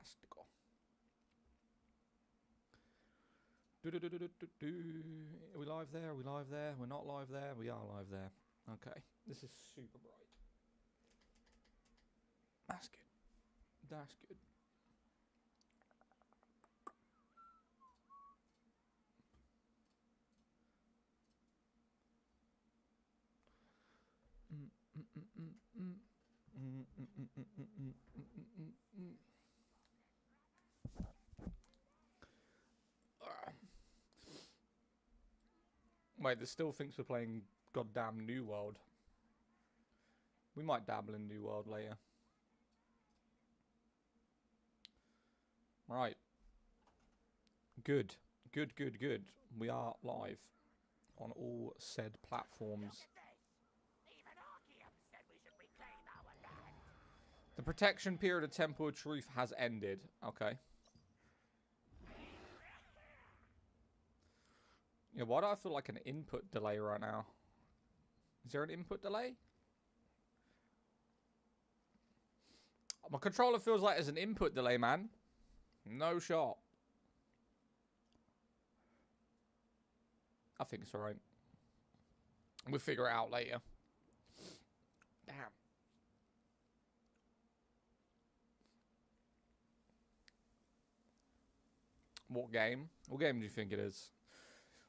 Fantastical. Are we live there? Are we live there? We're not live there. We are live there. Okay. This is super bright. That's good. That's good. Wait, this still thinks we're playing goddamn New World. We might dabble in New World later. Right. Good. Good, good, good. We are live on all said platforms. The protection period of Temple of Truth has ended. Okay. Yeah, why do I feel like an input delay right now? Is there an input delay? My controller feels like there's an input delay, man. No shot. I think it's alright. We'll figure it out later. Damn. What game? What game do you think it is?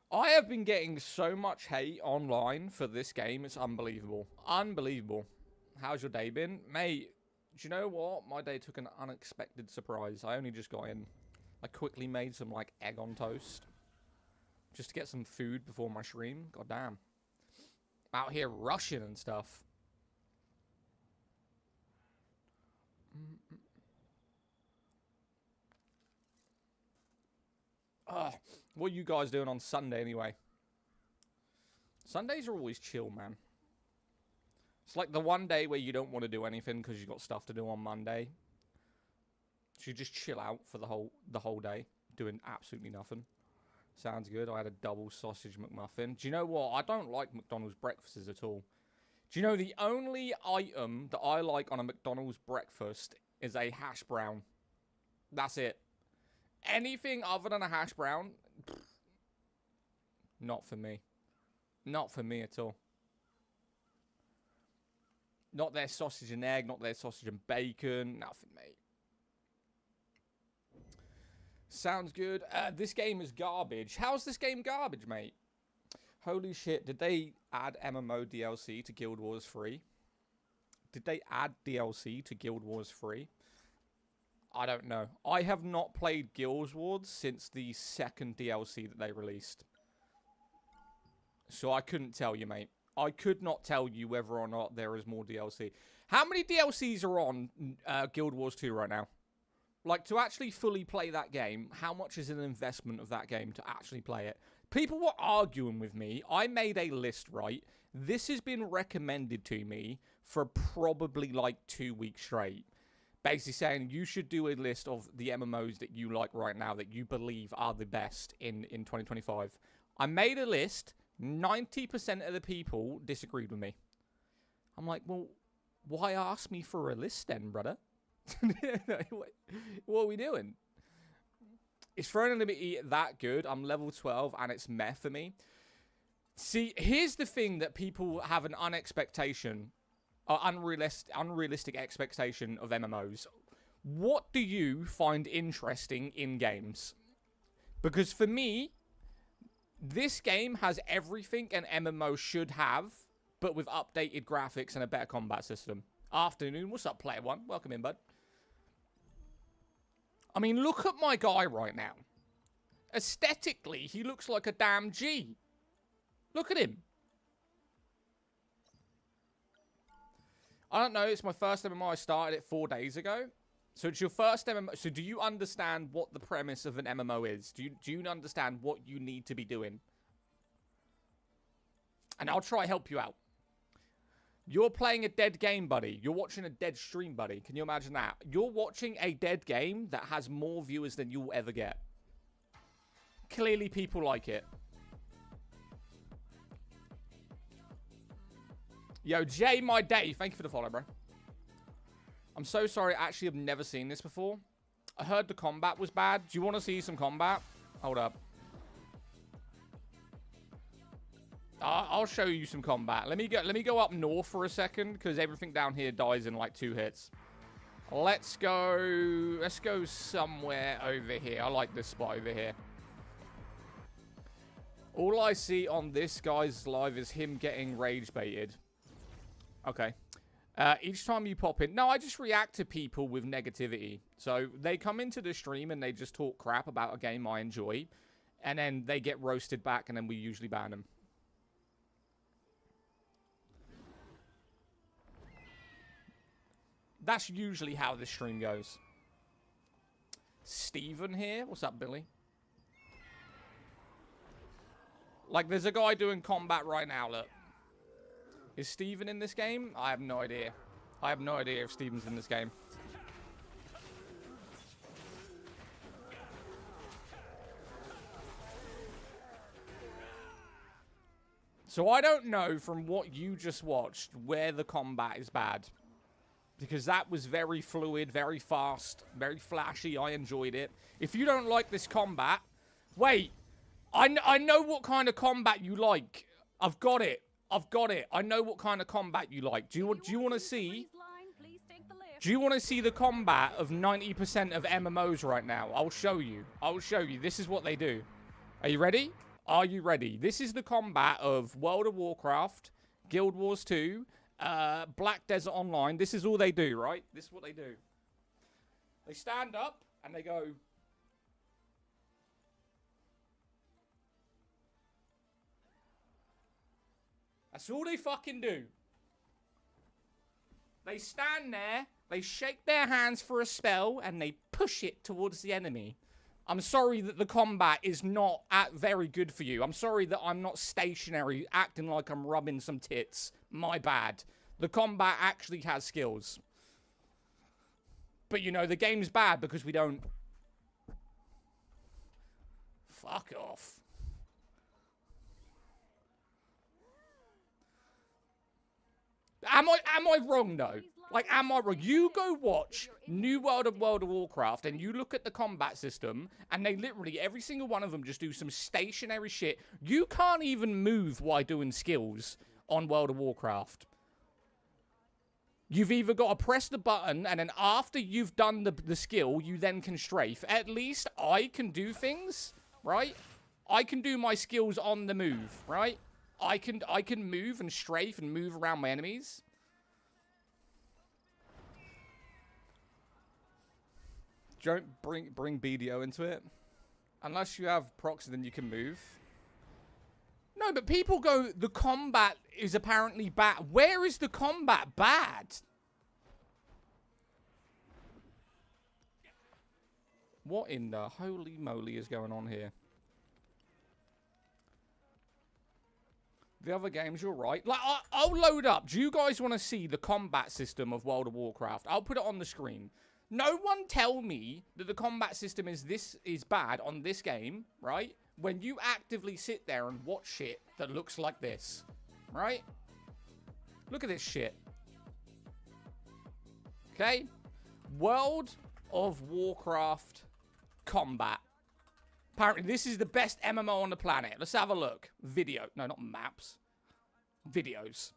I have been getting so much hate online for this game. It's unbelievable. Unbelievable. How's your day been? Mate, do you know what? My day took an unexpected surprise. I only just got in. I quickly made some, like, egg on toast. Just to get some food before my stream. God damn. Out here rushing and stuff. What are you guys doing on Sunday anyway? Sundays are always chill, man. It's like the one day where you don't want to do anything because you've got stuff to do on Monday. So you just chill out for the whole day, doing absolutely nothing. Sounds good. I had a double sausage McMuffin. Do you know what? I don't like McDonald's breakfasts at all. Do you know the only item that I like on a McDonald's breakfast is a hash brown? That's it. Anything other than a hash brown, not for me. Not for me at all. Not their sausage and egg, not their sausage and bacon. Nothing, mate. Sounds good. This game is garbage. How's this game garbage, mate? Holy shit, did they add MMO DLC to Guild Wars 3? Did they add DLC to Guild Wars 3? I don't know. I have not played Guild Wars since the second DLC that they released. So I couldn't tell you, mate. I could not tell you whether or not there is more DLC. How many DLCs are on Guild Wars 2 right now? Like, to actually fully play that game, how much is an investment of that game to actually play it? People were arguing with me. I made a list, right? This has been recommended to me for probably like 2 weeks straight. Basically saying you should do a list of the MMOs that you like right now that you believe are the best in 2025. I made a list. 90% of the people disagreed with me. I'm like, well, why ask me for a list then, brother? What are we doing? Is Throne Unlimited that good? I'm level 12 and it's meh for me. See, here's the thing that people have an unrealistic expectation of MMOs. What do you find interesting in games? Because for me, this game has everything an MMO should have, but with updated graphics and a better combat system. Afternoon, what's up, player one? Welcome in, bud. I mean, look at my guy right now. Aesthetically, he looks like a damn G. Look at him. I don't know, it's my first MMO. I started it 4 days ago. So it's your first MMO. So do you understand what the premise of an MMO is? Do you understand what you need to be doing? And I'll try to help you out. You're playing a dead game, buddy. You're watching a dead stream, buddy. Can you imagine that? You're watching a dead game that has more viewers than you'll ever get. Clearly, people like it. Yo, Jay, my day. Thank you for the follow, bro. I'm so sorry. Actually, I've never seen this before. I heard the combat was bad. Do you want to see some combat? Hold up. I'll show you some combat. Let me go up north for a second, because everything down here dies in like 2 hits. Let's go somewhere over here. I like this spot over here. All I see on this guy's live is him getting rage baited. Okay. Each time you pop in... No, I just react to people with negativity. So they come into the stream and they just talk crap about a game I enjoy. And then they get roasted back, and then we usually ban them. That's usually how this stream goes. Steven here? What's up, Billy? Like, there's a guy doing combat right now, look. Is Steven in this game? I have no idea. I have no idea if Steven's in this game. So I don't know from what you just watched where the combat is bad. Because that was very fluid, very fast, very flashy. I enjoyed it. If you don't like this combat... Wait. I know what kind of combat you like. I've got it. I've got it. I know what kind of combat you like. Do you want to see... Do you want to see the combat of 90% of MMOs right now? I'll show you. I'll show you. This is what they do. Are you ready? Are you ready? This is the combat of World of Warcraft, Guild Wars 2... Black Desert Online. This is all they do, right? This is what they do. They stand up and they go. That's all they fucking do. They stand there, they shake their hands for a spell, and they push it towards the enemy. I'm sorry that the combat is not very good for you. I'm sorry that I'm not stationary, acting like I'm rubbing some tits. My bad. The combat actually has skills. But, you know, the game's bad because we don't... Fuck off. Am I wrong, though? Like, am I wrong? You go watch New World of Warcraft and you look at the combat system and they literally, every single one of them just do some stationary shit. You can't even move while doing skills on World of Warcraft. You've either got to press the button and then after you've done the skill, you then can strafe. At least I can do things, right? I can do my skills on the move, right? I can move and strafe and move around my enemies. Don't bring BDO into it. Unless you have proxy, then you can move. No, but people go, the combat is apparently bad. Where is the combat bad? What in the holy moly is going on here? The other games, you're right. Like, I'll load up. Do you guys want to see the combat system of World of Warcraft? I'll put it on the screen. No one tell me that the combat system is bad on this game, right? When you actively sit there and watch shit that looks like this, right? Look at this shit. Okay? World of Warcraft combat. Apparently, this is the best MMO on the planet. Let's have a look. Video. No, not maps. Videos.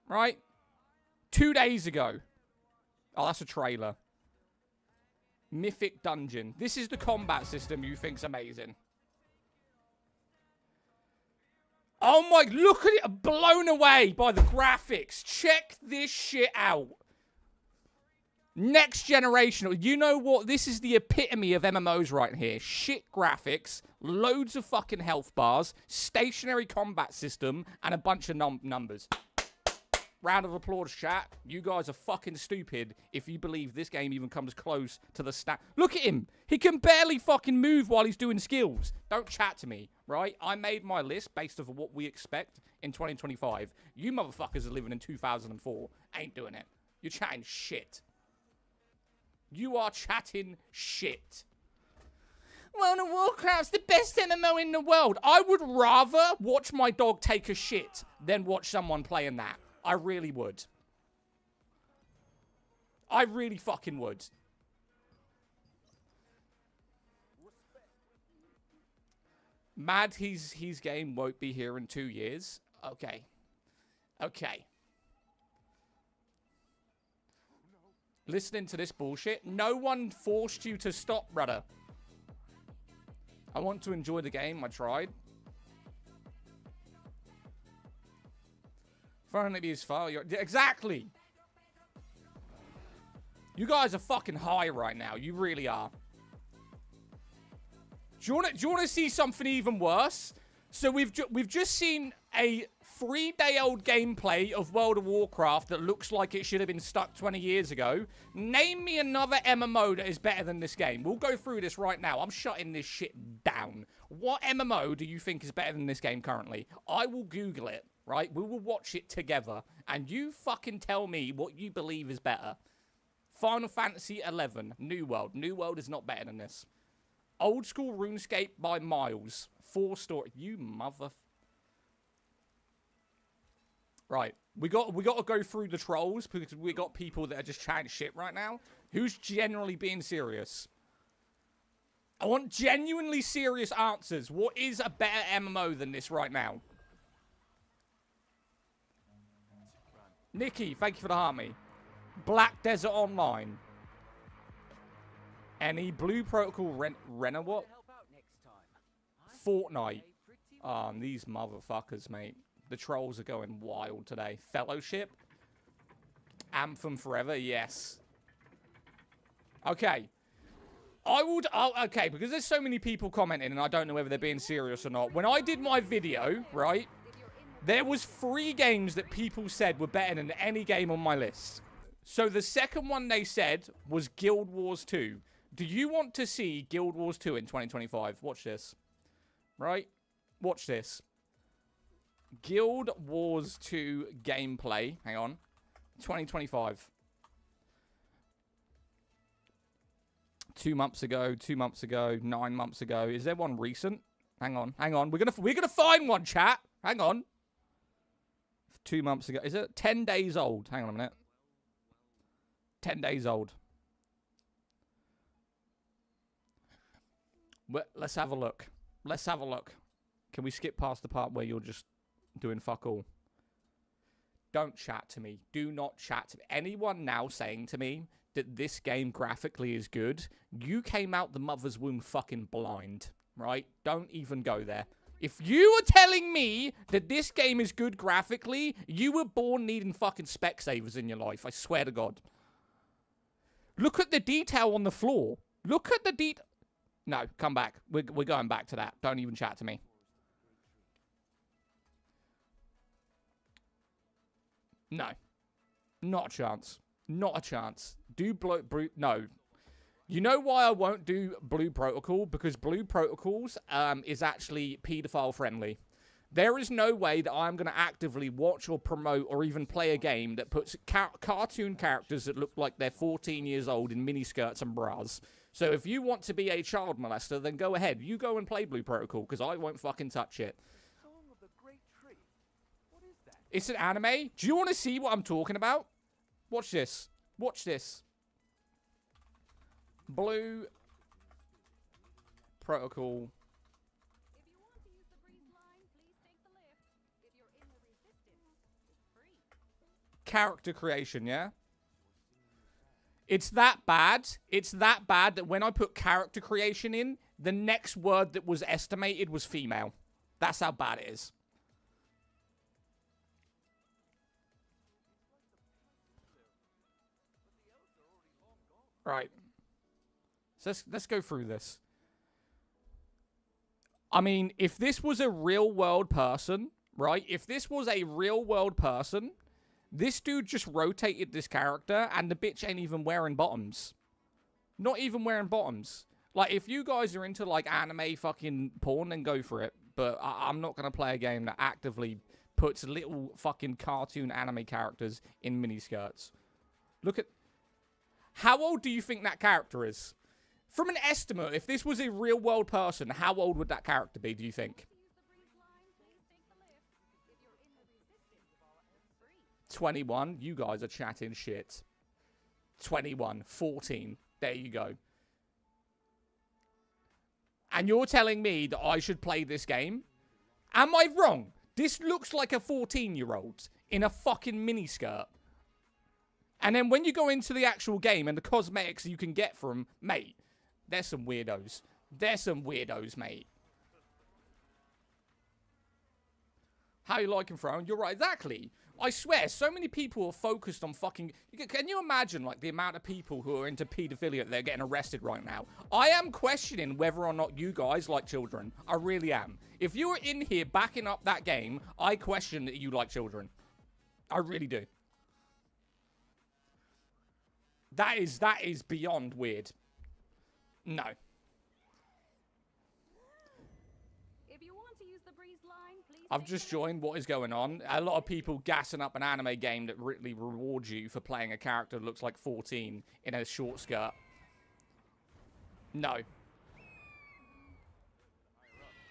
Right? 2 days ago. Oh, that's a trailer. Mythic Dungeon. This is the combat system you think's amazing. Oh my, look at it. I'm blown away by the graphics. Check this shit out. Next generation. You know what? This is the epitome of MMOs right here. Shit graphics, loads of fucking health bars, stationary combat system, and a bunch of numbers. Round of applause, chat. You guys are fucking stupid if you believe this game even comes close to the stat. Look at him. He can barely fucking move while he's doing skills. Don't chat to me, right? I made my list based off of what we expect in 2025. You motherfuckers are living in 2004. Ain't doing it. You're chatting shit. You are chatting shit. World of Warcraft's the best MMO in the world. I would rather watch my dog take a shit than watch someone playing that. I really would. I really fucking would. Mad, his game won't be here in 2 years. Okay. Okay. Listening to this bullshit. No one forced you to stop, brother. I want to enjoy the game. I tried. Finally, is far. Exactly. You guys are fucking high right now. You really are. Do you want to see something even worse? So we've just seen a 3-day-old gameplay of World of Warcraft that looks like it should have been stuck 20 years ago. Name me another MMO that is better than this game. We'll go through this right now. I'm shutting this shit down. What MMO do you think is better than this game currently? I will Google it, right? We will watch it together. And you fucking tell me what you believe is better. Final Fantasy 11, New World. New World is not better than this. Old school RuneScape by miles. 4-story. You mother... Right. We got to go through the trolls because we got people that are just chatting shit right now. Who's generally being serious? I want genuinely serious answers. What is a better MMO than this right now? Nikki, thank you for the harmony. Black Desert Online. Any Blue Protocol Renner what? Fortnite. These motherfuckers, mate. The trolls are going wild today. Fellowship. Anthem Forever, yes. Okay. Okay, because there's so many people commenting and I don't know whether they're being serious or not. When I did my video, right, there was 3 games that people said were better than any game on my list. So the second one they said was Guild Wars 2. Do you want to see Guild Wars 2 in 2025? Watch this. Right? Watch this. Guild Wars 2 gameplay. Hang on. 2025. 2 months ago, 2 months ago, 9 months ago. Is there one recent? Hang on. Hang on. We're gonna find one, chat. Hang on. 2 months ago. Is it 10 days old? Hang on a minute. 10 days old. Well, let's have a look. Let's have a look. Can we skip past the part where you're just doing fuck all? Don't chat to me. Do not chat to me. Anyone now saying to me that this game graphically is good, you came out the mother's womb fucking blind, right? Don't even go there. If you are telling me that this game is good graphically, you were born needing fucking Specsavers in your life. I swear to God. Look at the detail on the floor. Look at the detail. No, come back. We're going back to that. Don't even chat to me. No. Not a chance. Not a chance. No. You know why I won't do Blue Protocol? Because Blue Protocols is actually pedophile friendly. There is no way that I'm going to actively watch or promote or even play a game that puts cartoon characters that look like they're 14 years old in miniskirts and bras. So if you want to be a child molester, then go ahead. You go and play Blue Protocol, because I won't fucking touch it. It's an anime. Do you want to see what I'm talking about? Watch this. Watch this. Blue Protocol. Character creation, yeah? It's that bad. It's that bad that when I put character creation in, the next word that was estimated was female. That's how bad it is. Right. So let's go through this. I mean, if this was a real world person, right? If this was a real world person, this dude just rotated this character and the bitch ain't even wearing bottoms. Not even wearing bottoms. Like, if you guys are into, like, anime fucking porn, then go for it. But I'm not going to play a game that actively puts little fucking cartoon anime characters in miniskirts. Look at... How old do you think that character is? From an estimate, if this was a real-world person, how old would that character be, do you think? 21. You guys are chatting shit. 21. 14. There you go. And you're telling me that I should play this game? Am I wrong? This looks like a 14-year-old in a fucking miniskirt. And then when you go into the actual game and the cosmetics you can get from, mate, there's some weirdos. There's some weirdos, mate. How you liking, Throne? You're right, exactly. I swear, so many people are focused on fucking... Can you imagine, like, the amount of people who are into paedophilia that are getting arrested right now? I am questioning whether or not you guys like children. I really am. If you were in here backing up that game, I question that you like children. I really do. That is beyond weird. No. I've just joined. What is going on? A lot of people gassing up an anime game that really rewards you for playing a character that looks like 14 in a short skirt. No.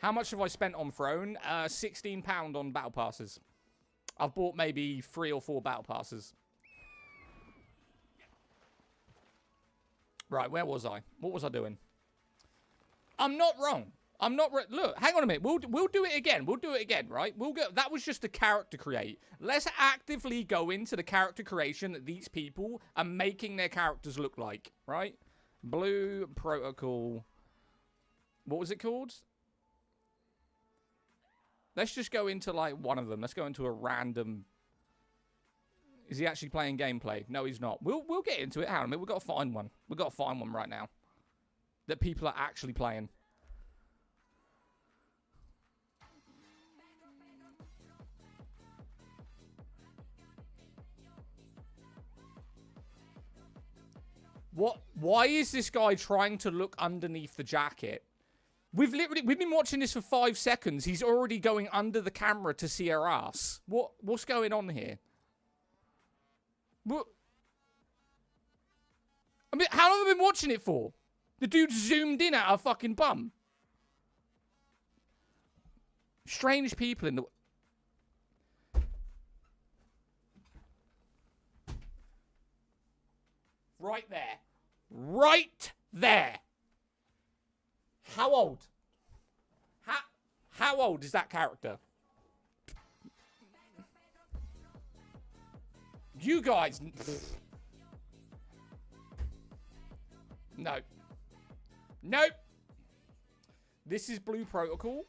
How much have I spent on Throne? £16 on battle passes. I've bought maybe 3 or 4 battle passes. Right, where was I? What was I doing? I'm not wrong. I'm not... Look, hang on a minute. We'll do it again. We'll do it again, right? We'll go... That was just a character create. Let's actively go into the character creation that these people are making their characters look like, right? Blue Protocol. What was it called? Let's just go into, like, one of them. Let's go into a random... Is he actually playing gameplay? No, he's not. We'll get into it. Hang on a minute. We've got to find one. We've got to find one right now. That people are actually playing. What? Why is this guy trying to look underneath the jacket? We've been watching this for 5 seconds. He's already going under the camera to see her ass. What's going on here? What? I mean, how long have I been watching it for? The dude zoomed in at her fucking bum. Strange people in the... Right there. Right there. How old? How old is that character? You guys... No. Nope. This is Blue Protocol.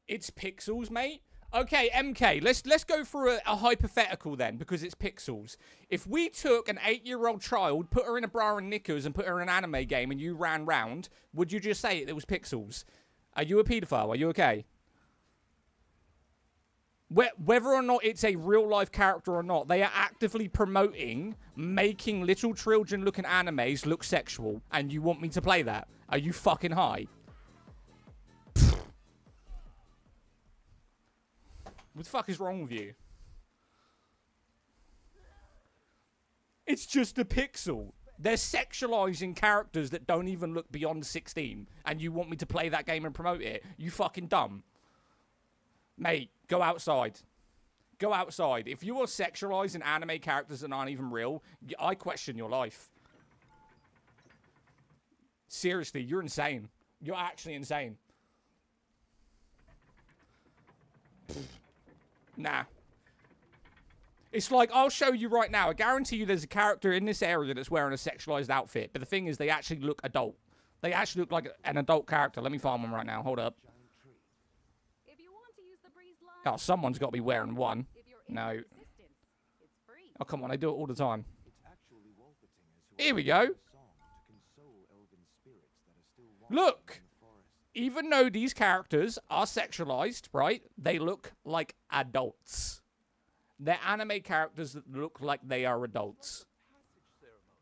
It's pixels, mate. Okay, MK, let's go through a hypothetical then, because it's pixels. If we took an 8-year-old child, put her in a bra and knickers, and put her in an anime game, and you ran round, would you just say it was pixels? Are you a paedophile? Are you okay? Whether or not it's a real-life character or not, they are actively promoting making little children-looking animes look sexual, and you want me to play that? Are you fucking high? What the fuck is wrong with you? It's just a pixel. They're sexualizing characters that don't even look beyond 16. And you want me to play that game and promote it? You fucking dumb. Mate, go outside. Go outside. If you are sexualizing anime characters that aren't even real, I question your life. Seriously, you're insane. You're actually insane. Nah. It's like, I'll show you right now. I guarantee you there's a character in this area that's wearing a sexualized outfit. But the thing is, they actually look adult. They actually look like an adult character. Let me find one right now. Hold up. Oh, someone's got to be wearing one. No. Oh, come on. I do it all the time. Here we go. Look. Even though these characters are sexualized, right? They look like adults. They're anime characters that look like they are adults.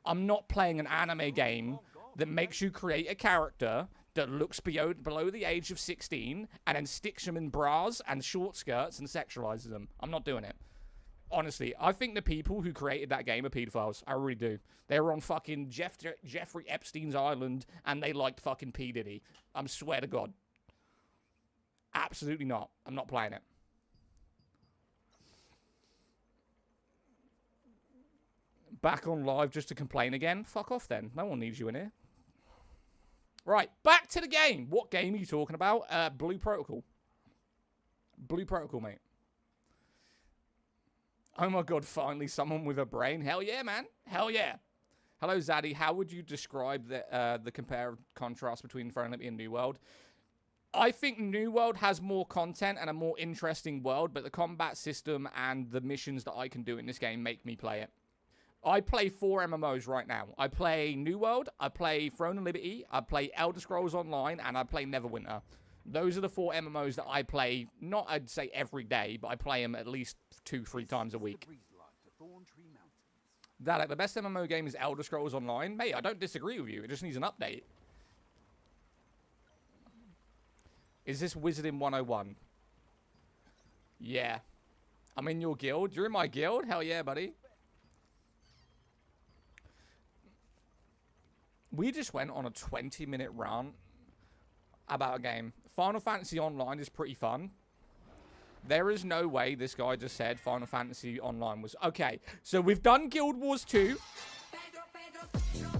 I'm not playing an anime game that makes you create a character that looks below the age of 16 and then sticks them in bras and short skirts and sexualizes them. I'm not doing it. Honestly, I think the people who created that game are pedophiles. I really do. They were on fucking Jeffrey Epstein's island and they liked fucking P. Diddy. I swear to God. Absolutely not. I'm not playing it. Back on live just to complain again? Fuck off then. No one needs you in here. Right, back to the game. What game are you talking about? Blue Protocol. Blue Protocol, mate. Oh my god, finally someone with a brain. Hell yeah, man. Hell yeah. Hello, Zaddy. How would you describe the compare contrast between Throne Liberty and New World? I think New World has more content and a more interesting world, but the combat system and the missions that I can do in this game make me play it. I play 4 MMOs right now. I play New World, I play Throne and Liberty, I play Elder Scrolls Online, and I play Neverwinter. Those are the 4 MMOs that I play, not I'd say every day, but I play them at least 2-3 times a week. Zaddak, the best MMO game is Elder Scrolls Online. Mate, I don't disagree with you. It just needs an update. Is this Wizarding 101? Yeah. I'm in your guild. You're in my guild? Hell yeah, buddy. We just went on a 20-minute rant about a game. Final Fantasy Online is pretty fun. There is no way this guy just said Final Fantasy Online was... Okay, so we've done Guild Wars 2.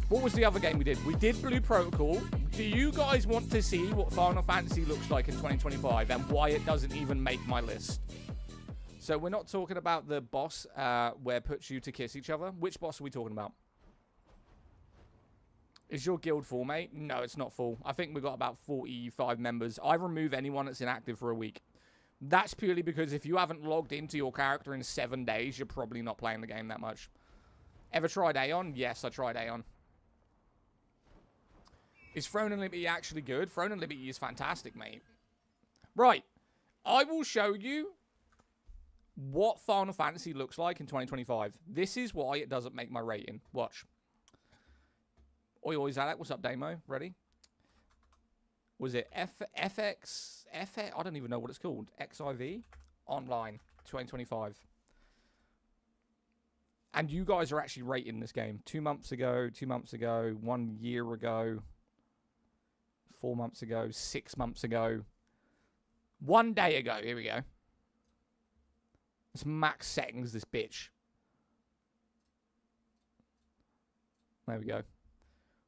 What was the other game we did? We did Blue Protocol. Do you guys want to see what Final Fantasy looks like in 2025 and why it doesn't even make my list? So we're not talking about the boss where it puts you to kiss each other. Which boss are we talking about? Is your guild full, mate? No, it's not full. I think we've got about 45 members. I remove anyone that's inactive for a week. That's purely because if you haven't logged into your character in 7 days, you're probably not playing the game that much. Ever tried Aeon? Yes, I tried Aeon. Is Throne and Liberty actually good? Throne and Liberty is fantastic, mate. Right. I will show you what Final Fantasy looks like in 2025. This is why it doesn't make my rating. Watch. Oi, oi, Zaddak. What's up, Damo? Ready? Was it FX? I don't even know what it's called. XIV? Online. 2025. And you guys are actually rating this game. 2 months ago, 2 months ago, 1 year ago, 4 months ago, 6 months ago, 1 day ago. Here we go. It's max settings, this bitch. There we go.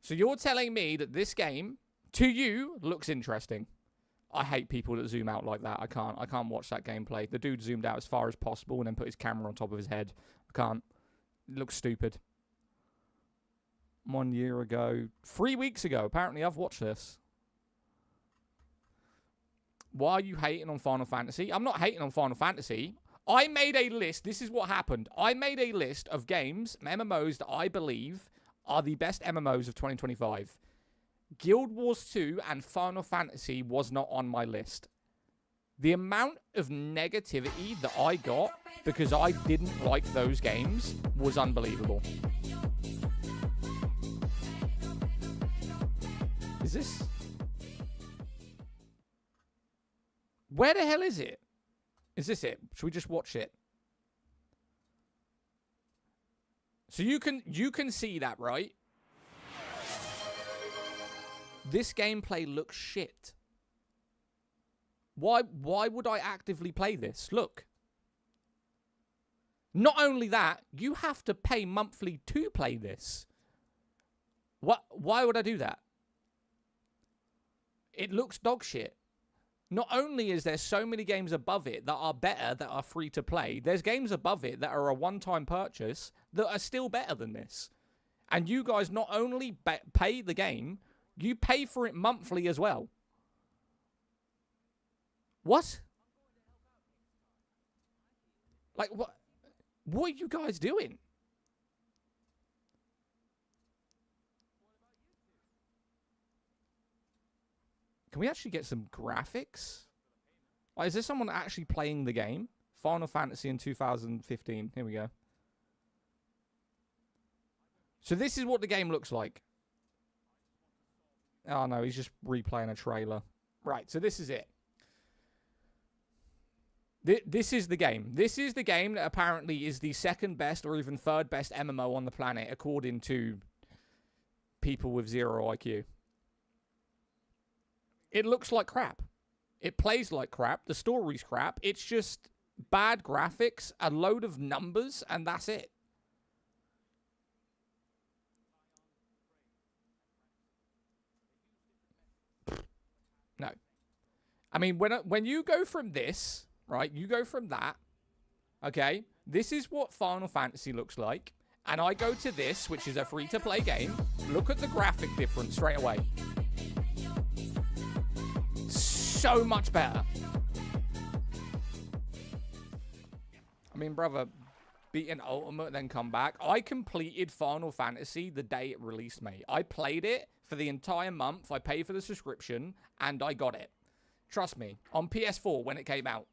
So you're telling me that this game, to you, looks interesting. I hate people that zoom out like that. I can't watch that gameplay. The dude zoomed out as far as possible and then put his camera on top of his head. I can't. It looks stupid. 1 year ago. 3 weeks ago. Apparently I've watched this. Why are you hating on Final Fantasy? I'm not hating on Final Fantasy. I made a list. This is what happened. I made a list of games, MMOs, that I believe are the best MMOs of 2025. Guild Wars 2 and Final Fantasy was not on my list. The amount of negativity that I got because I didn't like those games was unbelievable. Is this... Where the hell is it? Is this it? Should we just watch it? So you can see that, right? This gameplay looks shit. Why would I actively play this? Look. Not only that, you have to pay monthly to play this. Why would I do that? It looks dog shit. Not only is there so many games above it that are better, that are free to play, there's games above it that are a one-time purchase that are still better than this. And you guys not only pay the game, you pay for it monthly as well. What? Like, what? What are you guys doing? Can we actually get some graphics? Like, is there someone actually playing the game? Final Fantasy in 2015. Here we go. So this is what the game looks like. Oh, no, he's just replaying a trailer. Right, so this is it. This is the game. This is the game that apparently is the second best or even third best MMO on the planet, according to people with 0 IQ. It looks like crap. It plays like crap. The story's crap. It's just bad graphics, a load of numbers, and that's it. I mean, when you go from this, right, you go from that, okay, this is what Final Fantasy looks like, and I go to this, which is a free-to-play game, look at the graphic difference straight away. So much better. I mean, brother, beating Ultimate, then come back. I completed Final Fantasy the day it released, mate. I played it for the entire month. I paid for the subscription, and I got it. Trust me, on PS4 when it came out.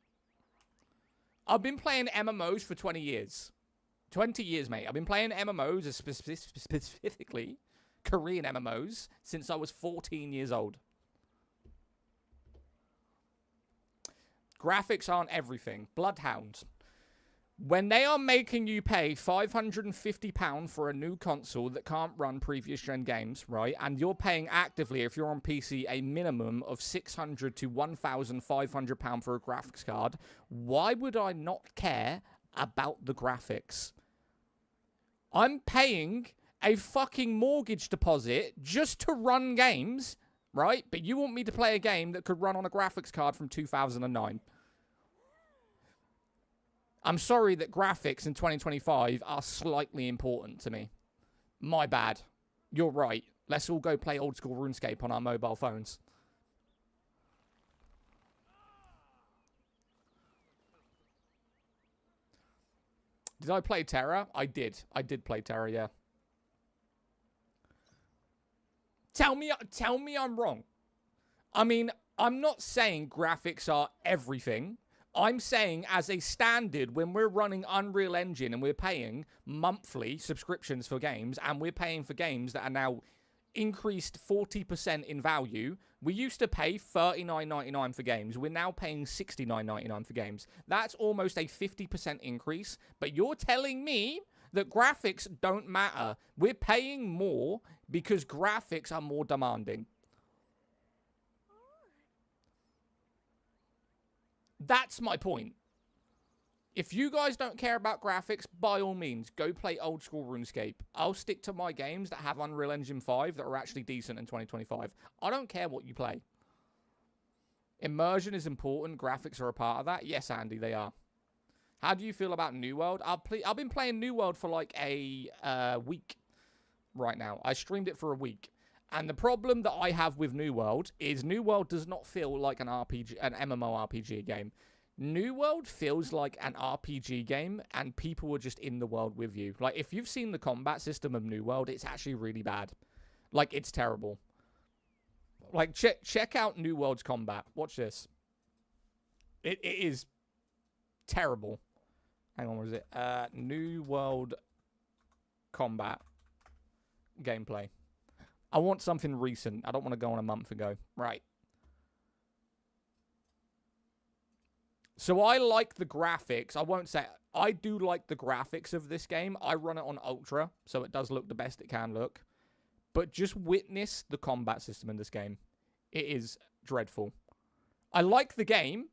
I've been playing MMOs for 20 years. 20 years, mate. I've been playing MMOs, specifically Korean MMOs, since I was 14 years old. Graphics aren't everything. Bloodhound. When they are making you pay £550 for a new console that can't run previous gen games, right? And you're paying actively, if you're on PC, a minimum of £600 to £1,500 for a graphics card, why would I not care about the graphics? I'm paying a fucking mortgage deposit just to run games, right? But you want me to play a game that could run on a graphics card from 2009. I'm sorry that graphics in 2025 are slightly important to me. My bad. You're right. Let's all go play old school RuneScape on our mobile phones. Did I play Terra? I did. I did play Terra, yeah. Tell me I'm wrong. I mean, I'm not saying graphics are everything. I'm saying as a standard, when we're running Unreal Engine and we're paying monthly subscriptions for games, and we're paying for games that are now increased 40% in value, we used to pay $39.99 for games. We're now paying $69.99 for games. That's almost a 50% increase, but you're telling me that graphics don't matter. We're paying more because graphics are more demanding. That's my point. If you guys don't care about graphics, by all means, go play old school RuneScape. I'll stick to my games that have Unreal Engine 5 that are actually decent in 2025. I don't care what you play. Immersion is important. Graphics are a part of that. Yes, Andy, they are. How do you feel about New World? I've been playing New World for like a week right now. I streamed it for a week. And the problem that I have with New World is New World does not feel like an RPG, an MMORPG game. New World feels like an RPG game, and people are just in the world with you. Like, if you've seen the combat system of New World, it's actually really bad. Like, it's terrible. Like, check out New World's combat. Watch this. It is terrible. Hang on, what is it? New World combat gameplay. I want something recent. I don't want to go on a month ago. Right. So I like the graphics. I won't say... I do like the graphics of this game. I run it on Ultra, so it does look the best it can look. But just witness the combat system in this game. It is dreadful. I like the game.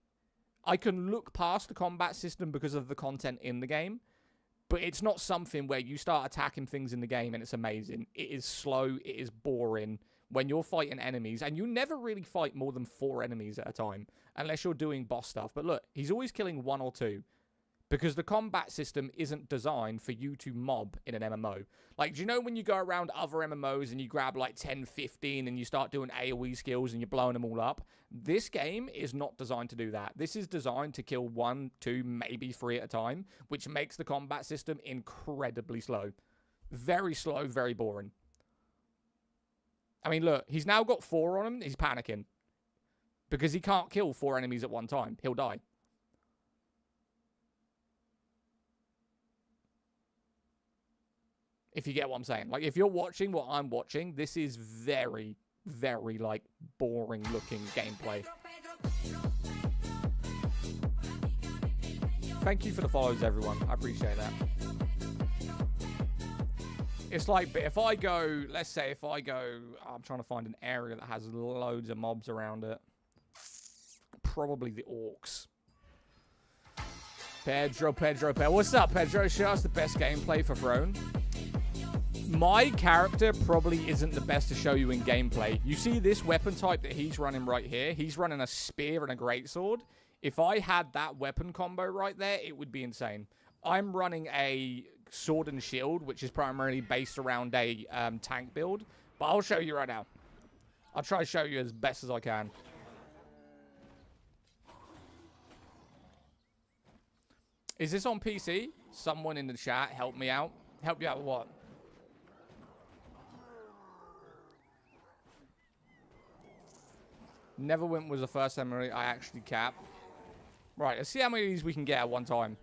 I can look past the combat system because of the content in the game. But it's not something where you start attacking things in the game and it's amazing. It is slow. It is boring when you're fighting enemies. And you never really fight more than 4 enemies at a time. Unless you're doing boss stuff. But look, he's always killing 1 or 2. Because the combat system isn't designed for you to mob in an MMO. Like, do you know when you go around other MMOs and you grab like 10, 15 and you start doing AoE skills and you're blowing them all up? This game is not designed to do that. This is designed to kill 1, 2, maybe 3 at a time, which makes the combat system incredibly slow. Very slow, very boring. I mean, look, he's now got 4 on him. He's panicking. Because he can't kill 4 enemies at one time. He'll die. If you get what I'm saying. Like, if you're watching what I'm watching, this is very, very, like, boring-looking gameplay. Thank you for the follows, everyone. I appreciate that. It's like, but if I go, let's say if I go, I'm trying to find an area that has loads of mobs around it. Probably the orcs. Pedro. What's up, Pedro? Show us the best gameplay for Throne. My character probably isn't the best to show you in gameplay. You see this weapon type that he's running right here? He's running a spear and a greatsword. If I had that weapon combo right there, it would be insane. I'm running a sword and shield, which is primarily based around a tank build. But I'll show you right now. I'll try to show you as best as I can. Is this on PC? Someone in the chat, help me out. Help you out with what? Neverwinter was the first memory I actually capped. Right, let's see how many of these we can get at one time.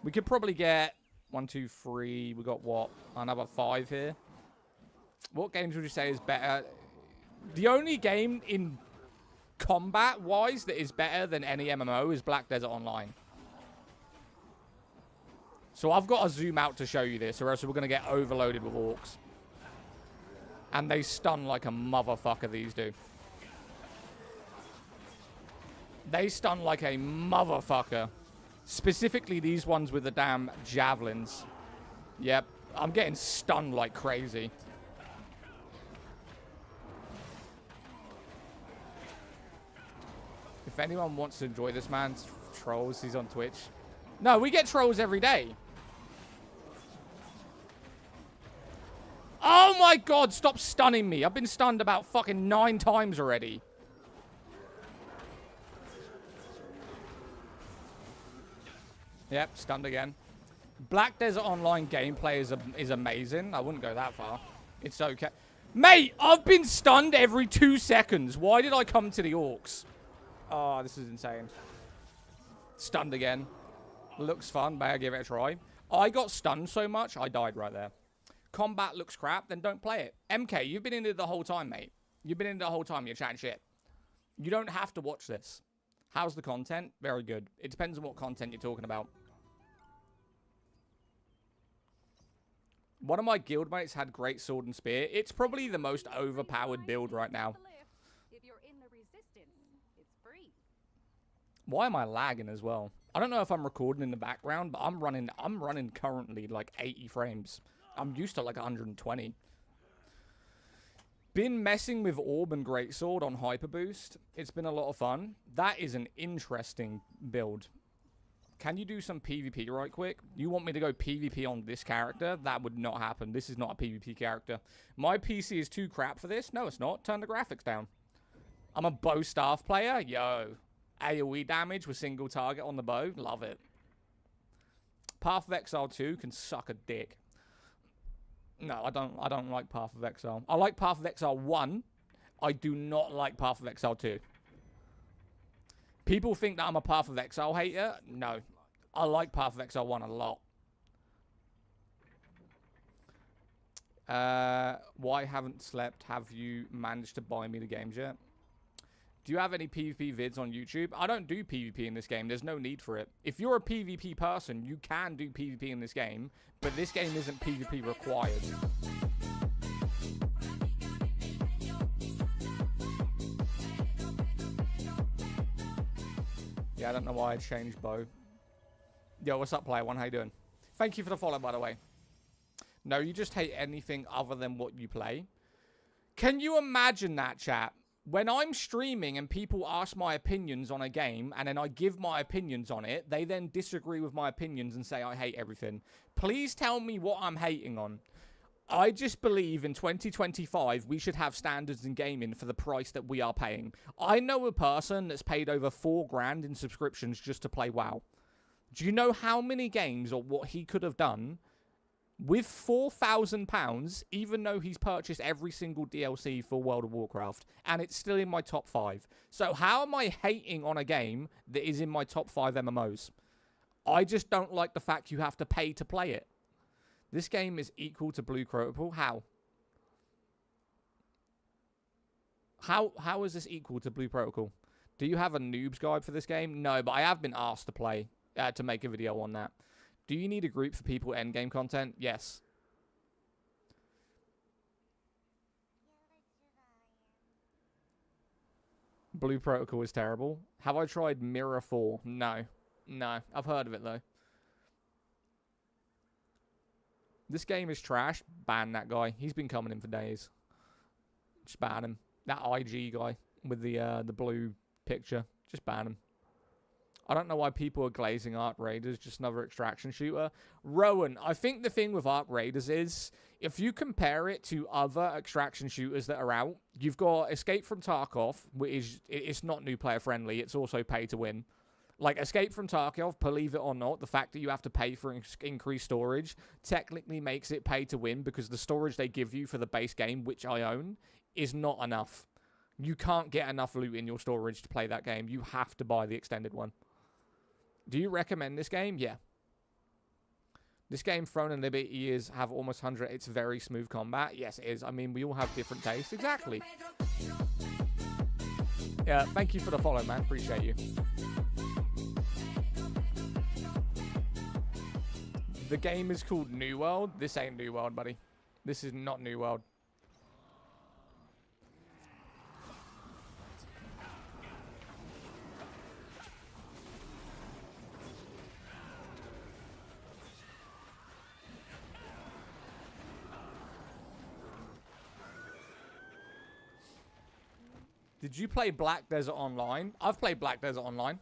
We could probably get 1, 2, 3. We got what? Another 5 here. What games would you say is better? The only game in combat-wise that is better than any MMO is Black Desert Online. So I've got to zoom out to show you this, or else we're going to get overloaded with orcs. And they stun like a motherfucker, these do. They stun like a motherfucker. Specifically these ones with the damn javelins. Yep, I'm getting stunned like crazy. If anyone wants to enjoy this man's trolls, he's on Twitch. No, we get trolls every day. Oh my god, stop stunning me. I've been stunned about fucking 9 times already. Yep, stunned again. Black Desert Online gameplay is amazing. I wouldn't go that far. It's okay. Mate, I've been stunned every 2 seconds. Why did I come to the orcs? Oh, this is insane. Stunned again. Looks fun. May I give it a try? I got stunned so much, I died right there. Combat looks crap, then don't play it. MK, you've been in it the whole time, mate. You've been in it the whole time. You're chatting shit. You don't have to watch this. How's the content? Very good. It depends on what content you're talking about. One of my guildmates had great sword and spear. It's probably the most overpowered build right now. Why am I lagging as well? I don't know if I'm recording in the background, but I'm running currently like 80 frames. I'm used to like 120. Been messing with Orb and Greatsword on Hyper Boost. It's been a lot of fun. That is an interesting build. Can you do some PvP right quick? You want me to go PvP on this character? That would not happen. This is not a PvP character. My PC is too crap for this? No, it's not. Turn the graphics down. I'm a bow staff player? Yo. AoE damage with single target on the bow? Love it. Path of Exile 2 can suck a dick. No, I don't like Path of Exile. I like Path of Exile 1. I do not like Path of Exile 2. People think that I'm a Path of Exile hater. No. I like Path of Exile 1 a lot. Why haven't slept? Have you managed to buy me the games yet? Do you have any PvP vids on YouTube? I don't do PvP in this game. There's no need for it. If you're a PvP person, you can do PvP in this game, but this game isn't PvP required. Yeah, I don't know why I changed bow. Yo, what's up, player one? How you doing? Thank you for the follow, by the way. No, you just hate anything other than what you play. Can you imagine that, chat? When I'm streaming and people ask my opinions on a game, and then I give my opinions on it, they then disagree with my opinions and say I hate everything. Please tell me what I'm hating on. I just believe in 2025 we should have standards in gaming for the price that we are paying. I know a person that's paid over $4,000 in subscriptions just to play WoW. Do you know how many games or what he could have done with £4,000, even though he's purchased every single DLC for World of Warcraft, and it's still in my top 5. So how am I hating on a game that is in my top 5 MMOs? I just don't like the fact you have to pay to play it. This game is equal to Blue Protocol. How? How is this equal to Blue Protocol? Do you have a noob's guide for this game? No, but I have been asked to play, to make a video on that. Do you need a group for people endgame content? Yes. Blue Protocol is terrible. Have I tried Mirror 4? No. No. I've heard of it, though. This game is trash. Ban that guy. He's been coming in for days. Just ban him. That IG guy with the blue picture. Just ban him. I don't know why people are glazing Arc Raiders, just another extraction shooter. Rowan, I think the thing with Arc Raiders is, if you compare it to other extraction shooters that are out, you've got Escape from Tarkov, which is, it's not new player friendly, it's also pay to win. Like, Escape from Tarkov, believe it or not, the fact that you have to pay for increased storage technically makes it pay to win, because the storage they give you for the base game, which I own, is not enough. You can't get enough loot in your storage to play that game. You have to buy the extended one. Do you recommend this game? Yeah. This game, Throne and Liberty, have almost 100. It's very smooth combat. Yes, it is. I mean, we all have different tastes. Exactly. Yeah, thank you for the follow, man. Appreciate you. The game is called New World. This ain't New World, buddy. This is not New World. Did you play Black Desert Online? I've played Black Desert Online.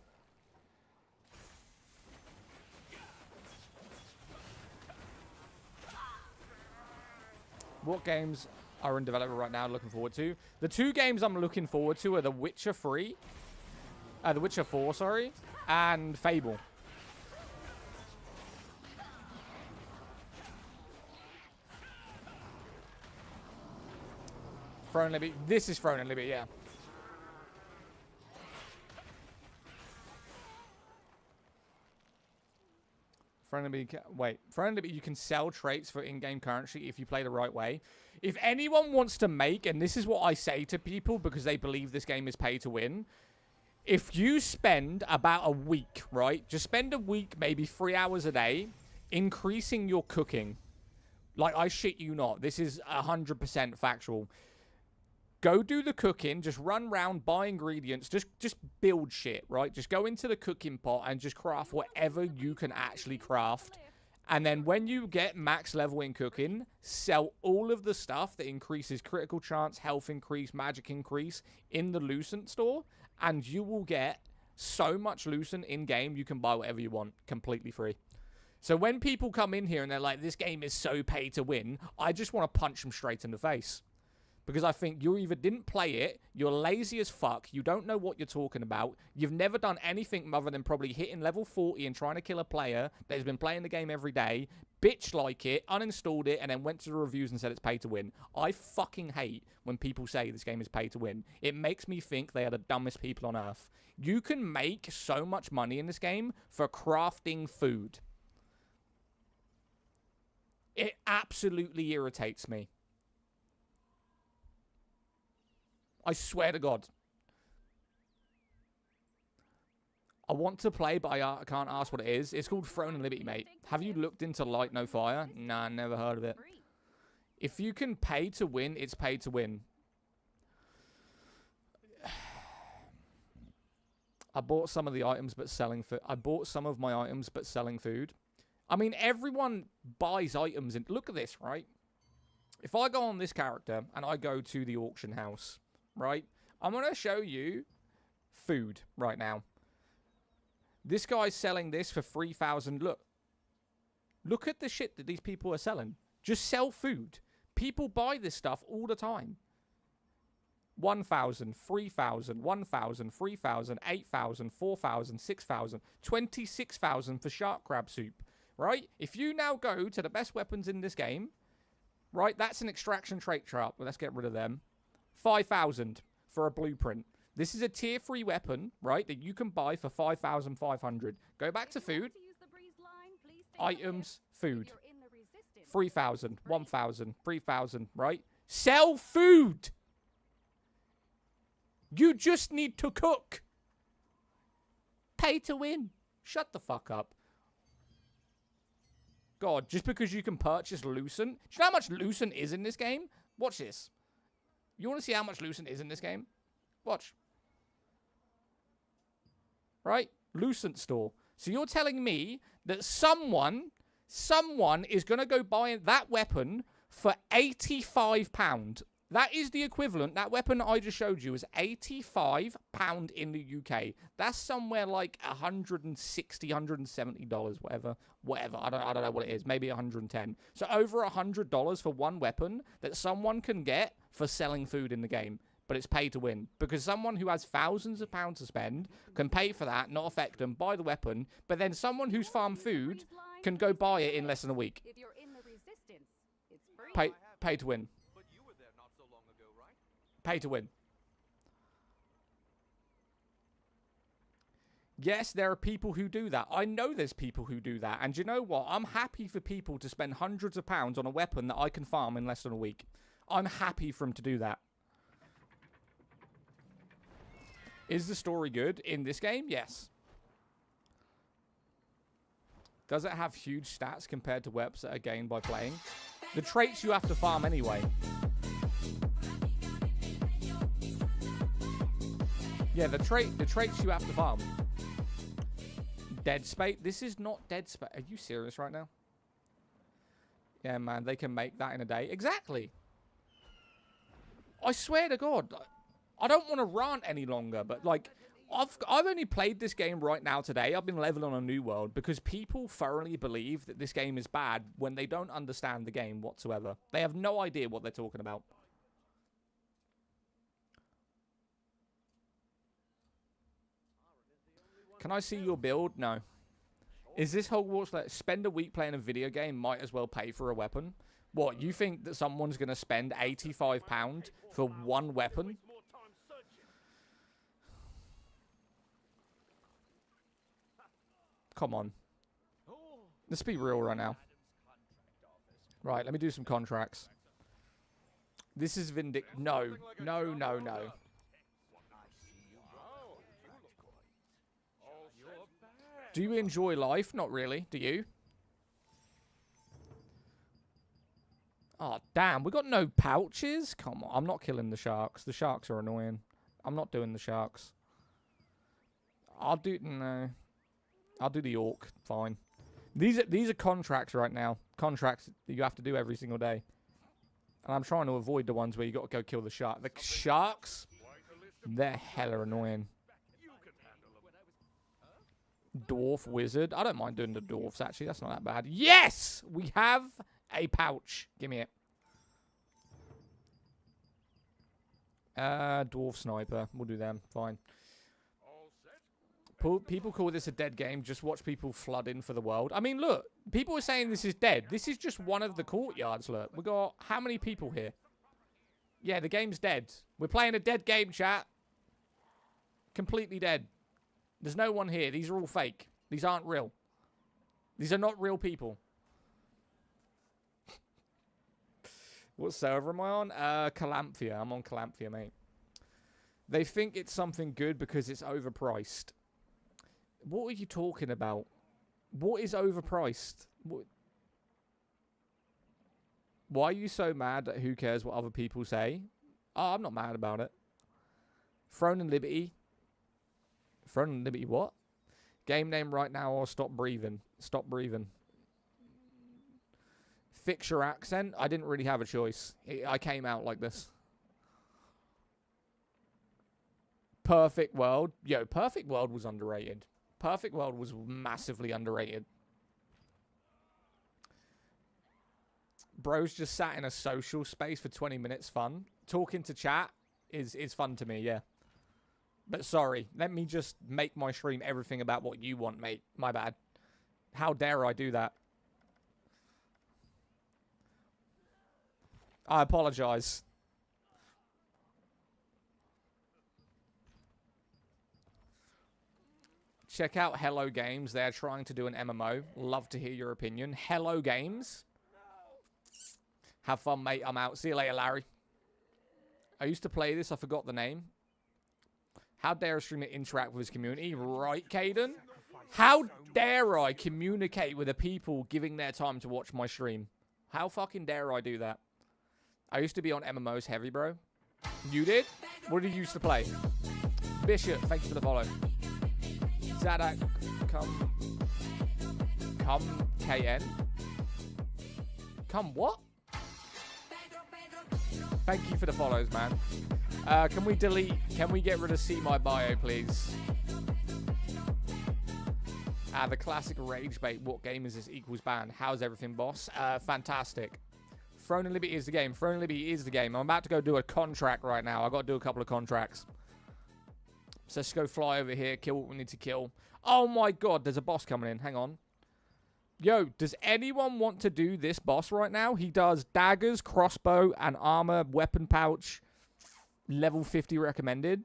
What games are in development right now looking forward to? The two games I'm looking forward to are The Witcher 3. The Witcher 4, sorry. And Fable. Throne and Liberty. This is Throne and Liberty, yeah. Wait, Friendly, you can sell traits for in-game currency if you play the right way. If anyone wants to make, and this is what I say to people because they believe this game is pay to win, if you spend about a week, right? Just spend a week, maybe 3 hours a day, increasing your cooking. Like, I shit you not. This is 100% factual. Go do the cooking, just run around, buy ingredients, just build shit, right? Just go into the cooking pot and just craft whatever you can actually craft. And then when you get max level in cooking, sell all of the stuff that increases critical chance, health increase, magic increase in the Lucent store. And you will get so much Lucent in-game, you can buy whatever you want, completely free. So when people come in here and they're like, this game is so pay to win, I just want to punch them straight in the face. Because I think you either didn't play it, you're lazy as fuck, you don't know what you're talking about, you've never done anything other than probably hitting level 40 and trying to kill a player that has been playing the game every day, bitch like it, uninstalled it, and then went to the reviews and said it's pay to win. I fucking hate when people say this game is pay to win. It makes me think they are the dumbest people on earth. You can make so much money in this game for crafting food. It absolutely irritates me. I swear to God. I want to play, but I can't ask what it is. It's called Throne and Liberty, mate. Have you looked into Light No Fire? Nah, never heard of it. If you can pay to win, it's pay to win. I bought some of the items, but selling food. I bought some of my items, but selling food. I mean, everyone buys items. And look at this, right? If I go on this character and I go to the auction house, right? I'm going to show you food right now. This guy's selling this for 3,000. Look at the shit that these people are selling. Just sell food. People buy this stuff all the time. 1,000, 3,000, 1,000, 3,000, 8,000, 4,000, 6,000, 26,000 for shark crab soup, right? If you now go to the best weapons in this game, right, that's an extraction trait chart. Well, let's get rid of them. 5,000 for a blueprint. This is a tier 3 weapon, right, that you can buy for 5,500. Go back to food. Items, food. 3,000, 1,000, 3,000, right? Sell food! You just need to cook. Pay to win. Shut the fuck up. God, just because you can purchase Lucent. Do you know how much Lucent is in this game? Watch this. You want to see how much Lucent is in this game? Watch. Right? Lucent store. So you're telling me that someone Someone is going to go buy that weapon for £85. That is the equivalent. That weapon I just showed you is £85 in the UK. That's somewhere like $160, $170, whatever. I don't know what it is. Maybe 110. So over $100 for one weapon that someone can get for selling food in the game. But it's pay to win. Because someone who has thousands of pounds to spend can pay for that, not affect them, buy the weapon. But then someone who's farmed food can go buy it in less than a week. If you're in the resistance, it's free. Pay to win. Pay to win. Yes, there are people who do that. I know there's people who do that. And you know what? I'm happy for people to spend hundreds of pounds on a weapon that I can farm in less than a week. I'm happy for them to do that. Is the story good in this game? Yes. Does it have huge stats compared to weapons that are gained by playing? The traits you have to farm anyway. Yeah, the traits you have to farm. Dead Space. This is not Dead Space. Are you serious right now? Yeah, man, they can make that in a day. Exactly. I swear to God, I don't want to rant any longer, but like, I've only played this game right now today. I've been leveling on a new world because people thoroughly believe that this game is bad when they don't understand the game whatsoever. They have no idea what they're talking about. Can I see your build? No. Is this Hogwarts like spend a week playing a video game might as well pay for a weapon? What, you think that someone's going to spend £85 for one weapon? Come on. Let's be real right now. Right, let me do some contracts. This is No. Do you enjoy life? Not really. Do you? Oh, damn. We got no pouches? Come on. I'm not killing the sharks. The sharks are annoying. I'm not doing the sharks. No. I'll do the orc. Fine. These are contracts right now. Contracts that you have to do every single day. And I'm trying to avoid the ones where you got to go kill the shark. The sharks? They're hella annoying. Dwarf wizard. I don't mind doing the dwarfs, actually. That's not that bad. Yes! We have a pouch. Give me it. Dwarf sniper. We'll do them. Fine. People call this a dead game. Just watch people flood in for the world. I mean, look. People are saying this is dead. This is just one of the courtyards, look. We got how many people here? Yeah, the game's dead. We're playing a dead game, chat. Completely dead. There's no one here. These are all fake. These aren't real. These are not real people. What server am I on? Calamphia. I'm on Calamphia, mate. They think it's something good because it's overpriced. What are you talking about? What is overpriced? Why are you so mad at who cares what other people say? Oh, I'm not mad about it. Throne and Liberty. Throne and Liberty what? Game name right now or stop breathing. Stop breathing. Fix your accent. I didn't really have a choice. I came out like this. Perfect World. Yo, Perfect World was underrated. Perfect World was massively underrated. Bro's just sat in a social space for 20 minutes fun. Talking to chat is fun to me, yeah. But sorry, let me just make my stream everything about what you want, mate. My bad. How dare I do that? I apologize. Check out Hello Games. They're trying to do an MMO. Love to hear your opinion. Hello Games. Have fun, mate. I'm out. See you later, Larry. I used to play this. I forgot the name. How dare a streamer interact with his community? Right, Caden? How dare I communicate with the people giving their time to watch my stream? How fucking dare I do that? I used to be on MMOs heavy, bro. You did? What did you used to play? Bishop, thank you for the follow. Zaddak, come KN. Come what? Thank you for the follows, man. Can we delete? Can we get rid of See My Bio, please? The classic rage bait. What game is this? Equals banned. How's everything, boss? Fantastic. Throne and Liberty is the game. Throne and Liberty is the game. I'm about to go do a contract right now. I got to do a couple of contracts. So let's go fly over here, kill what we need to kill. Oh my god, there's a boss coming in. Hang on. Yo, does anyone want to do this boss right now? He does daggers, crossbow, and armor, weapon pouch. Level 50 recommended.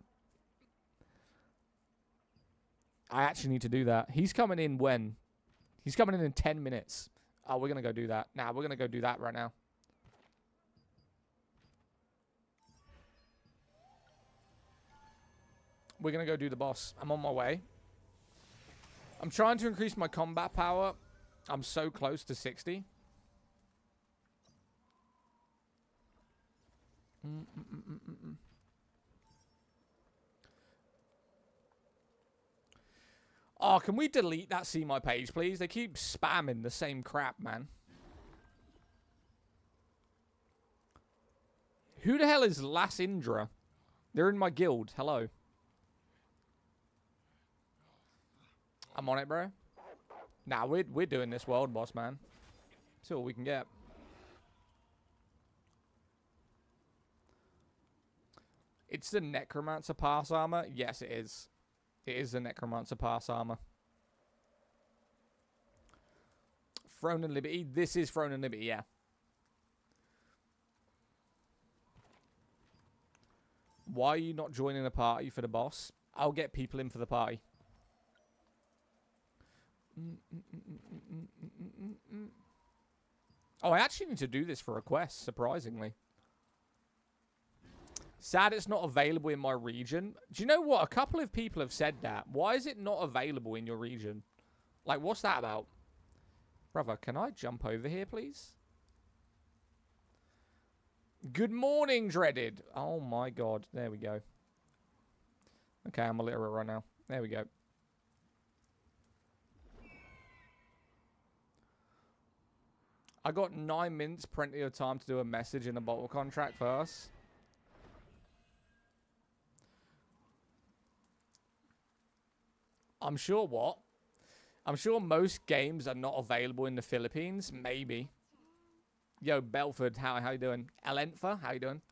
I actually need to do that. He's coming in when? He's coming in 10 minutes. Oh, we're going to go do that. Nah, we're going to go do that right now. We're going to go do the boss. I'm on my way. I'm trying to increase my combat power. I'm so close to 60. Oh, can we delete that See My page, please? They keep spamming the same crap, man. Who the hell is Lasindra? They're in my guild. Hello. I'm on it, bro. Nah, we're doing this world, boss, man. See what we can get. It's the Necromancer pass armor? Yes, it is. It is the Necromancer pass armor. Throne and Liberty. This is Throne and Liberty, yeah. Why are you not joining a party for the boss? I'll get people in for the party. Oh, I actually need to do this for a quest, surprisingly. Sad it's not available in my region. Do you know what? A couple of people have said that. Why is it not available in your region? Like, what's that about? Brother, can I jump over here, please? Good morning, Dreaded. Oh, my God. There we go. Okay, I'm illiterate right now. There we go. I got 9 minutes, plenty of time to do a message and a bottle contract first. I'm sure what? I'm sure most games are not available in the Philippines. Maybe. Yo, Belford, how you doing? Elentha, how you doing?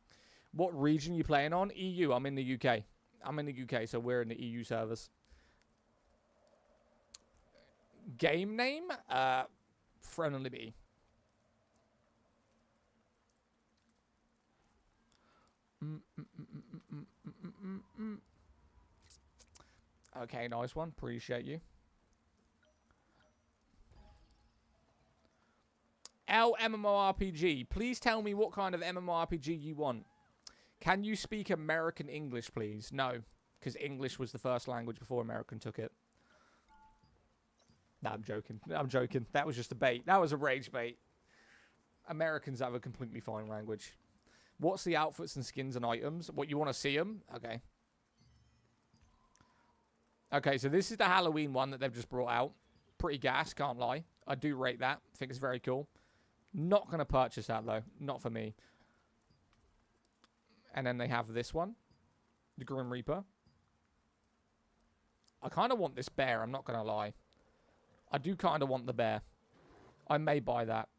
What region you playing on? EU, I'm in the UK. I'm in the UK, so we're in the EU servers. Game name? Throne and Liberty. Okay, nice one. Appreciate you. MMORPG. Please tell me what kind of MMORPG you want. Can you speak American English, please? No, because English was the first language before American took it. No, I'm joking. I'm joking. That was just a bait. That was a rage bait. Americans have a completely fine language. What's the outfits and skins and items? What, you want to see them? Okay. Okay, so this is the Halloween one that they've just brought out. Pretty gas, can't lie. I do rate that. I think it's very cool. Not going to purchase that, though. Not for me. And then they have this one. The Grim Reaper. I kind of want this bear, I'm not going to lie. I do kind of want the bear. I may buy that.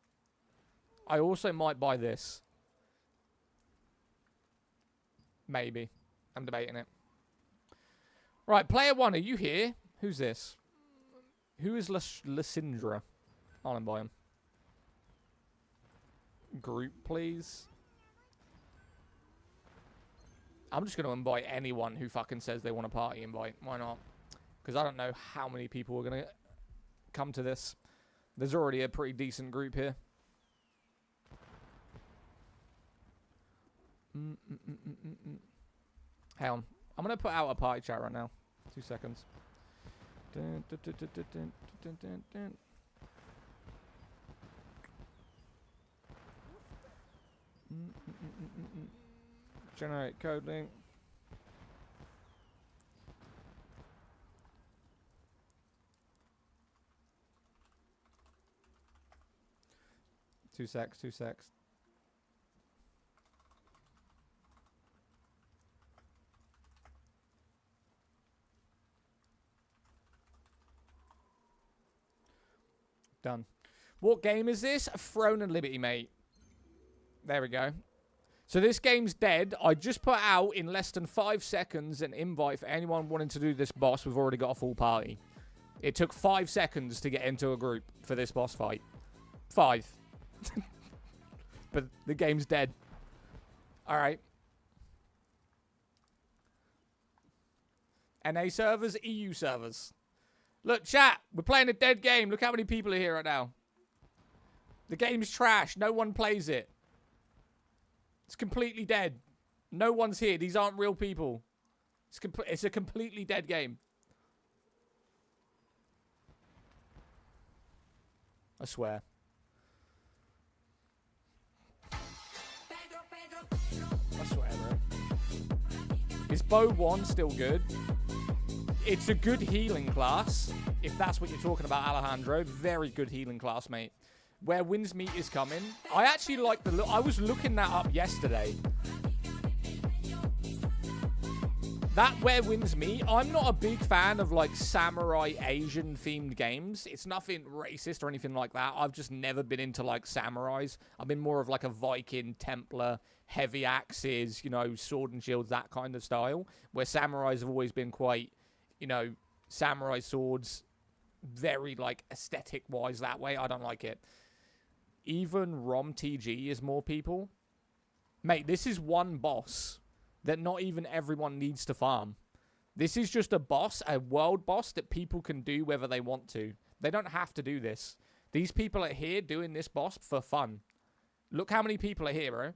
I also might buy this. Maybe. I'm debating it. Right, player one, are you here? Who's this? Who is Lasindra? I'll buy him. Group, please. I'm just going to invite anyone who fucking says they want a party invite. Why not? Because I don't know how many people are going to come to this. There's already a pretty decent group here. Hang on. I'm going to put out a party chat right now. 2 seconds. Generate code link. 2 secs, 2 secs. Done. What game is this? Throne and Liberty, mate. There we go. So this game's dead. I just put out in less than 5 seconds an invite for anyone wanting to do this boss. We've already got a full party. It took 5 seconds to get into a group for this boss fight. 5. But the game's dead. Alright. NA servers, EU servers. Look, chat, we're playing a dead game. Look how many people are here right now. The game's trash. No one plays it. It's completely dead. No one's here. These aren't real people. It's a completely dead game. I swear. I swear, bro. Is Bow 1 still good? It's a good healing class, if that's what you're talking about, Alejandro. Very good healing class, mate. Where Wind's Meat is coming. I actually like the look. I was looking that up yesterday. That Where Winds Meet, I'm not a big fan of like samurai Asian themed games. It's nothing racist or anything like that. I've just never been into like samurais. I've been more of like a Viking, Templar, heavy axes, you know, sword and shields, that kind of style. Where samurais have always been quite, you know, samurai swords, very like aesthetic wise that way. I don't like it. Even ROM TG is more people. Mate, this is one boss that not even everyone needs to farm. This is just a boss, a world boss that people can do whether they want to. They don't have to do this. These people are here doing this boss for fun. Look how many people are here, bro.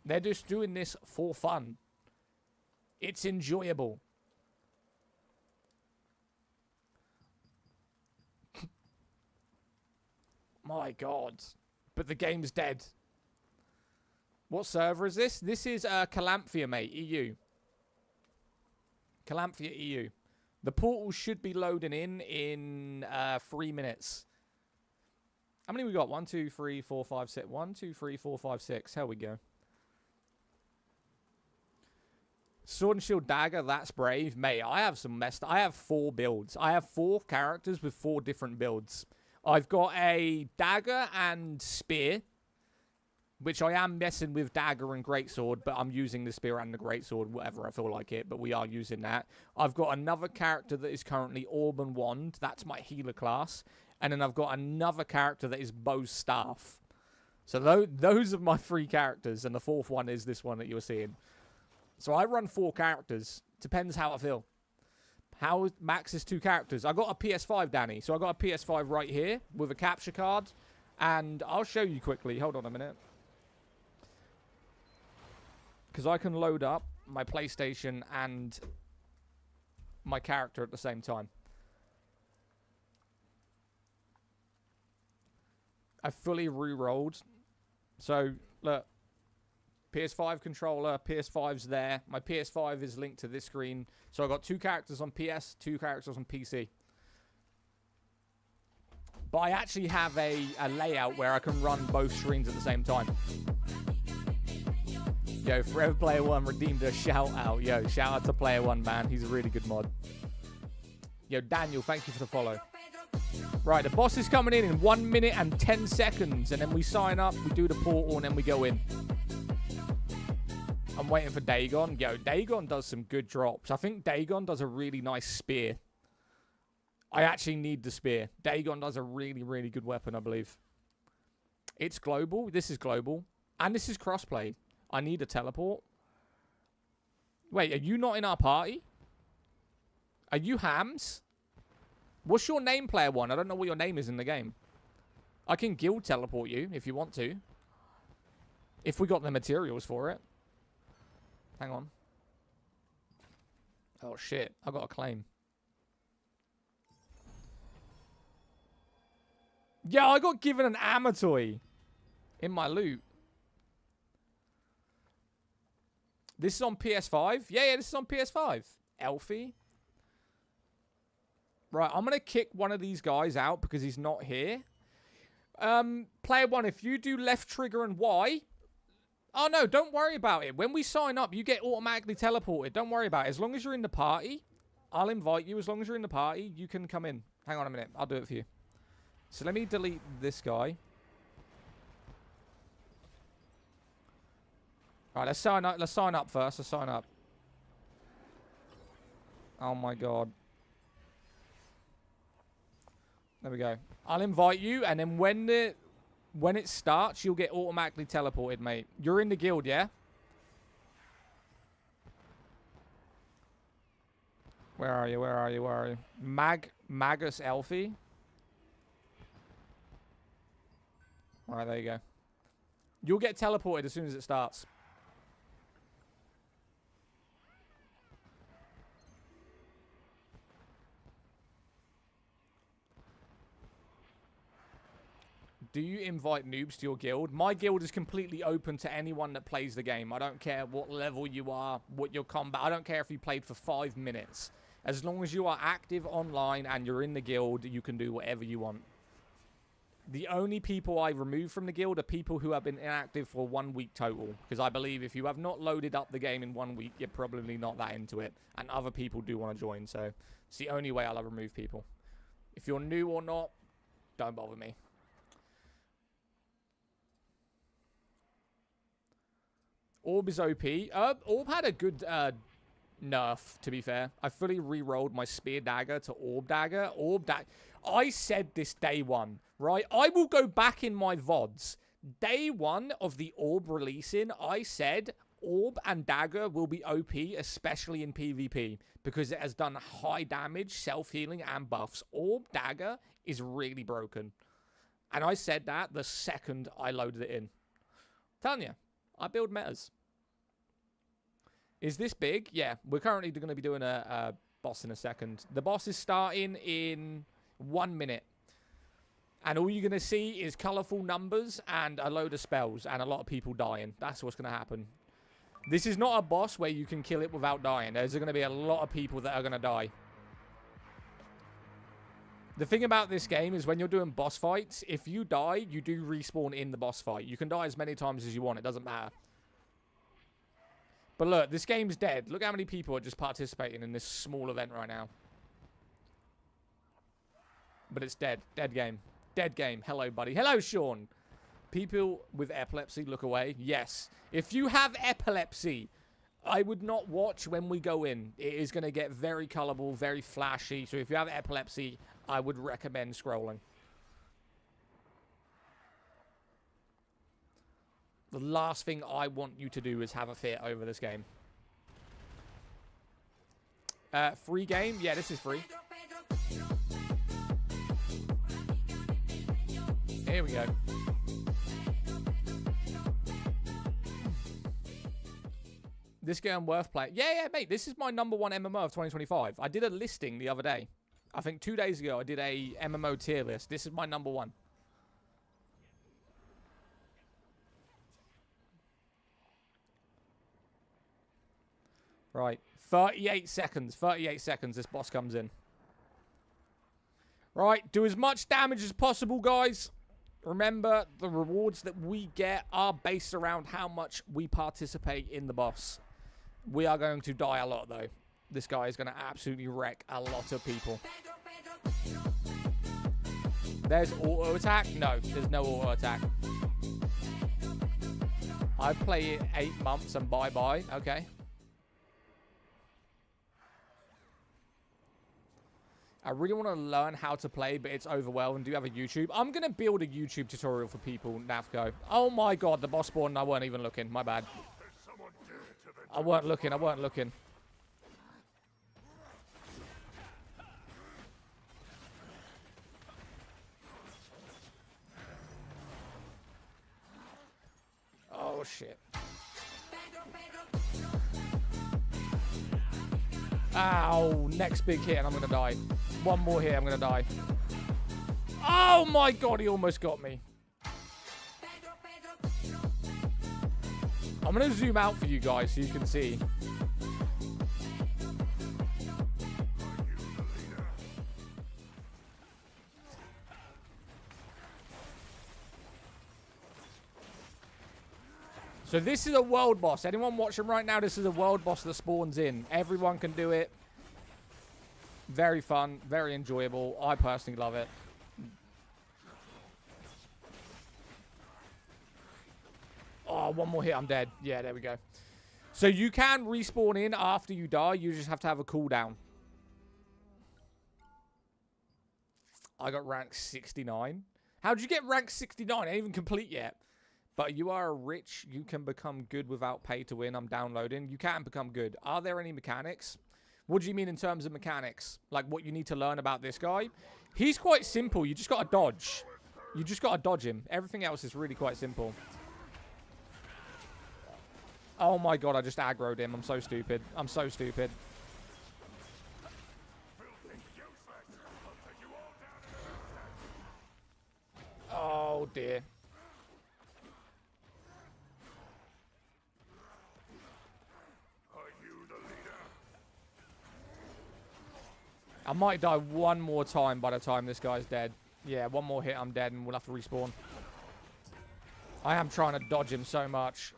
They're just doing this for fun. It's enjoyable. My God. But the game's dead. What server is this? This is Calamphia, mate. EU. Calamphia EU. The portal should be loading in 3 minutes. How many we got? 1, 2, 3, 4, 5, 6. 1, 2, 3, 4, 5, 6. Here we go. Sword and Shield Dagger, that's brave. Mate, I have some messed... I have 4 builds. I have 4 characters with 4 different builds. I've got a Dagger and Spear, which I am messing with Dagger and Greatsword, but I'm using the Spear and the Greatsword, whatever I feel like it, but we are using that. I've got another character that is currently Orb and Wand. That's my healer class. And then I've got another character that is Bow's Staff. So those are my 3 characters, and the 4th one is this one that you're seeing. So I run 4 characters. Depends how I feel. How max is 2 characters. I got a PS5, Danny. So I got a PS5 right here with a capture card. And I'll show you quickly. Hold on a minute. Because I can load up my PlayStation and my character at the same time. I fully re-rolled. So, look. PS5 controller, PS5's there. My PS5 is linked to this screen. So I've got 2 characters on PS, 2 characters on PC. But I actually have a layout where I can run both screens at the same time. Yo, Forever Player 1 redeemed a shout out. Yo, shout out to Player 1, man. He's a really good mod. Yo, Daniel, thank you for the follow. Right, the boss is coming in 1 minute and 10 seconds. And then we sign up, we do the portal, and then we go in. I'm waiting for Dagon. Yo, Dagon does some good drops. I think Dagon does a really nice spear. I actually need the spear. Dagon does a really, really good weapon, I believe. It's global. This is global. And this is crossplay. I need a teleport. Wait, are you not in our party? Are you Hams? What's your name, Player 1? I don't know what your name is in the game. I can guild teleport you if you want to. If we got the materials for it. Hang on. Oh, shit. I got a claim. Yeah, I got given an Amatoy in my loot. This is on PS5? Yeah, this is on PS5. Elfie. Right, I'm going to kick one of these guys out because he's not here. Player 1, if you do left trigger and Y... Oh, no, don't worry about it. When we sign up, you get automatically teleported. Don't worry about it. As long as you're in the party, I'll invite you. As long as you're in the party, you can come in. Hang on a minute. I'll do it for you. So let me delete this guy. All right, let's sign up. Let's sign up first. Let's sign up. Oh, my God. There we go. I'll invite you, and then when it starts, you'll get automatically teleported, mate. You're in the guild, yeah? Where are you? Where are you? Where are you? Magus Elfie. All right, there you go. You'll get teleported as soon as it starts. Do you invite noobs to your guild? My guild is completely open to anyone that plays the game. I don't care what level you are, what your combat. I don't care if you played for 5 minutes. As long as you are active online and you're in the guild, you can do whatever you want. The only people I remove from the guild are people who have been inactive for 1 week total. Because I believe if you have not loaded up the game in 1 week, you're probably not that into it. And other people do want to join. So it's the only way I'll remove people. If you're new or not, don't bother me. Orb is OP. Orb had a good nerf, to be fair. I fully re-rolled my Spear Dagger to Orb Dagger. I said this day one, right? I will go back in my VODs. Day one of the Orb releasing, I said Orb and Dagger will be OP, especially in PvP, because it has done high damage, self-healing, and buffs. Orb Dagger is really broken. And I said that the second I loaded it in. Telling you, I build metas. Is this big? Yeah, we're currently going to be doing a boss in a second. The boss is starting in 1 minute. And all you're going to see is colourful numbers and a load of spells and a lot of people dying. That's what's going to happen. This is not a boss where you can kill it without dying. There's going to be a lot of people that are going to die. The thing about this game is when you're doing boss fights, if you die, you do respawn in the boss fight. You can die as many times as you want. It doesn't matter. But look, this game's dead. Look how many people are just participating in this small event right now. But it's dead. Dead game. Dead game. Hello, buddy. Hello, Sean. People with epilepsy, look away. Yes. If you have epilepsy, I would not watch when we go in. It is going to get very colourful, very flashy. So if you have epilepsy, I would recommend scrolling. The last thing I want you to do is have a fit over this game. Free game? Yeah, this is free. Here we go. This game worth playing. Yeah, mate. This is my #1 MMO of 2025. I did a listing the other day. I think 2 days ago I did a MMO tier list. This is my #1. Right. 38 seconds. 38 seconds this boss comes in. Right. Do as much damage as possible, guys. Remember, the rewards that we get are based around how much we participate in the boss. We are going to die a lot, though. This guy is going to absolutely wreck a lot of people. There's auto attack? No, there's no auto attack. I play it 8 months and bye-bye. Okay. I really want to learn how to play, but it's overwhelming. Do you have a YouTube? I'm going to build a YouTube tutorial for people, Navco. Oh my god, the boss spawned and I weren't even looking. My bad. I weren't looking. I weren't looking. Oh, shit. Ow, next big hit and I'm going to die. One more hit, I'm going to die. Oh my god, he almost got me. I'm going to zoom out for you guys so you can see. So this is a world boss. Anyone watching right now, this is a world boss that spawns in. Everyone can do it. Very fun, very enjoyable. I personally love it. Oh, one more hit, I'm dead. Yeah, there we go. So you can respawn in after you die. You just have to have a cooldown. I got rank 69. How'd you get rank 69? I ain't even complete yet. But you are rich. You can become good without pay to win. I'm downloading. You can become good. Are there any mechanics? What do you mean in terms of mechanics? Like what you need to learn about this guy? He's quite simple. You just got to dodge. You just got to dodge him. Everything else is really quite simple. Oh my god, I just aggroed him. I'm so stupid. I'm so stupid. Oh dear. I might die one more time by the time this guy's dead. Yeah, one more hit, I'm dead, and we'll have to respawn. I am trying to dodge him so much.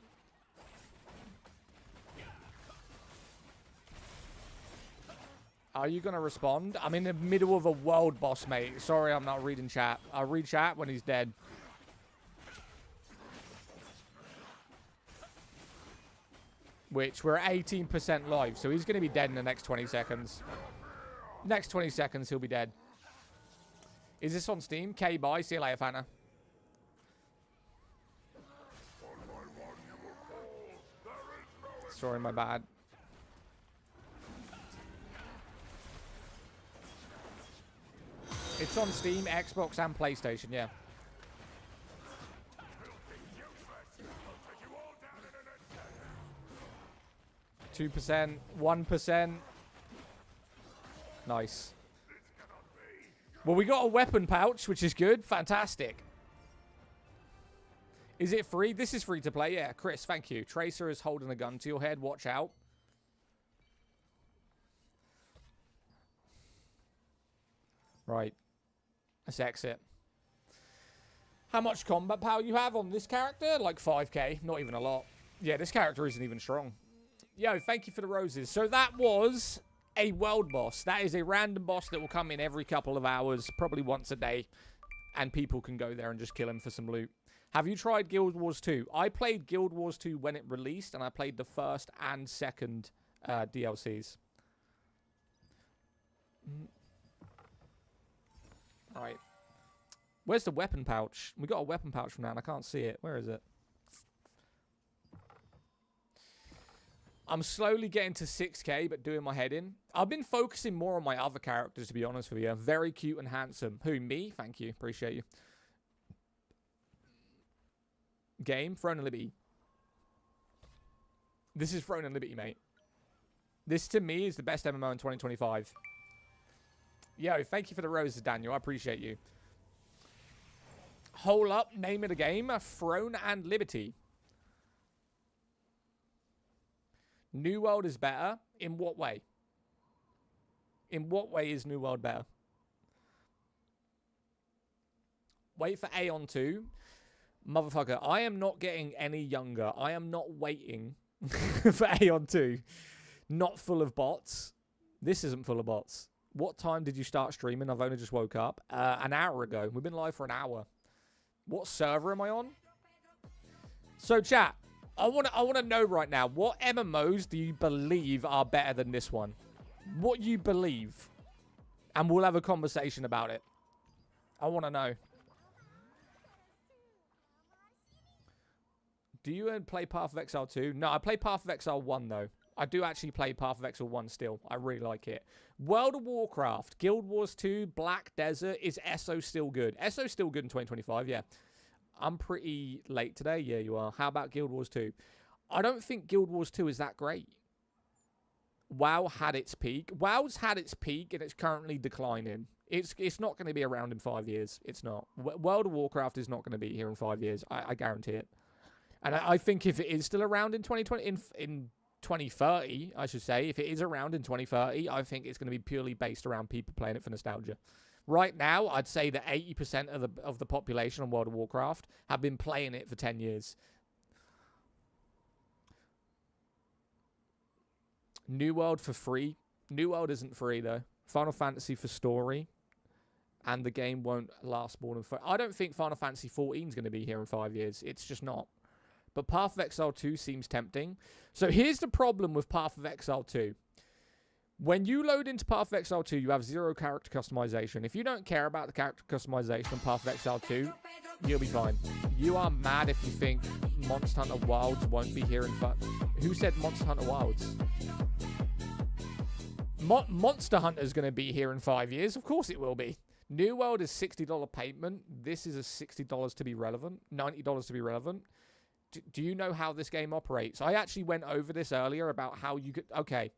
Are you going to respond? I'm in the middle of a world boss, mate. Sorry, I'm not reading chat. I'll read chat when he's dead. Which, we're at 18% live, so he's going to be dead in the next 20 seconds. Next 20 seconds, he'll be dead. Is this on Steam? K, bye. See you later, Fanta. Sorry, my bad. It's on Steam, Xbox, and PlayStation, yeah. 2%, 1%. Nice. Well, we got a weapon pouch, which is good. Fantastic. Is it free? This is free to play, yeah. Chris, thank you. Tracer is holding a gun to your head. Watch out. Right. Let's exit. How much combat power you have on this character? Like 5k. Not even a lot. Yeah, this character isn't even strong. Yo, thank you for the roses. So that was a world boss. That is a random boss that will come in every couple of hours, probably once a day. And people can go there and just kill him for some loot. Have you tried Guild Wars 2? I played Guild Wars 2 when it released, and I played the first and second DLCs. Right. Where's the weapon pouch? We got a weapon pouch from that, and I can't see it. Where is it? I'm slowly getting to 6k, but doing my head in. I've been focusing more on my other characters, to be honest with you. Very cute and handsome. Who, me? Thank you. Appreciate you. Game, Throne and Liberty. This is Throne and Liberty, mate. This, to me, is the best MMO in 2025. Yo, thank you for the roses, Daniel. I appreciate you. Hold up, name of the game, Throne and Liberty. New World is better. In what way? In what way is New World better? Wait for Aeon 2. Motherfucker, I am not getting any younger. I am not waiting for Aeon 2. Not full of bots. This isn't full of bots. What time did you start streaming? I've only just woke up. An hour ago. We've been live for an hour. What server am I on? So, chat, I want to know right now, what MMOs do you believe are better than this one? What you believe. And we'll have a conversation about it. I want to know. Do you play Path of Exile 2? No, I play Path of Exile 1, though. I do actually play Path of Exile 1 still. I really like it. World of Warcraft, Guild Wars 2, Black Desert. Is ESO still good? ESO's still good in 2025, yeah. I'm pretty late today. Yeah, you are. How about Guild Wars 2? I don't think Guild Wars 2 is that great. WoW had its peak. WoW's had its peak, and it's currently declining. It's not going to be around in 5 years. It's not. World of Warcraft is not going to be here in 5 years. I guarantee it. And I think if it is still around in 2020, in 2030, I should say, if it is around in 2030, I think it's going to be purely based around people playing it for nostalgia. Right now, I'd say that 80% of the population on World of Warcraft have been playing it for 10 years. New World for free. New World isn't free, though. Final Fantasy for story. And the game won't last more than... I don't think Final Fantasy 14 is going to be here in 5 years. It's just not. But Path of Exile 2 seems tempting. So here's the problem with Path of Exile 2. When you load into Path of Exile 2, you have 0 character customization. If you don't care about the character customization on Path of Exile 2, you'll be fine. You are mad if you think Monster Hunter Wilds won't be here in... Who said Monster Hunter Wilds? Monster Hunter is going to be here in 5 years. Of course it will be. New World is $60 payment. This is a $60 to be relevant. $90 to be relevant. Do you know how this game operates? I actually went over this earlier about how you could... Okay.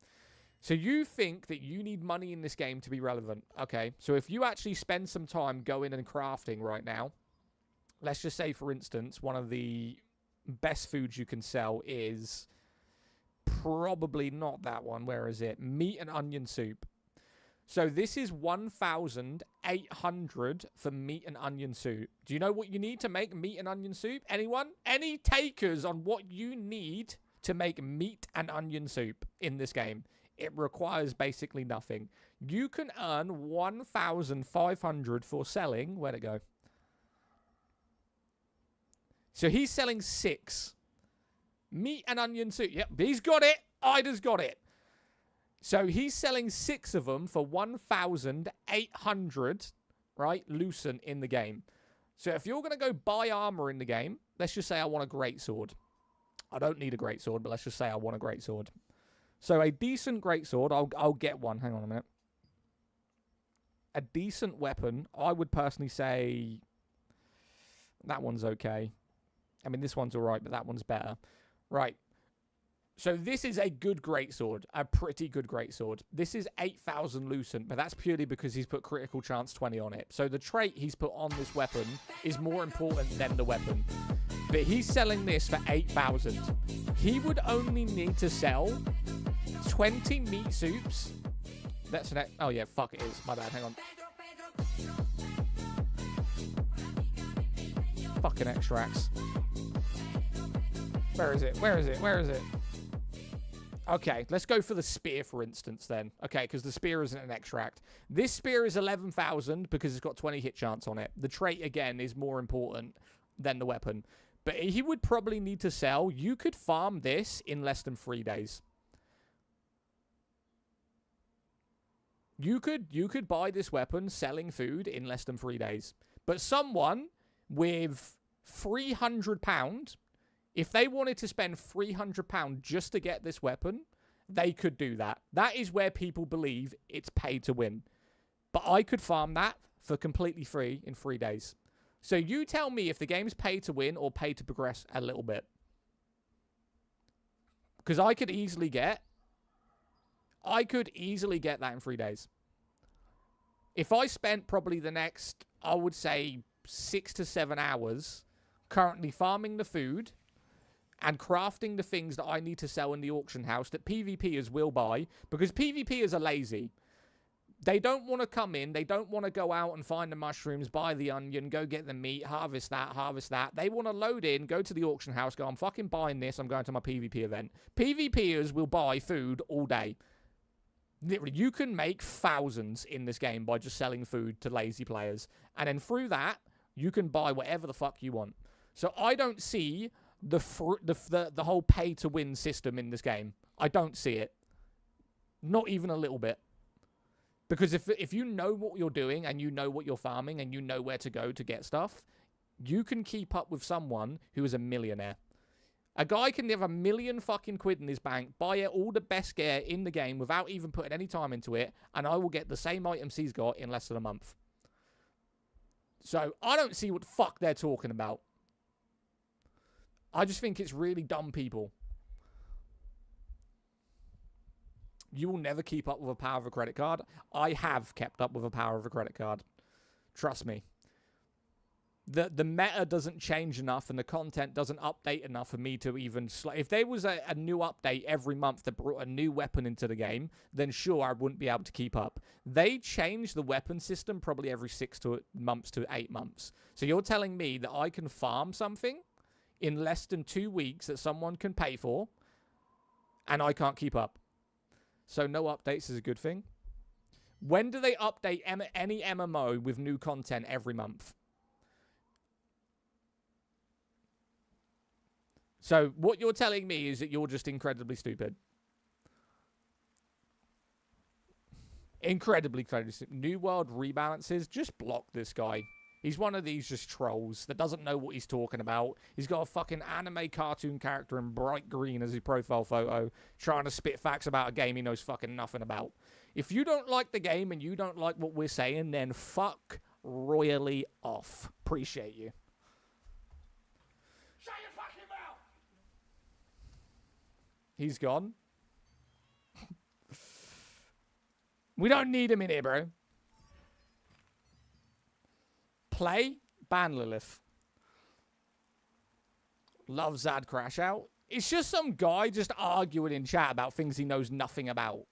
So you think that you need money in this game to be relevant. Okay. So if you actually spend some time going and crafting right now, let's just say, for instance, one of the best foods you can sell is probably not that one. Where is it? Meat and onion soup. So this is 1,800 for meat and onion soup. Do you know what you need to make meat and onion soup? Anyone? Any takers on what you need to make meat and onion soup in this game? It requires basically nothing. You can earn 1,500 for selling... Where'd it go? So he's selling 6. Meat and onion soup. Yep, he's got it. Ida's got it. So he's selling 6 of them for 1,800, right? Lucent in the game. So if you're going to go buy armor in the game, let's just say I want a greatsword. I don't need a greatsword, but let's just say I want a greatsword. So a decent greatsword, I'll get one. Hang on a minute. A decent weapon, I would personally say that one's okay. I mean, this one's all right, but that one's better. Right. So this is a good greatsword, a pretty good greatsword. This is 8,000 Lucent, but that's purely because he's put critical chance 20 on it. So the trait he's put on this weapon is more important than the weapon. But he's selling this for 8,000. He would only need to sell 20 meat soups. That's an... Oh, yeah, fuck, it is. My bad, hang on. Fucking extracts. Where is it? Where is it? Where is it? Okay, let's go for the spear, for instance, then. Okay, because the spear isn't an extract. This spear is 11,000 because it's got 20 hit chance on it. The trait, again, is more important than the weapon. But he would probably need to sell. You could farm this in less than 3 days. You could buy this weapon selling food in less than 3 days. But someone with £300... If they wanted to spend £300 just to get this weapon, they could do that. That is where people believe it's pay to win. But I could farm that for completely free in 3 days. So you tell me if the game's pay to win or pay to progress a little bit. Because I could easily get that in 3 days. If I spent probably the next, I would say, 6 to 7 hours currently farming the food and crafting the things that I need to sell in the auction house that PvPers will buy, because PvPers are lazy. They don't want to come in. They don't want to go out and find the mushrooms, buy the onion, go get the meat, harvest that, harvest that. They want to load in, go to the auction house, go, I'm fucking buying this. I'm going to my PvP event. PvPers will buy food all day. Literally, you can make thousands in this game by just selling food to lazy players. And then through that, you can buy whatever the fuck you want. So I don't see the whole pay-to-win system in this game. I don't see it. Not even a little bit. Because if you know what you're doing and you know what you're farming and you know where to go to get stuff, you can keep up with someone who is a millionaire. A guy can have £1 million fucking quid in his bank, buy all the best gear in the game without even putting any time into it, and I will get the same items he's got in less than a month. So I don't see what the fuck they're talking about. I just think it's really dumb people. You will never keep up with the power of a credit card. I have kept up with the power of a credit card. Trust me. The meta doesn't change enough and the content doesn't update enough for me to even... If there was a new update every month that brought a new weapon into the game, then sure, I wouldn't be able to keep up. They change the weapon system probably every 6 months to 8 months. So you're telling me that I can farm something in less than 2 weeks that someone can pay for, and I can't keep up. So no updates is a good thing. When do they update any MMO with new content every month? So what you're telling me is that you're just incredibly stupid. Incredibly stupid. New World rebalances. Just block this guy. He's one of these just trolls that doesn't know what he's talking about. He's got a fucking anime cartoon character in bright green as his profile photo, trying to spit facts about a game he knows fucking nothing about. If you don't like the game and you don't like what we're saying, then fuck royally off. Appreciate you. Shut your fucking mouth! He's gone. We don't need him in here, bro. Play, ban Lilith. Love Zad crash out. It's just some guy just arguing in chat about things he knows nothing about.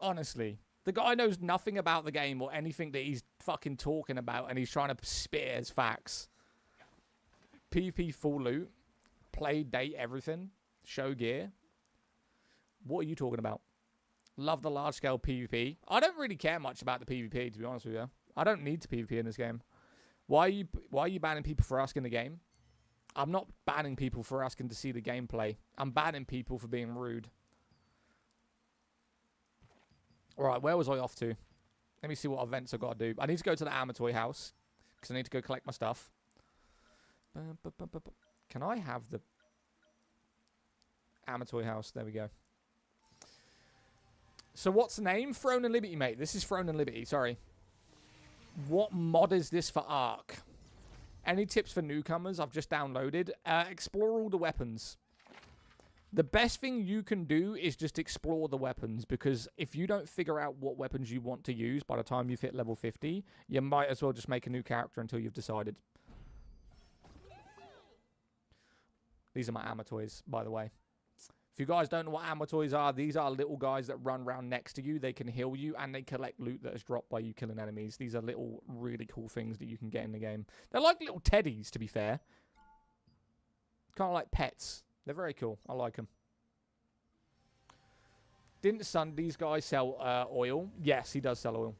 Honestly. The guy knows nothing about the game or anything that he's fucking talking about, and he's trying to spit as facts. PvP full loot. Play, date, everything. Show gear. What are you talking about? Love the large-scale PvP. I don't really care much about the PvP, to be honest with you. I don't need to PvP in this game. Why are you banning people for asking the game? I'm not banning people for asking to see the gameplay. I'm banning people for being rude. Alright, where was I off to? Let me see what events I've got to do. I need to go to the Amatoy house, because I need to go collect my stuff. Can I have the Amatoy house? There we go. So what's the name? Throne and Liberty, mate. This is Throne and Liberty, sorry. What mod is this for Ark? Any tips for newcomers? I've just downloaded. Explore all the weapons. The best thing you can do is just explore the weapons, because if you don't figure out what weapons you want to use by the time you've hit level 50, you might as well just make a new character until you've decided. These are my Amatoys, by the way. If you guys don't know what Amatoys are, these are little guys that run around next to you. They can heal you, and they collect loot that is dropped by you killing enemies. These are little, really cool things that you can get in the game. They're like little teddies, to be fair. Kind of like pets. They're very cool. I like them. Didn't Sunday's guy sell oil? Yes, he does sell oil.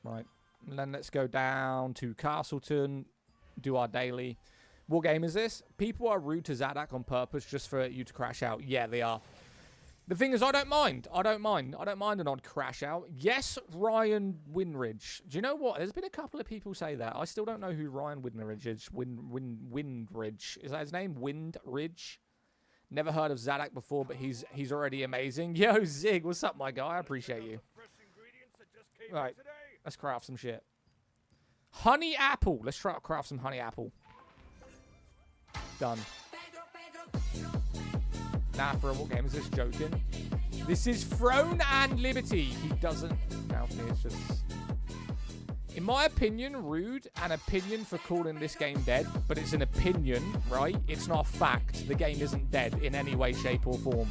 Right. And then let's go down to Castleton, do our daily. What game is this? People are rude to Zaddak on purpose just for you to crash out. Yeah, they are. The thing is, I don't mind. I don't mind an odd crash out. Yes, Ryan Winridge. Do you know what? There's been a couple of people say that. I still don't know who Ryan Winridge is. Windridge. Is that his name? Windridge? Never heard of Zaddak before, but he's already amazing. Yo, Zig, what's up, my guy? I appreciate you. Right. Let's craft some shit. Honey apple. Let's try to craft some honey apple. Done. Nah, bro, what game is this? Joking. This is Throne and Liberty. He doesn't... No, it's just... In my opinion, rude. An opinion for calling this game dead. But it's an opinion, right? It's not a fact. The game isn't dead in any way, shape, or form.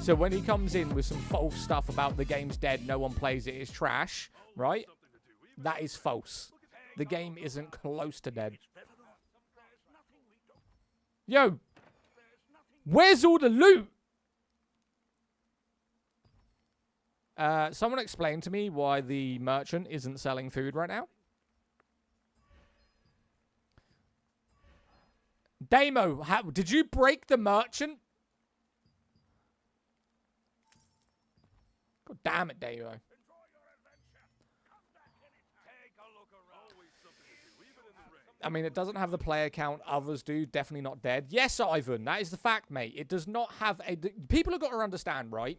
So when he comes in with some false stuff about the game's dead, no one plays it, it's trash, right? That is false. The game isn't close to dead. Yo! Where's all the loot? Someone explain to me why the merchant isn't selling food right now. Damo, did you break the merchant? God damn it, Damo. I mean, it doesn't have the player count others do. Definitely not dead. Yes, Ivan, that is the fact, mate. It does not have a... People have got to understand, right?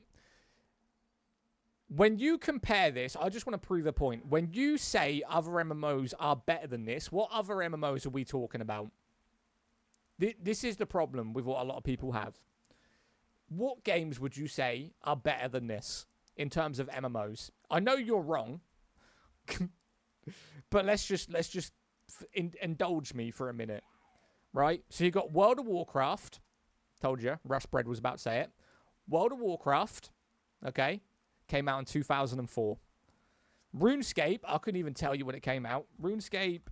When you compare this, I just want to prove a point. When you say other MMOs are better than this, what other MMOs are we talking about? This is the problem with what a lot of people have. What games would you say are better than this in terms of MMOs? I know you're wrong, but let's just indulge me for a minute, right? So you got World of Warcraft. Told you, Rushbread was about to say it. World of Warcraft, okay, came out in 2004. RuneScape, I couldn't even tell you when it came out. RuneScape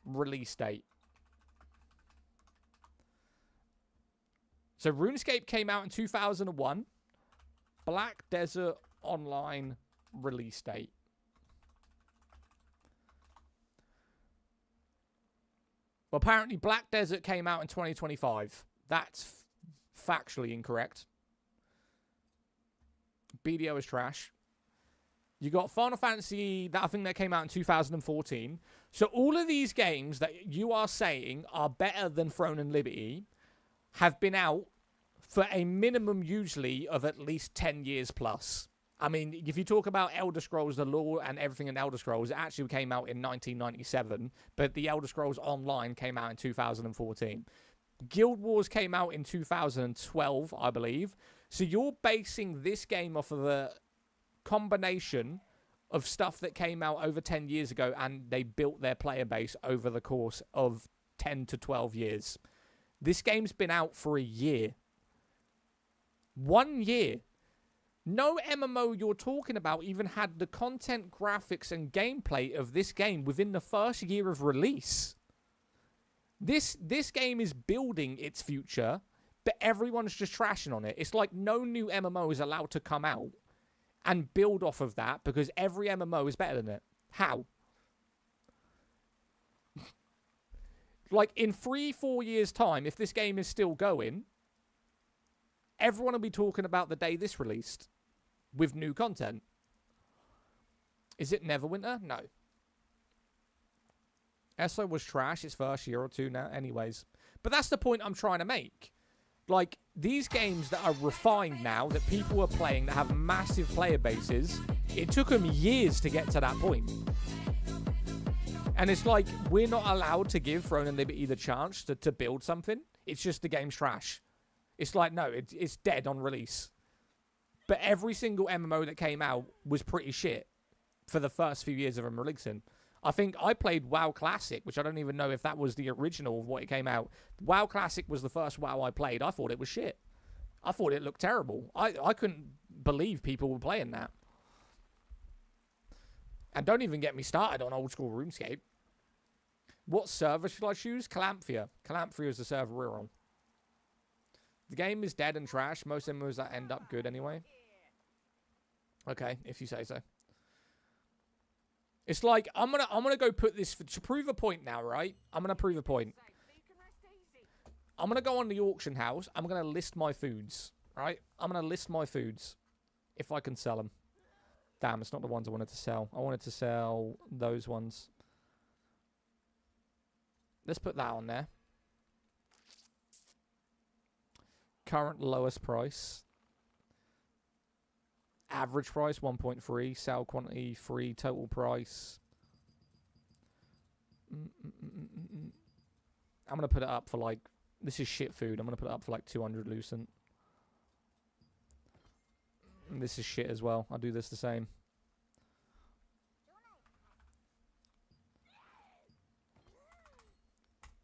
release date. So RuneScape came out in 2001. Black Desert Online release date. Well, apparently Black Desert came out in 2025. That's factually incorrect. BDO is trash. You got Final Fantasy, I think that came out in 2014. So all of these games that you are saying are better than Throne and Liberty have been out for a minimum usually of at least 10 years plus. I mean, if you talk about Elder Scrolls, the lore and everything in Elder Scrolls, it actually came out in 1997, but the Elder Scrolls Online came out in 2014. Guild Wars came out in 2012, I believe. So you're basing this game off of a combination of stuff that came out over 10 years ago, and they built their player base over the course of 10 to 12 years. This game's been out for a year. 1 year. No MMO you're talking about even had the content, graphics, and gameplay of this game within the first year of release. This game is building its future, but everyone's just trashing on it. It's like no new MMO is allowed to come out and build off of that because every MMO is better than it. How? Like in 3-4 years' time, if this game is still going, everyone will be talking about the day this released with new content. Is it Neverwinter? No. ESO was trash its first year or two now anyways. But that's the point I'm trying to make. Like, these games that are refined now, that people are playing, that have massive player bases, it took them years to get to that point. And it's like, we're not allowed to give Throne and Liberty the chance to build something. It's just the game's trash. It's like, no, it's dead on release. But every single MMO that came out was pretty shit for the first few years of them releasing. I think I played WoW Classic, which I don't even know if that was the original of what it came out. WoW Classic was the first WoW I played. I thought it was shit. I thought it looked terrible. I couldn't believe people were playing that. And don't even get me started on old school RuneScape. What server should I choose? Calamphia. Calamphia is the server we're on. The game is dead and trash. Most MMOs that end up good anyway. Okay, if you say so. It's like, I'm gonna go put this to prove a point now, right? I'm gonna prove a point. I'm gonna go on the auction house. I'm gonna list my foods, right? I'm gonna list my foods if I can sell them. Damn, it's not the ones I wanted to sell. I wanted to sell those ones. Let's put that on there. Current lowest price. Average price 1.3, sale quantity 3, total price. I'm going to put it up for like, this is shit food. I'm going to put it up for like 200 Lucent. And this is shit as well. I'll do this the same.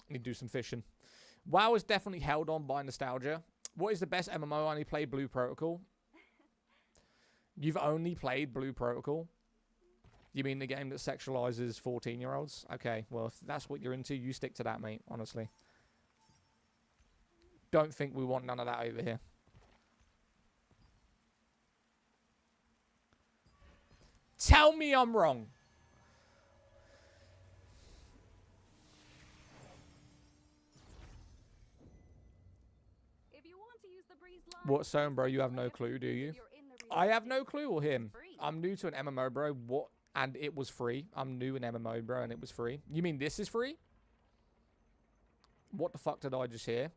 I need to do some fishing. WoW is definitely held on by nostalgia. What is the best MMO? I only played Blue Protocol. You've only played Blue Protocol? You mean the game that sexualizes 14-year-olds? Okay, well, if that's what you're into, you stick to that, mate, honestly. Don't think we want none of that over here. Tell me I'm wrong. If you want to use the breeze line, What, Stone, bro? You have no clue, do you? I have no clue, or him. I'm new to an MMO, bro. What? And it was free. I'm new in MMO, bro, and it was free. You mean this is free? What the fuck did I just hear?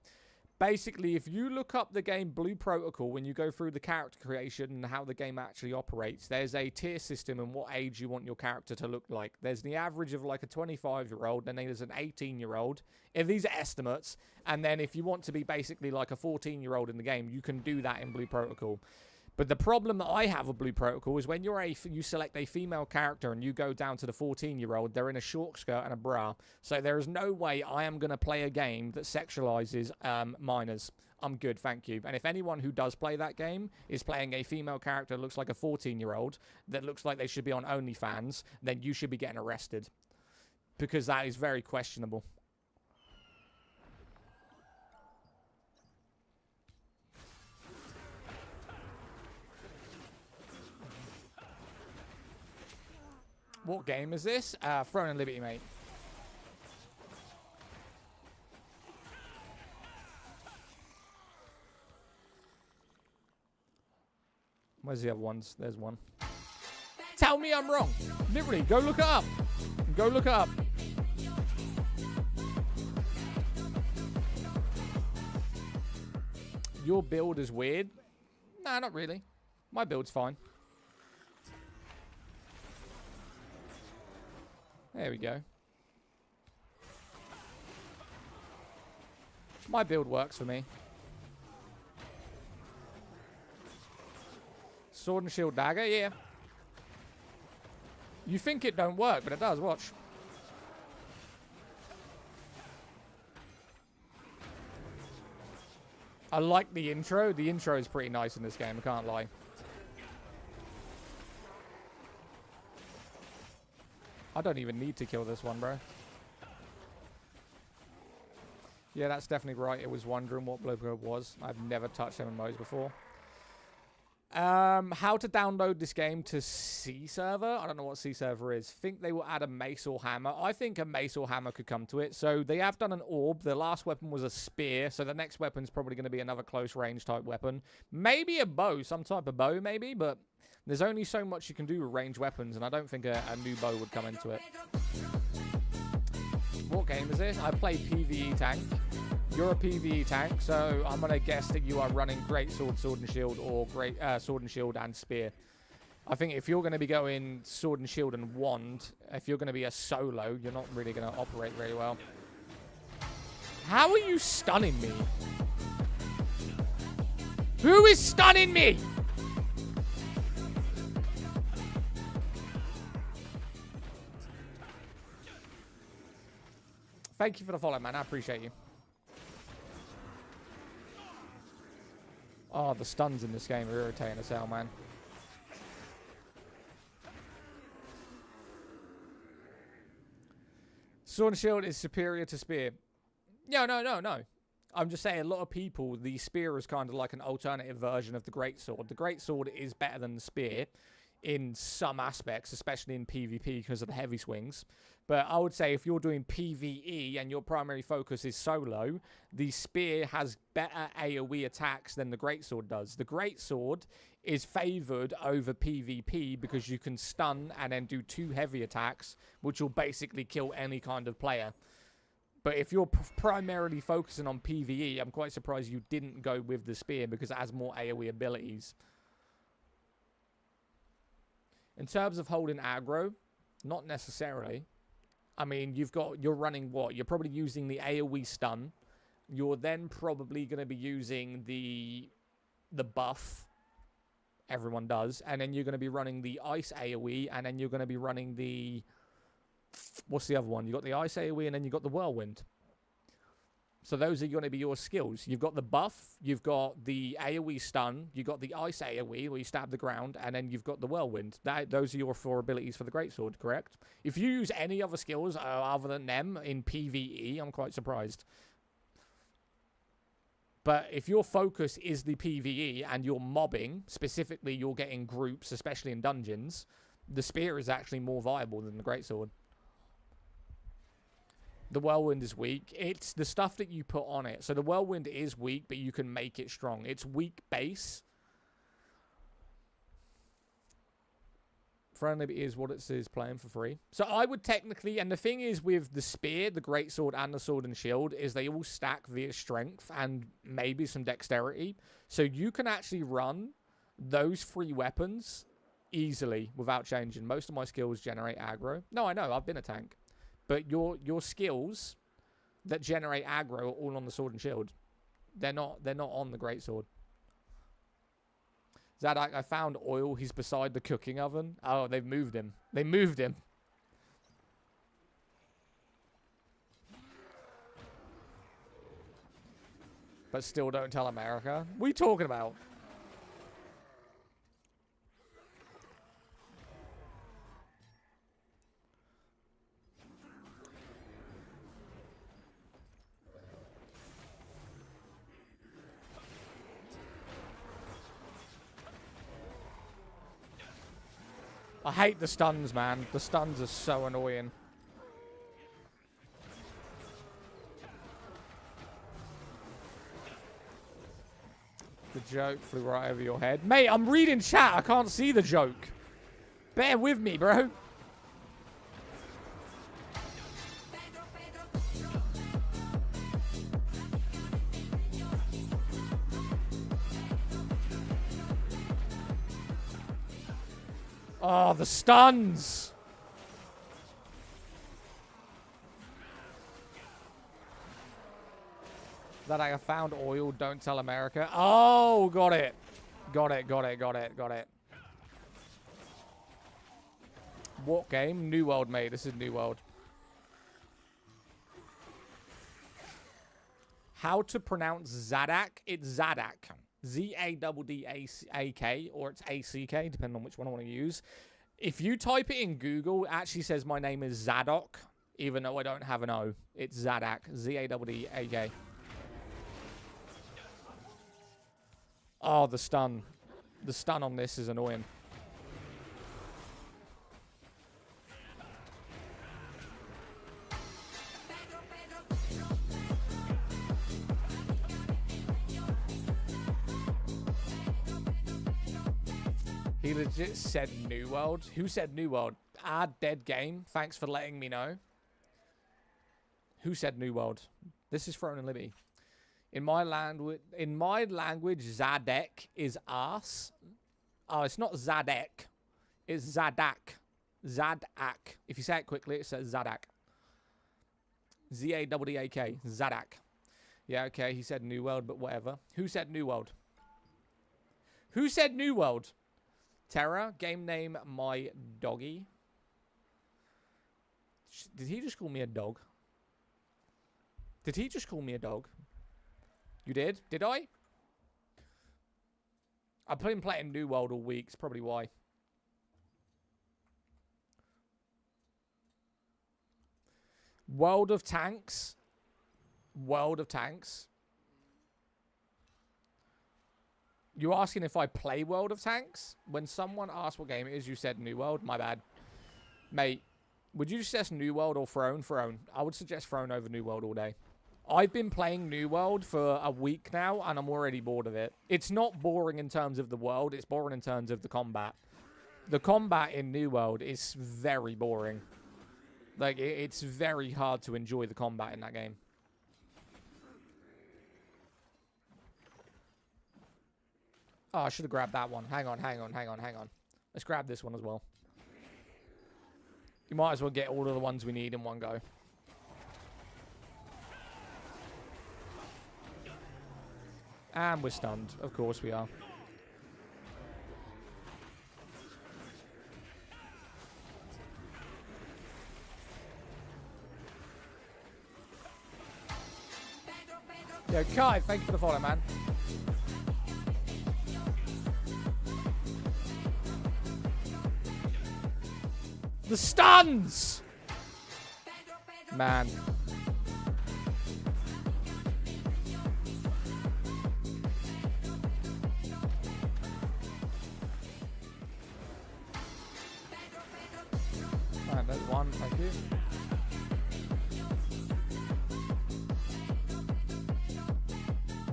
Basically, if you look up the game Blue Protocol, when you go through the character creation and how the game actually operates, there's a tier system and what age you want your character to look like. There's the average of like a 25-year-old, then there's an 18-year-old. If these are estimates, and then if you want to be basically like a 14-year-old in the game, you can do that in Blue Protocol. But the problem that I have with Blue Protocol is when you select a female character and you go down to the 14-year-old, they're in a short skirt and a bra. So there is no way I am going to play a game that sexualizes minors. I'm good, thank you. And if anyone who does play that game is playing a female character that looks like a 14-year-old, that looks like they should be on OnlyFans, then you should be getting arrested. Because that is very questionable. What game is this? Throne and Liberty, mate. Where's the other ones? There's one. Tell me I'm wrong. Literally, go look it up. Go look it up. Your build is weird. Nah, not really. My build's fine. There we go. My build works for me. Sword and shield dagger, yeah. You think it don't work, but it does. Watch. I like the intro. The intro is pretty nice in this game, I can't lie. I don't even need to kill this one, bro. Yeah, that's definitely right. It was wondering what Bloodgood was. I've never touched MMOs before. How to download this game to C server? I don't know what C server is. Think they will add a mace or hammer. I think a mace or hammer could come to it. So they have done an orb. The last weapon was a spear. So the next weapon's probably going to be another close range type weapon. Maybe a bow, some type of bow maybe, but there's only so much you can do with ranged weapons, and I don't think a new bow would come into it. What game is this? I play PvE tank. You're a PvE tank, so I'm going to guess that you are running Greatsword, Sword and Shield, or Sword and Shield and Spear. I think if you're going to be going Sword and Shield and Wand, if you're going to be a solo, you're not really going to operate very well. How are you stunning me? Who is stunning me? Thank you for the follow, man. I appreciate you. Oh, the stuns in this game are irritating as hell, man. Sword and Shield is superior to Spear. No. I'm just saying, a lot of people, the Spear is kind of like an alternative version of the Greatsword. The Greatsword is better than the Spear in some aspects, especially in PvP because of the heavy swings. But I would say if you're doing PvE and your primary focus is solo, the Spear has better AoE attacks than the Greatsword does. The Greatsword is favored over PvP because you can stun and then do 2 heavy attacks, which will basically kill any kind of player. But if you're primarily focusing on PvE, I'm quite surprised you didn't go with the Spear because it has more AoE abilities. In terms of holding aggro, not necessarily. I mean, you're running what? You're probably using the AoE stun. You're then probably going to be using the buff. Everyone does. And then you're going to be running the ice AoE. And then you're going to be running the... What's the other one? You got the ice AoE and then you got the whirlwind. So those are going to be your skills. You've got the buff, you've got the AoE stun, you've got the ice AoE where you stab the ground, and then you've got the whirlwind. Those are your 4 abilities for the Greatsword, correct? If you use any other skills other than them in PvE, I'm quite surprised. But if your focus is the PvE and you're mobbing, specifically you're getting groups, especially in dungeons, the Spear is actually more viable than the Greatsword. The whirlwind is weak. It's the stuff that you put on it. So the whirlwind is weak, but you can make it strong. It's weak base. Friendly is what it is playing for free. So I would technically, and the thing is with the Spear, the Greatsword, and the Sword and Shield, is they all stack via strength and maybe some dexterity. So you can actually run those 3 weapons easily without changing. Most of my skills generate aggro. No, I know. I've been a tank. But your skills that generate aggro are all on the Sword and Shield. They're not on the Greatsword. Zaddak, I found oil. He's beside the cooking oven. Oh, they've moved him. They moved him. But still don't tell America. What are you talking about? I hate the stuns, man. The stuns are so annoying. The joke flew right over your head. Mate, I'm reading chat. I can't see the joke. Bear with me, bro. Oh, the stuns. That I have found oil, don't tell America. Oh, got it. Got it, got it, got it, got it. What game? New World, mate. This is New World. How to pronounce Zaddak? It's Zaddak. Z-A-D-D-A-K, or it's A-C-K, depending on which one I want to use. If you type it in Google, it actually says my name is Zadok, even though I don't have an O. It's Zaddak. Z-A-D-D-A-K. Oh, the stun. The stun on this is annoying. He legit said New World. Who said New World? Ah, dead game. Thanks for letting me know. Who said New World? This is Throne and Libby. In my language, Zaddak is ass. Oh, it's not Zaddak. It's Zaddak. Zaddak. If you say it quickly, it says Zaddak. Z-A-D-D-A-K. Zaddak. Yeah, okay. He said New World, but whatever. Who said New World? Who said New World? Terra. Game name, my doggy. Did he just call me a dog? Did he just call me a dog? You did? Did I? I've been playing New World all week. It's probably why. World of Tanks. World of Tanks. You asking if I play World of Tanks? When someone asked what game it is, you said New World. My bad. Mate, would you suggest New World or Throne? Throne. I would suggest Throne over New World all day. I've been playing New World for a week now, and I'm already bored of it. It's not boring in terms of the world. It's boring in terms of the combat. The combat in New World is very boring. Like, it's very hard to enjoy the combat in that game. Oh, I should have grabbed that one. Hang on, hang on, hang on, hang on. Let's grab this one as well. You might as well get all of the ones we need in one go. And we're stunned. Of course we are. Yo, Kai, thank you for the follow, man. The stuns! Man. Alright, there's one, thank you.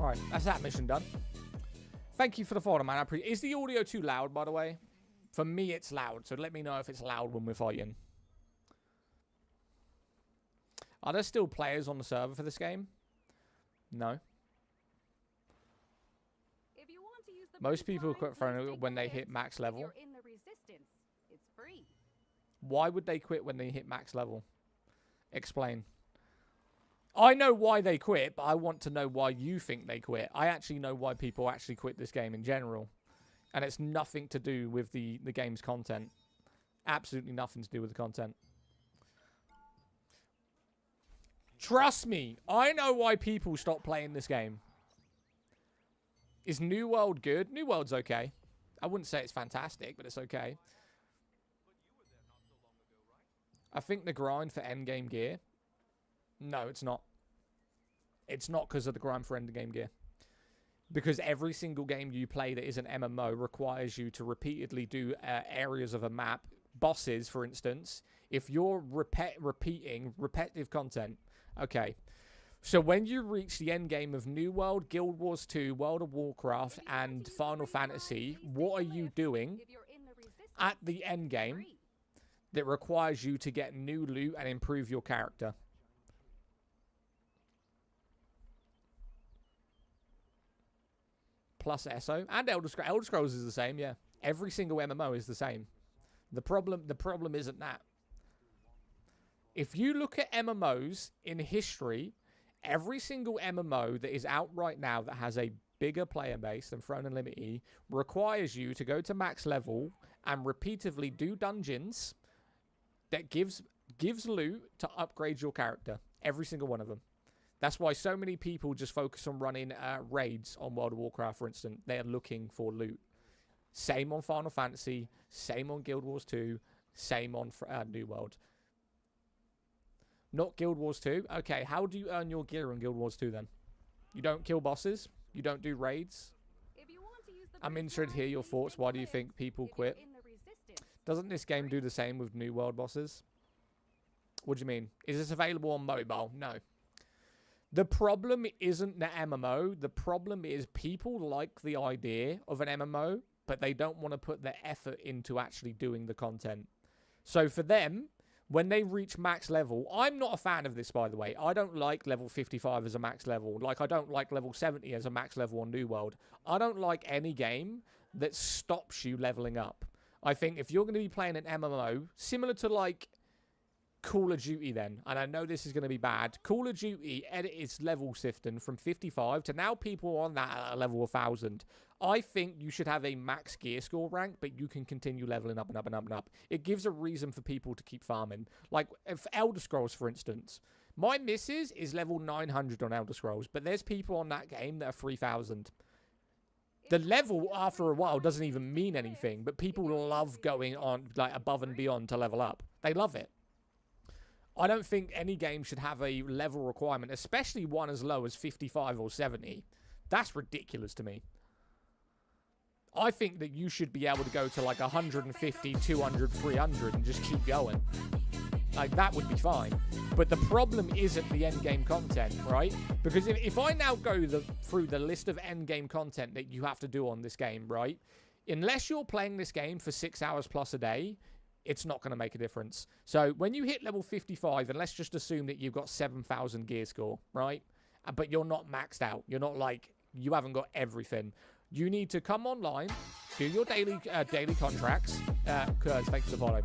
Alright, that's that mission done. Thank you for the follow, man. I appreciate. Is the audio too loud, by the way? For me, it's loud, so let me know if it's loud when we're fighting. Are there still players on the server for this game? No. If you want to use the Most people breeze line, quit throwing please take when they the hit hits. max If level. you're in the resistance, it's free. Why would they quit when they hit max level? Explain. I know why they quit, but I want to know why you think they quit. I actually know why people actually quit this game in general. And it's nothing to do with the game's content. Absolutely nothing to do with the content. Trust me, I know why people stop playing this game. Is New World good? New World's okay. I wouldn't say it's fantastic, but it's okay. I think the grind for endgame gear. No, it's not. It's not because of the grind for endgame gear. Because every single game you play that is an MMO requires you to repeatedly do areas of a map bosses, for instance, if you're repeating repetitive content, okay. So when you reach the end game of New World, Guild Wars 2, World of Warcraft, and Final Fantasy, what are you doing at the end game that requires you to get new loot and improve your character? Plus SO and Elder Scrolls. Elder Scrolls is the same, yeah. Every single MMO is the same. The problem isn't that. If you look at MMOs in history, every single MMO that is out right now that has a bigger player base than Throne Unlimited requires you to go to max level and repeatedly do dungeons that gives loot to upgrade your character. Every single one of them. That's why so many people just focus on running raids on World of Warcraft, for instance. They are looking for loot. Same on Final Fantasy, same on Guild Wars 2, same on New World. Not Guild Wars 2. Okay, how do you earn your gear in Guild Wars 2 then? You don't kill bosses? You don't do raids? I'm interested to hear your thoughts. Why do you think people quit? Doesn't this game do the same with New World bosses? What do you mean? Is this available on mobile? No. The problem isn't the MMO. The problem is people like the idea of an MMO, but they don't want to put the effort into actually doing the content. So for them, when they reach max level, I'm not a fan of this, by the way. I don't like level 55 as a max level. Like, I don't like level 70 as a max level on New World. I don't like any game that stops you leveling up. I think if you're going to be playing an MMO, similar to, like, Call of Duty then, and I know this is going to be bad, Call of Duty edit its level system from 55 to now people are on that at a level 1000. I think you should have a max gear score rank, but you can continue leveling up and up and up and up. It gives a reason for people to keep farming. Like, if Elder Scrolls, for instance, my missus is level 900 on Elder Scrolls, but there's people on that game that are 3000. The level, after a while, doesn't even mean anything, but people love going on, like, above and beyond to level up. They love it. I don't think any game should have a level requirement, especially one as low as 55 or 70. That's ridiculous to me. I think that you should be able to go to like 150, 200, 300 and just keep going. Like, that would be fine. But the problem isn't the end game content, right? Because if I now go through the list of end game content that you have to do on this game, right? Unless you're playing this game for 6 hours plus a day, it's not going to make a difference. So when you hit level 55, and let's just assume that you've got 7,000 gear score, right? But you're not maxed out. You're not like, you haven't got everything. You need to come online, do your daily contracts. Kurz, thanks for the follow.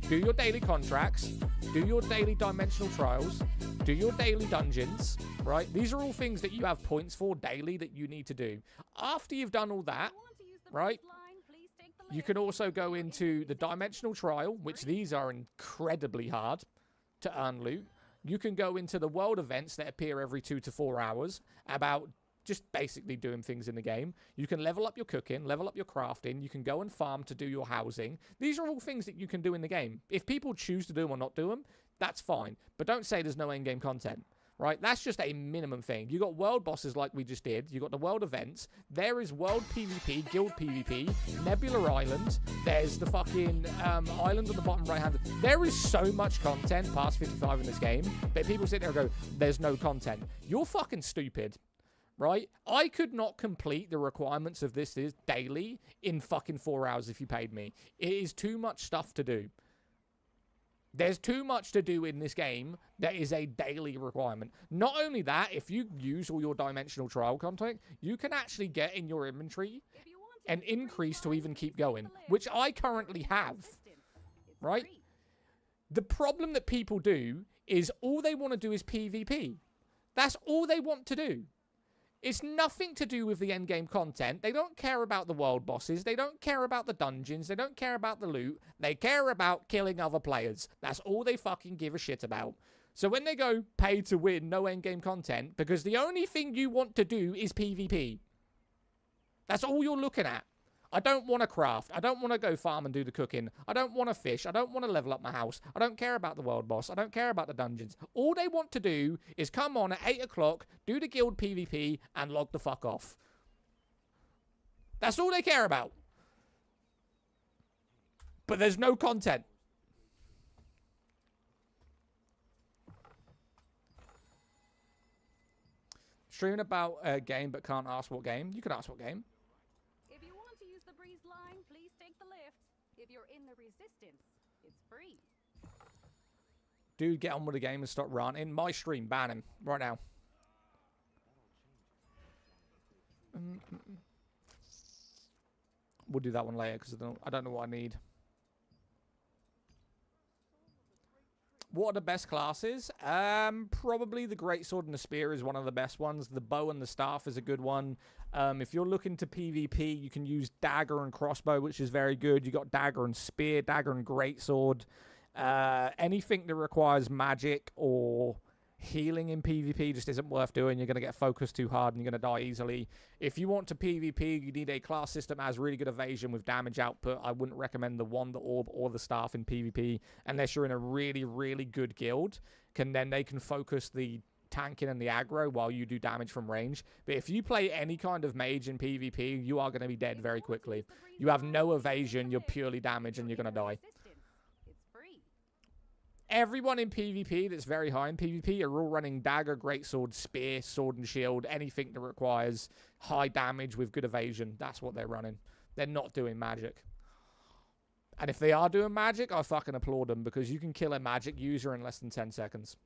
Do your daily contracts, do your daily dimensional trials, do your daily dungeons, right? These are all things that you have points for daily that you need to do. After you've done all that, right? You can also go into the dimensional trial, which these are incredibly hard to earn loot. You can go into the world events that appear every 2 to 4 hours about just basically doing things in the game. You can level up your cooking, level up your crafting. You can go and farm to do your housing. These are all things that you can do in the game. If people choose to do them or not do them, that's fine. But don't say there's no end-game content. Right, that's just a minimum thing. You got world bosses like we just did. You got the world events. There is world PvP, guild PvP, Nebula Island. There's the fucking island on the bottom right hand. There is so much content past 55 in this game that people sit there and go, "There's no content." You're fucking stupid, right? I could not complete the requirements of this daily in fucking 4 hours if you paid me. It is too much stuff to do. There's too much to do in this game that is a daily requirement. Not only that, if you use all your dimensional trial content, you can actually get in your inventory an increase to even keep going, which I currently have, right? The problem that people do is all they want to do is PvP. That's all they want to do. It's nothing to do with the endgame content. They don't care about the world bosses. They don't care about the dungeons. They don't care about the loot. They care about killing other players. That's all they fucking give a shit about. So when they go pay to win, no endgame content, because the only thing you want to do is PvP. That's all you're looking at. I don't want to craft. I don't want to go farm and do the cooking. I don't want to fish. I don't want to level up my house. I don't care about the world boss. I don't care about the dungeons. All they want to do is come on at 8 o'clock, do the guild PvP, and log the fuck off. That's all they care about. But there's no content. streaming about a game but can't ask what game. You can ask what game. If you want to use the breeze line, please take the lift. If you're in the resistance, it's free. Dude, get on with the game and stop ranting. My stream, ban him right now. We'll do that one later because I don't know what I need. What are the best classes? Probably the greatsword and the spear is one of the best ones. The bow and the staff is a good one. If you're looking to PvP, you can use dagger and crossbow, which is very good. You got dagger and spear, dagger and greatsword. Anything that requires magic or healing in PvP just isn't worth doing. You're going to get focused too hard and you're going to die easily. If you want to PvP, you need a class system that has really good evasion with damage output. I wouldn't recommend the wand, the orb, or the staff in PvP unless you're in a really, really good guild. Then they can focus the tanking and the aggro while you do damage from range. But if you play any kind of mage in PvP, you are going to be dead very quickly. You have no evasion, you're purely damage, and you're going to die. Everyone in PvP that's very high in PvP are all running dagger, greatsword, spear, sword and shield, anything that requires high damage with good evasion. That's what they're running. They're not doing magic. And if they are doing magic, I fucking applaud them because you can kill a magic user in less than 10 seconds.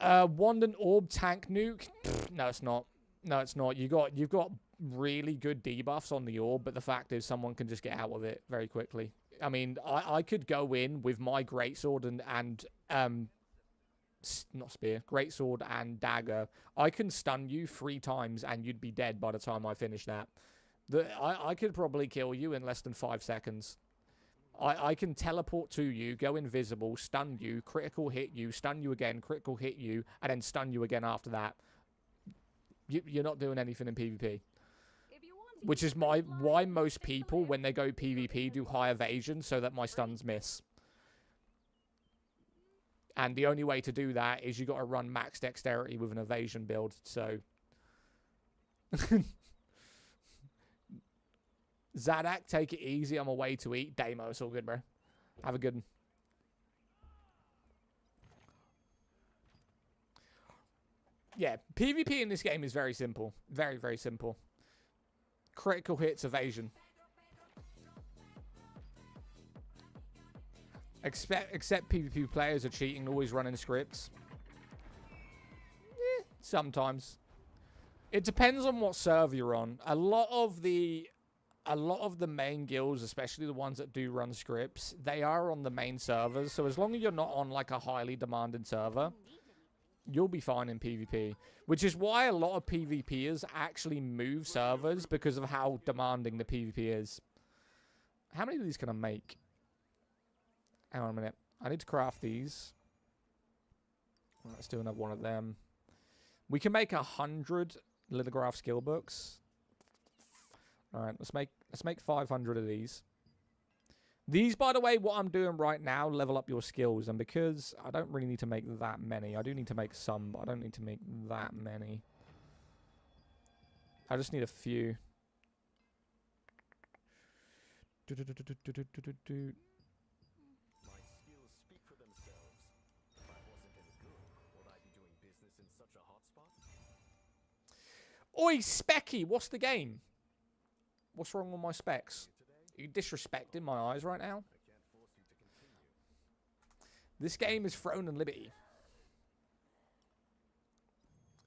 Wand and orb tank nuke? Pfft, no, it's not. No, it's not. You've got really good debuffs on the orb, but the fact is someone can just get out of it very quickly. I mean, I could go in with my greatsword and not spear, greatsword and dagger. I can stun you 3 times and you'd be dead by the time I finish that. I could probably kill you in less than 5 seconds. I can teleport to you, go invisible, stun you, critical hit you, stun you again, critical hit you, and then stun you again after that. You're not doing anything in PvP. Which is why most people, when they go PvP, do high evasion so that my stuns miss. And the only way to do that is you got to run max dexterity with an evasion build. So, Zaddak, take it easy. I'm away to eat. Damo, it's all good, bro. Have a good one. Yeah, PvP in this game is very simple. Very, very simple. Critical hits, evasion. Except PvP players are cheating, always running scripts. Sometimes. It depends on what server you're on. A lot of the main guilds, especially the ones that do run scripts, they are on the main servers. So as long as you're not on like a highly demanded server, you'll be fine in PvP. Which is why a lot of PvPers actually move servers because of how demanding the PvP is. How many of these can I make? Hang on a minute. I need to craft these. Let's do another one of them. We can make 100 lithograph skill books. Alright, let's make 500 of these. These, by the way, what I'm doing right now, level up your skills. And because I don't really need to make that many. I do need to make some, but I don't need to make that many. I just need a few. My skills speak for themselves. If I wasn't any good, would I be doing business in such a hotspot? Oi, Specky, what's the game? What's wrong with my specs? Are you disrespecting my eyes right now? This game is Throne and Liberty.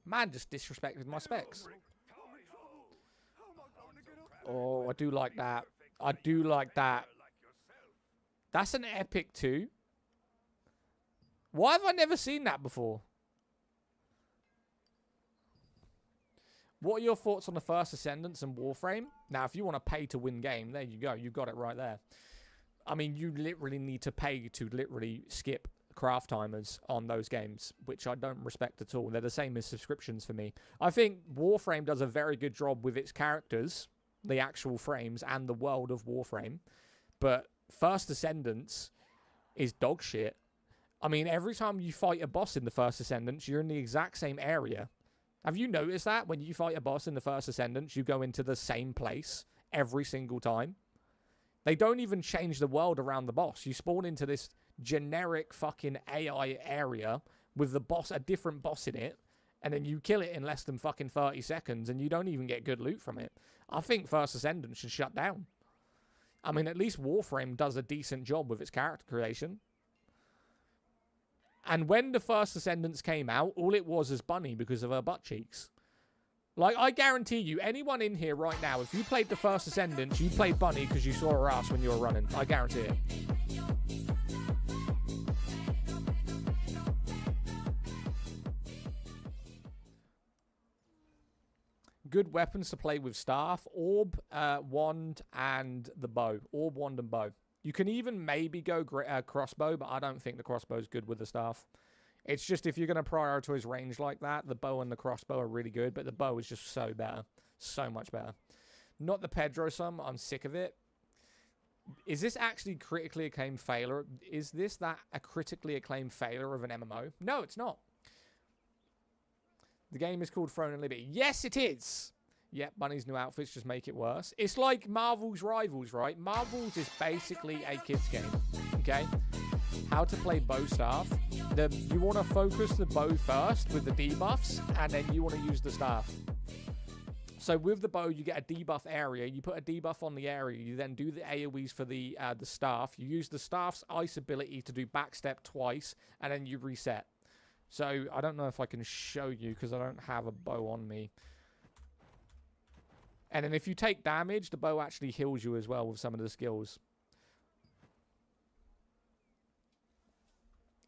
Man just disrespected my specs. Oh, I do like that. I do like that. That's an epic too. Why have I never seen that before? What are your thoughts on the First Ascendants and Warframe? Now, if you want to pay to win game, there you go. You got it right there. I mean, you literally need to pay to literally skip craft timers on those games, which I don't respect at all. They're the same as subscriptions for me. I think Warframe does a very good job with its characters, the actual frames, and the world of Warframe. But First Ascendants is dog shit. I mean, every time you fight a boss in the First Ascendants, you're in the exact same area. Have you noticed that when you fight a boss in the First Ascendants, you go into the same place every single time? They don't even change the world around the boss. You spawn into this generic fucking AI area with the boss, a different boss in it, And then you kill it in less than fucking 30 seconds and you don't even get good loot from it. I think First Ascendant should shut down. I mean, at least Warframe does a decent job with its character creation. And when the First Ascendants came out, all it was Bunny because of her butt cheeks. Like, I guarantee you, anyone in here right now, if you played the First Ascendants, you played Bunny because you saw her ass when you were running. I guarantee it. Good weapons to play with staff, orb, wand, and the bow. Orb, wand, and bow. You can even maybe go crossbow, but I don't think the crossbow is good with the staff. It's just if you're going to prioritize range like that, the bow and the crossbow are really good, but the bow is just so better. So much better. Not the Pedro sum. I'm sick of it. Is this actually critically acclaimed failure? Is this a critically acclaimed failure of an MMO? No, it's not. The game is called Throne and Liberty. Yes, it is. Yep, Bunny's new outfits just make it worse. It's like Marvel's Rivals, right? Marvel's is basically a kid's game, okay? How to play bow staff. You want to focus the bow first with the debuffs, and then you want to use the staff. So with the bow, you get a debuff area. You put a debuff on the area. You then do the AoEs for the staff. You use the staff's ice ability to do backstep twice, and then you reset. So, I don't know if I can show you because I don't have a bow on me. And then if you take damage, the bow actually heals you as well with some of the skills.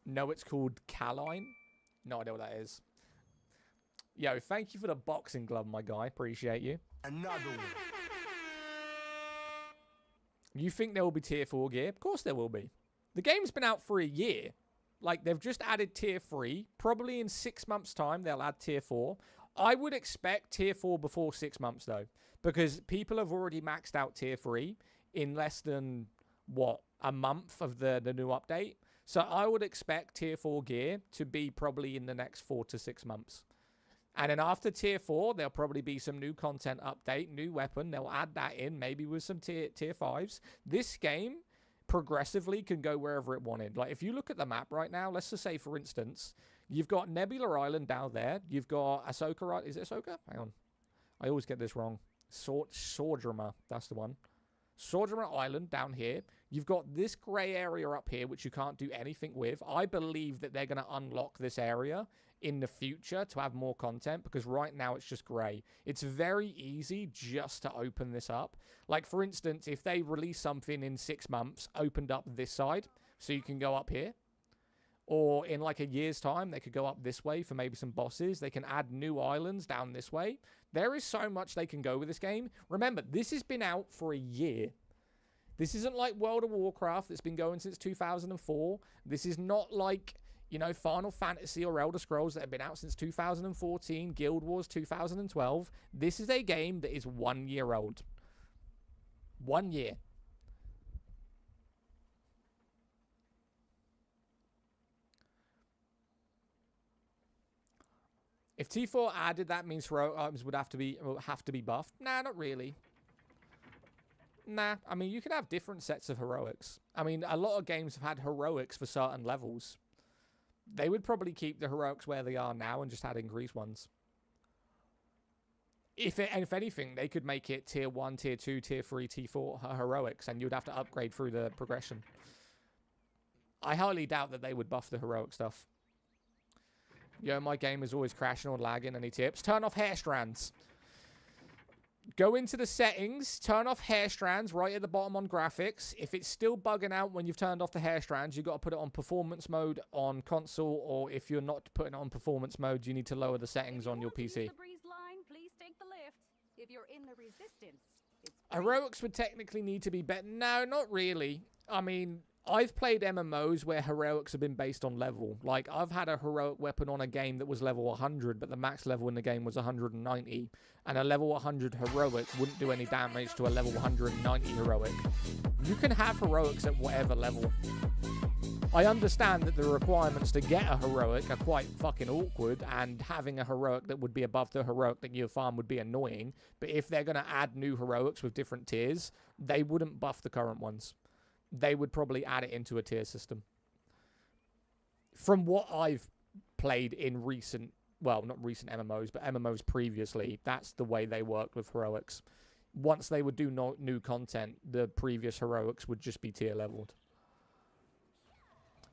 No, it's called Caline. No idea what that is. Yo, thank you for the boxing glove, my guy. Appreciate you. Another one. You think there will be tier 4 gear? Of course there will be. The game's been out for a year. Like, they've just added tier 3. Probably in 6 months' time, they'll add tier 4. I would expect tier 4 before 6 months, though. Because people have already maxed out tier 3 in less than, what, a month of the new update. So I would expect tier 4 gear to be probably in the next 4 to 6 months. And then after tier 4, there'll probably be some new content update, new weapon. They'll add that in, maybe with some tier 5s. This game progressively can go wherever it wanted. Like, if you look at the map right now, let's just say, for instance, you've got Nebula Island down there. You've got Ahsoka. Is it Ahsoka? Hang on. I always get this wrong. Sordrima. That's the one. Sordrima Island down here. You've got this grey area up here, which you can't do anything with. I believe that they're going to unlock this area in the future to have more content, because right now it's just grey. It's very easy just to open this up. Like, for instance, if they release something in 6 months, opened up this side, so you can go up here. Or in like a year's time, they could go up this way for maybe some bosses. They can add new islands down this way. There is so much they can go with this game. Remember, this has been out for a year. This isn't like World of Warcraft that's been going since 2004. This is not like, you know, Final Fantasy or Elder Scrolls that have been out since 2014, Guild Wars 2012. This is a game that is 1 year old. 1 year. If T4 added, that means heroic items would have to be buffed. Nah, not really. Nah, I mean, you can have different sets of heroics. I mean, a lot of games have had heroics for certain levels. They would probably keep the heroics where they are now and just add increased ones. If anything, they could make it tier 1, tier 2, tier 3, tier 4 heroics, and you'd have to upgrade through the progression. I highly doubt that they would buff the heroic stuff. Yo, my game is always crashing or lagging. Any tips? Turn off hair strands. Go into the settings, turn off hair strands right at the bottom on graphics. If it's still bugging out when you've turned off the hair strands, you've got to put it on performance mode on console, or if you're not putting it on performance mode, you need to lower the settings on your PC. The breeze line, please take the lift. If you're in the resistance, it's heroics would technically need to be better. No, not really. I mean, I've played MMOs where heroics have been based on level. Like, I've had a heroic weapon on a game that was level 100, but the max level in the game was 190. And a level 100 heroic wouldn't do any damage to a level 190 heroic. You can have heroics at whatever level. I understand that the requirements to get a heroic are quite fucking awkward, and having a heroic that would be above the heroic that you farm would be annoying. But if they're going to add new heroics with different tiers, they wouldn't buff the current ones. They would probably add it into a tier system. From what I've played in recent well, not recent MMOs, but MMOs previously, that's the way they worked with heroics. Once they would do new content, the previous heroics would just be tier leveled.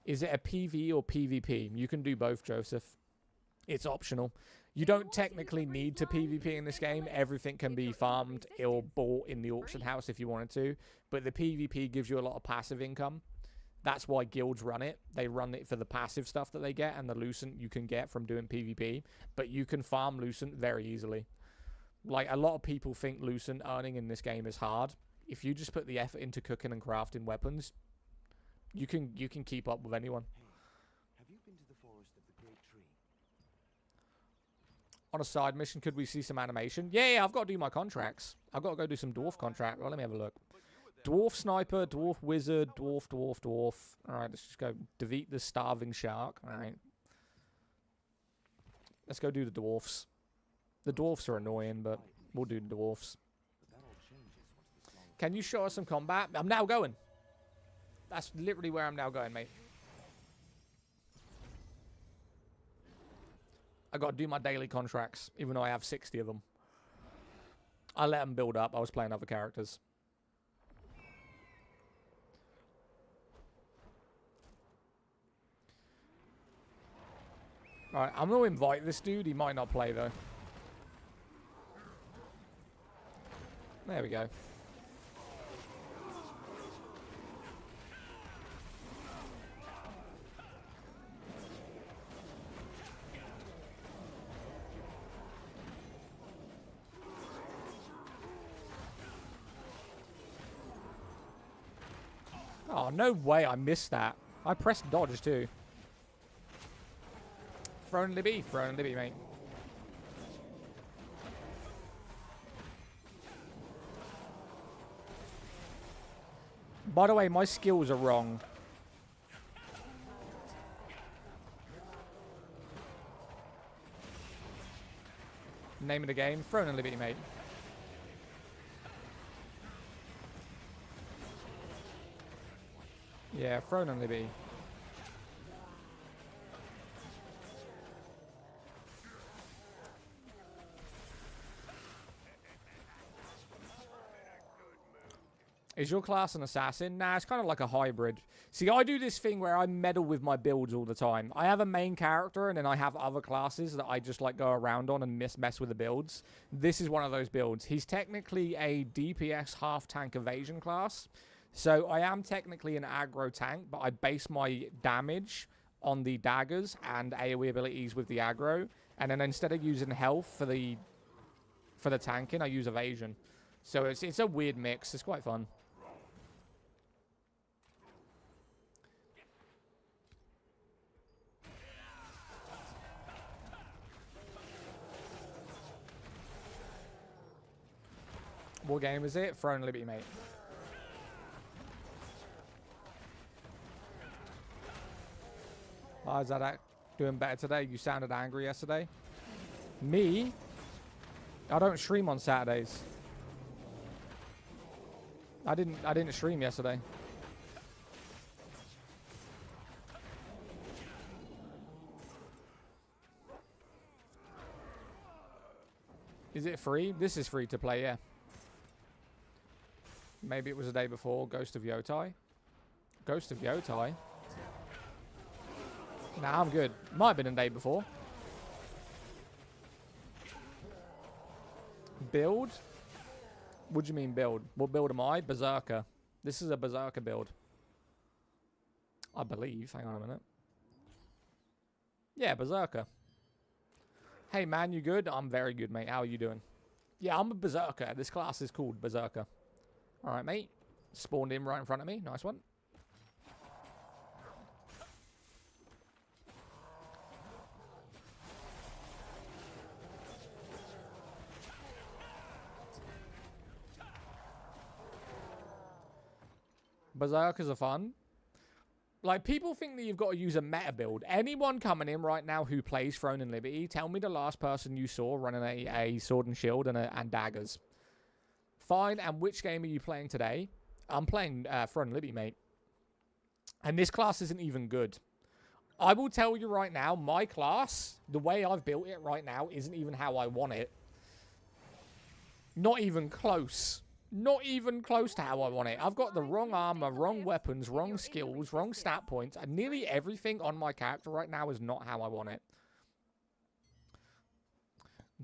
Is it a PvE or PvP? You can do both, Joseph. It's optional. You don't technically need to PvP in this game. Everything can be farmed or bought in the auction house if you wanted to. But the PvP gives you a lot of passive income. That's why guilds run it. They run it for the passive stuff that they get and the Lucent you can get from doing PvP. But you can farm Lucent very easily. Like, a lot of people think Lucent earning in this game is hard. If you just put the effort into cooking and crafting weapons, you can keep up with anyone. Hey, have you been to the forest of the Great Tree? On a side mission, could we see some animation? Yeah, I've got to do my contracts. I've got to go do some dwarf contract. Well, let me have a look. Dwarf sniper, dwarf wizard, dwarf. All right, let's just go defeat the starving shark. All right. Let's go do the dwarfs. The dwarfs are annoying, but we'll do the dwarfs. Can you show us some combat? I'm now going. That's literally where I'm now going, mate. I got to do my daily contracts, even though I have 60 of them. I let them build up. I was playing other characters. Alright, I'm going to invite this dude. He might not play, though. There we go. Oh, no way I missed that. I pressed dodge, too. Throwing Libby, mate. By the way, my skills are wrong. Name of the game, Throne and Liberty, mate. Yeah, Throne and Liberty. Is your class an assassin? Nah, it's kind of like a hybrid. See, I do this thing where I meddle with my builds all the time. I have a main character, and then I have other classes that I just like go around on and mess with the builds. This is one of those builds. He's technically a DPS half-tank evasion class. So I am technically an aggro tank, but I base my damage on the daggers and AoE abilities with the aggro. And then instead of using health for the tanking, I use evasion. So it's a weird mix. It's quite fun. What game is it? Throne Liberty, mate. Hi, Zaddak. Doing better today. You sounded angry yesterday. Me? I don't stream on Saturdays. I didn't stream yesterday. Is it free? This is free to play, yeah. Maybe it was the day before. Ghost of Yotai. Ghost of Yotai? Nah, I'm good. Might have been the day before. Build? What do you mean build? What build am I? Berserker. This is a Berserker build. I believe. Hang on a minute. Yeah, Berserker. Hey, man, you good? I'm very good, mate. How are you doing? Yeah, I'm a Berserker. This class is called Berserker. Alright, mate. Spawned in right in front of me. Nice one. Berserkers are fun. Like, people think that you've got to use a meta build. Anyone coming in right now who plays Throne and Liberty, tell me the last person you saw running a sword and shield and daggers. Fine, and which game are you playing today? I'm playing Throne and Liberty, mate. And this class isn't even good. I will tell you right now, my class, the way I've built it right now, isn't even how I want it. Not even close. Not even close to how I want it. I've got the wrong armor, wrong weapons, wrong skills, wrong stat points, and nearly everything on my character right now is not how I want it.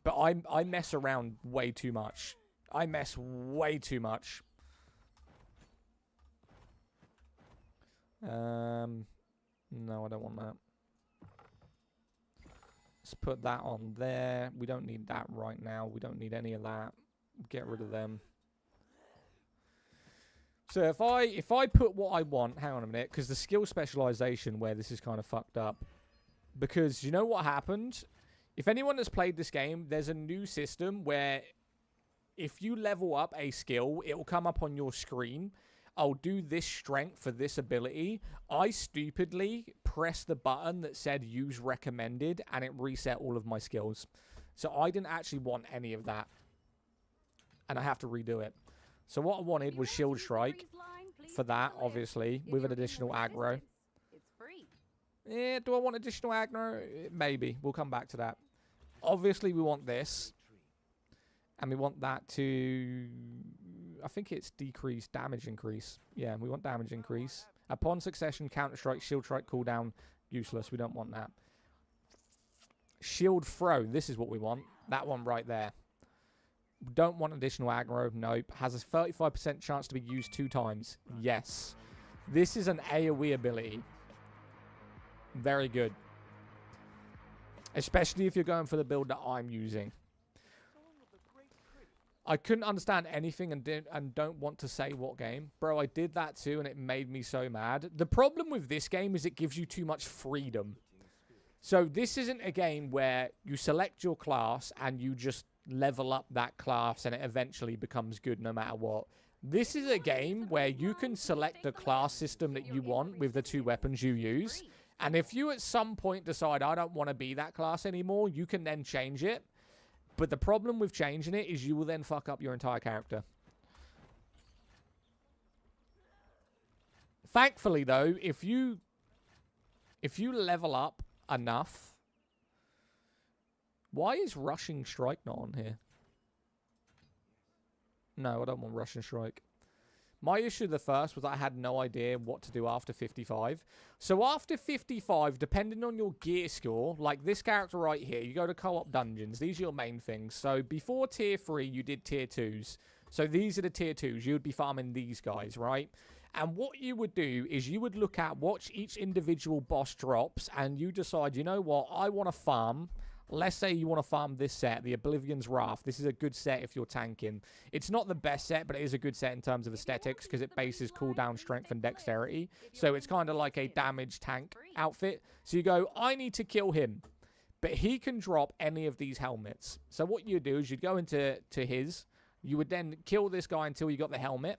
But I mess around way too much. I mess way too much. No, I don't want that. Let's put that on there. We don't need that right now. We don't need any of that. Get rid of them. So if I put what I want, hang on a minute, because the skill specialization where this is kind of fucked up. Because you know what happened? If anyone has played this game, there's a new system where if you level up a skill, it will come up on your screen. I'll do this strength for this ability. I stupidly pressed the button that said use recommended and it reset all of my skills. So I didn't actually want any of that. And I have to redo it. So what I wanted was shield strike for that, obviously, with an additional aggro. Yeah, do I want additional aggro? Maybe. We'll come back to that. Obviously, we want this. And we want that to... I think it's decreased damage increase. Yeah, we want damage increase. Upon succession, counter strike, shield strike, cooldown, useless. We don't want that. Shield throw. This is what we want. That one right there. Don't want additional aggro. Nope. Has a 35% chance to be used 2 times. Yes. This is an AoE ability. Very good. Especially if you're going for the build that I'm using. I couldn't understand anything and don't want to say what game. Bro, I did that too and it made me so mad. The problem with this game is it gives you too much freedom. So this isn't a game where you select your class and you just level up that class and it eventually becomes good no matter what. This is a game where you can select the class system that you want with the 2 weapons you use. And if you at some point decide, I don't want to be that class anymore, you can then change it. But the problem with changing it is you will then fuck up your entire character. Thankfully, though, if you level up enough... Why is Rushing Strike not on here? No, I don't want Rushing Strike. My issue the first was I had no idea what to do after 55. So after 55, depending on your gear score, like this character right here, you go to co-op dungeons. These are your main things. So before tier 3, you did tier 2s. So these are the tier 2s. You would be farming these guys, right? And what you would do is you would look at what each individual boss drops and you decide, you know what, I want to farm... Let's say you want to farm this set, the Oblivion's Wrath. This is a good set if you're tanking. It's not the best set, but it is a good set in terms of aesthetics because it bases cooldown, strength, and dexterity. So it's kind of like a damage tank outfit. So you go, I need to kill him. But he can drop any of these helmets. So what you do is you'd go into his. You would then kill this guy until you got the helmet.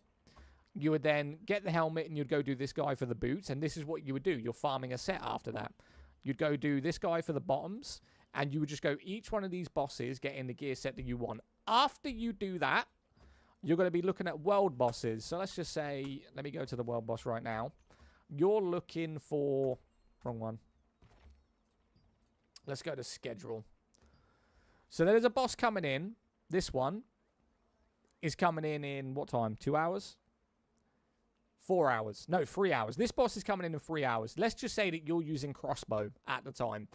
You would then get the helmet and you'd go do this guy for the boots. And this is what you would do. You're farming a set after that. You'd go do this guy for the bottoms. And you would just go, each one of these bosses get in the gear set that you want. After you do that, you're going to be looking at world bosses. So let's just say, let me go to the world boss right now. You're looking for, wrong one. Let's go to schedule. So there's a boss coming in. This one is coming in what time? 2 hours? 4 hours. No, 3 hours. This boss is coming in 3 hours. Let's just say that you're using crossbow at the time.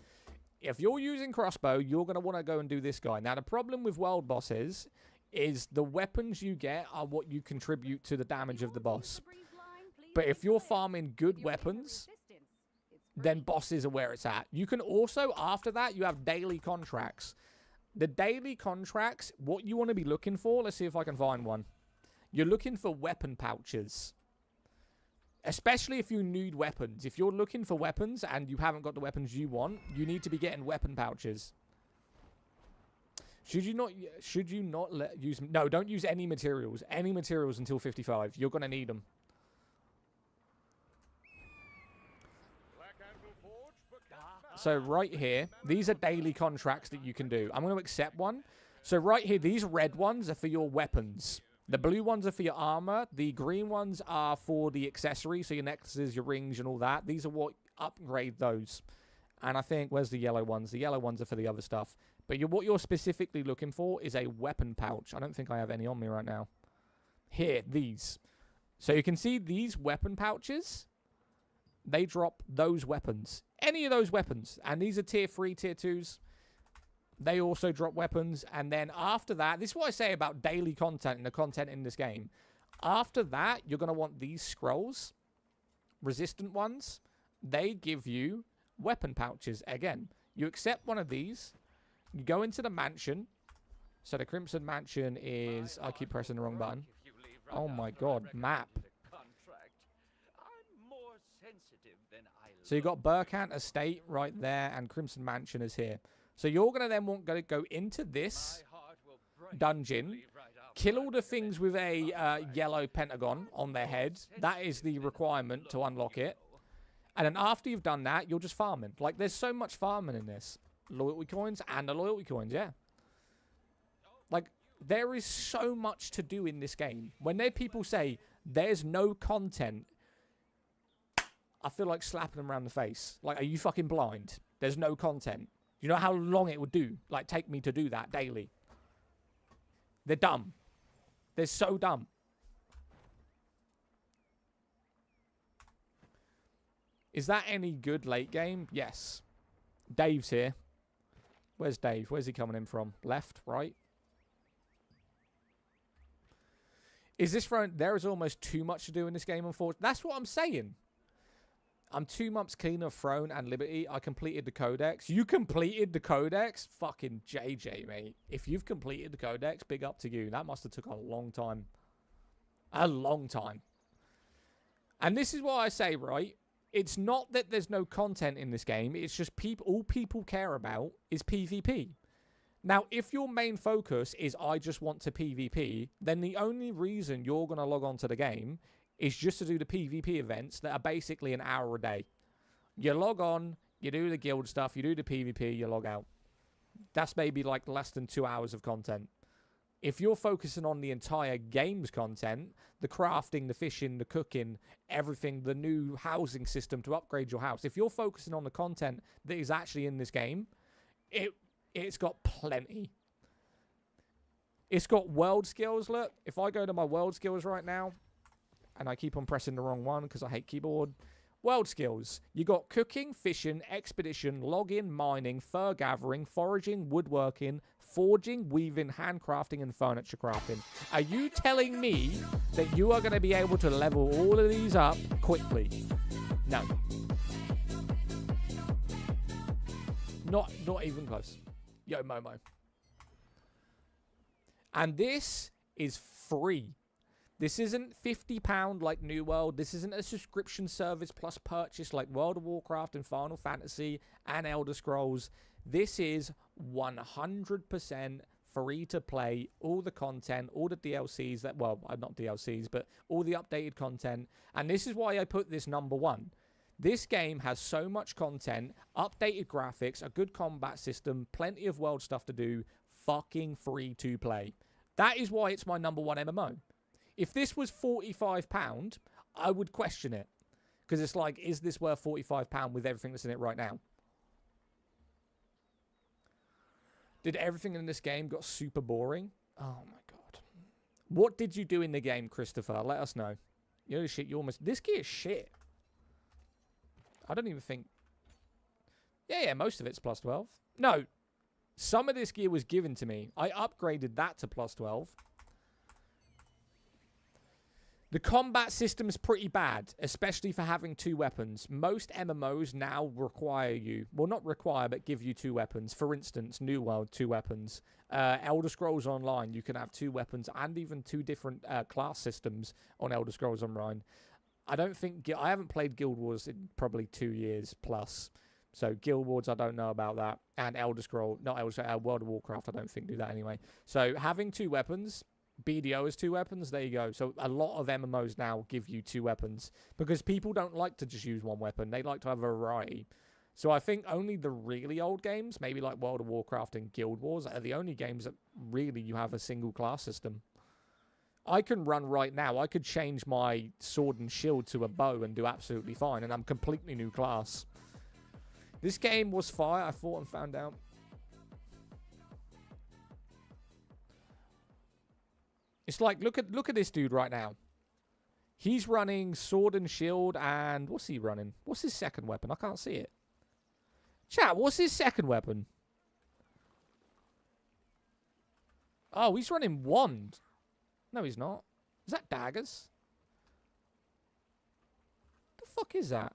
If you're using crossbow, you're going to want to go and do this guy. Now, the problem with world bosses is the weapons you get are what you contribute to the damage of the boss. But if you're farming good weapons, then bosses are where it's at. You can also, after that, you have daily contracts. The daily contracts, what you want to be looking for, let's see if I can find one. You're looking for weapon pouches. Especially if you need weapons. If you're looking for weapons and you haven't got the weapons you want, you need to be getting weapon pouches. Should you not use... No, don't use any materials. Any materials until 55. You're going to need them. So right here, these are daily contracts that you can do. I'm going to accept one. So right here, these red ones are for your weapons. The blue ones are for your armor. The green ones are for the accessories, so your necklaces, your rings, and all that. These are what upgrade those. And I think, where's the yellow ones? The yellow ones are for the other stuff. But what you're specifically looking for is a weapon pouch. I don't think I have any on me right now. Here, these. So you can see these weapon pouches. They drop those weapons. Any of those weapons. And these are tier 3, tier 2s. They also drop weapons. And then after that, this is what I say about daily content and the content in this game. After that, you're going to want these scrolls. Resistant ones. They give you weapon pouches. Again, you accept one of these. You go into the mansion. So the Crimson Mansion is... I keep pressing the wrong button. Oh my god, map. So you've got Burkant Estate right there, and Crimson Mansion is here. So you're going to then want to go into this dungeon, kill all the things with a yellow pentagon on their head. That is the requirement to unlock it. And then after you've done that, you're just farming. Like, there's so much farming in this. Loyalty coins and the loyalty coins, yeah. Like, there is so much to do in this game. When people say there's no content, I feel like slapping them around the face. Like, are you fucking blind? There's no content. You know how long it would take me to do that daily? They're dumb. They're so dumb. Is that any good late game? Yes. Dave's here. Where's Dave? Where's he coming in from? Left? Right? Is this throwing... There is almost too much to do in this game, unfortunately. That's what I'm saying. I'm 2 months clean of Throne and Liberty. I completed the Codex. You completed the Codex? Fucking JJ, mate. If you've completed the Codex, big up to you. That must have took a long time. A long time. And this is what I say, right? It's not that there's no content in this game. It's just all people care about is PvP. Now, if your main focus is I just want to PvP, then the only reason you're going to log on to the game is just to do the PvP events that are basically an hour a day. You log on, you do the guild stuff, you do the PvP, you log out. That's maybe like less than 2 hours of content. If you're focusing on the entire game's content, the crafting, the fishing, the cooking, everything, the new housing system to upgrade your house, if you're focusing on the content that is actually in this game, it's got plenty. It's got world skills. Look, if I go to my world skills right now, and I keep on pressing the wrong one because I hate keyboard. World skills. You got cooking, fishing, expedition, logging, mining, fur gathering, foraging, woodworking, forging, weaving, handcrafting, and furniture crafting. Are you telling me that you are going to be able to level all of these up quickly? No. Not even close. Yo, Momo. And this is free. This isn't £50 like New World. This isn't a subscription service plus purchase like World of Warcraft and Final Fantasy and Elder Scrolls. This is 100% free to play. All the content, all the DLCs that, well, not DLCs, but all the updated content. And this is why I put this number 1. This game has so much content, updated graphics, a good combat system, plenty of world stuff to do, fucking free to play. That is why it's my number 1 MMO. If this was £45, I would question it. Because it's like, is this worth £45 with everything that's in it right now? Did everything in this game got super boring? Oh my god. What did you do in the game, Christopher? Let us know. You know shit, you almost... This gear is shit. I don't even think... Yeah, most of it's plus 12. No. Some of this gear was given to me. I upgraded that to plus 12. The combat system is pretty bad, especially for having 2 weapons. Most MMOs now require you, well, not require, but give you 2 weapons. For instance, New World, 2 weapons. Elder Scrolls Online, you can have 2 weapons and even 2 different class systems on Elder Scrolls Online. I haven't played Guild Wars in probably 2 years plus. So Guild Wars, I don't know about that. And World of Warcraft, I don't think do that anyway. So having 2 weapons... BDO is 2 weapons. There you go. So a lot of MMOs now give you 2 weapons because people don't like to just use 1 weapon. They like to have a variety. So I think only the really old games, maybe like World of Warcraft and Guild Wars, are the only games that really you have a single class system. I can run right now. I could change my sword and shield to a bow and do absolutely fine. And I'm completely new class. This game was fire. I thought and found out. It's like, look at this dude right now. He's running sword and shield and... What's he running? What's his second weapon? I can't see it. Chat, what's his second weapon? Oh, he's running wand. No, he's not. Is that daggers? The fuck is that?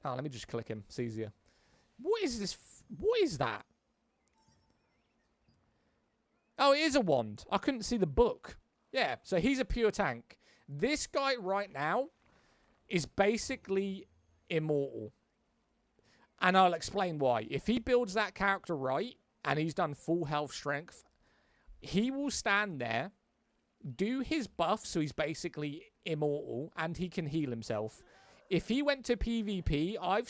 Oh, let me just click him. It's easier. What is this? What is that? Oh, it is a wand. I couldn't see the book. Yeah, so he's a pure tank. This guy right now is basically immortal. And I'll explain why. If he builds that character right, and he's done full health strength, he will stand there, do his buff, so he's basically immortal, and he can heal himself. If he went to PvP, I've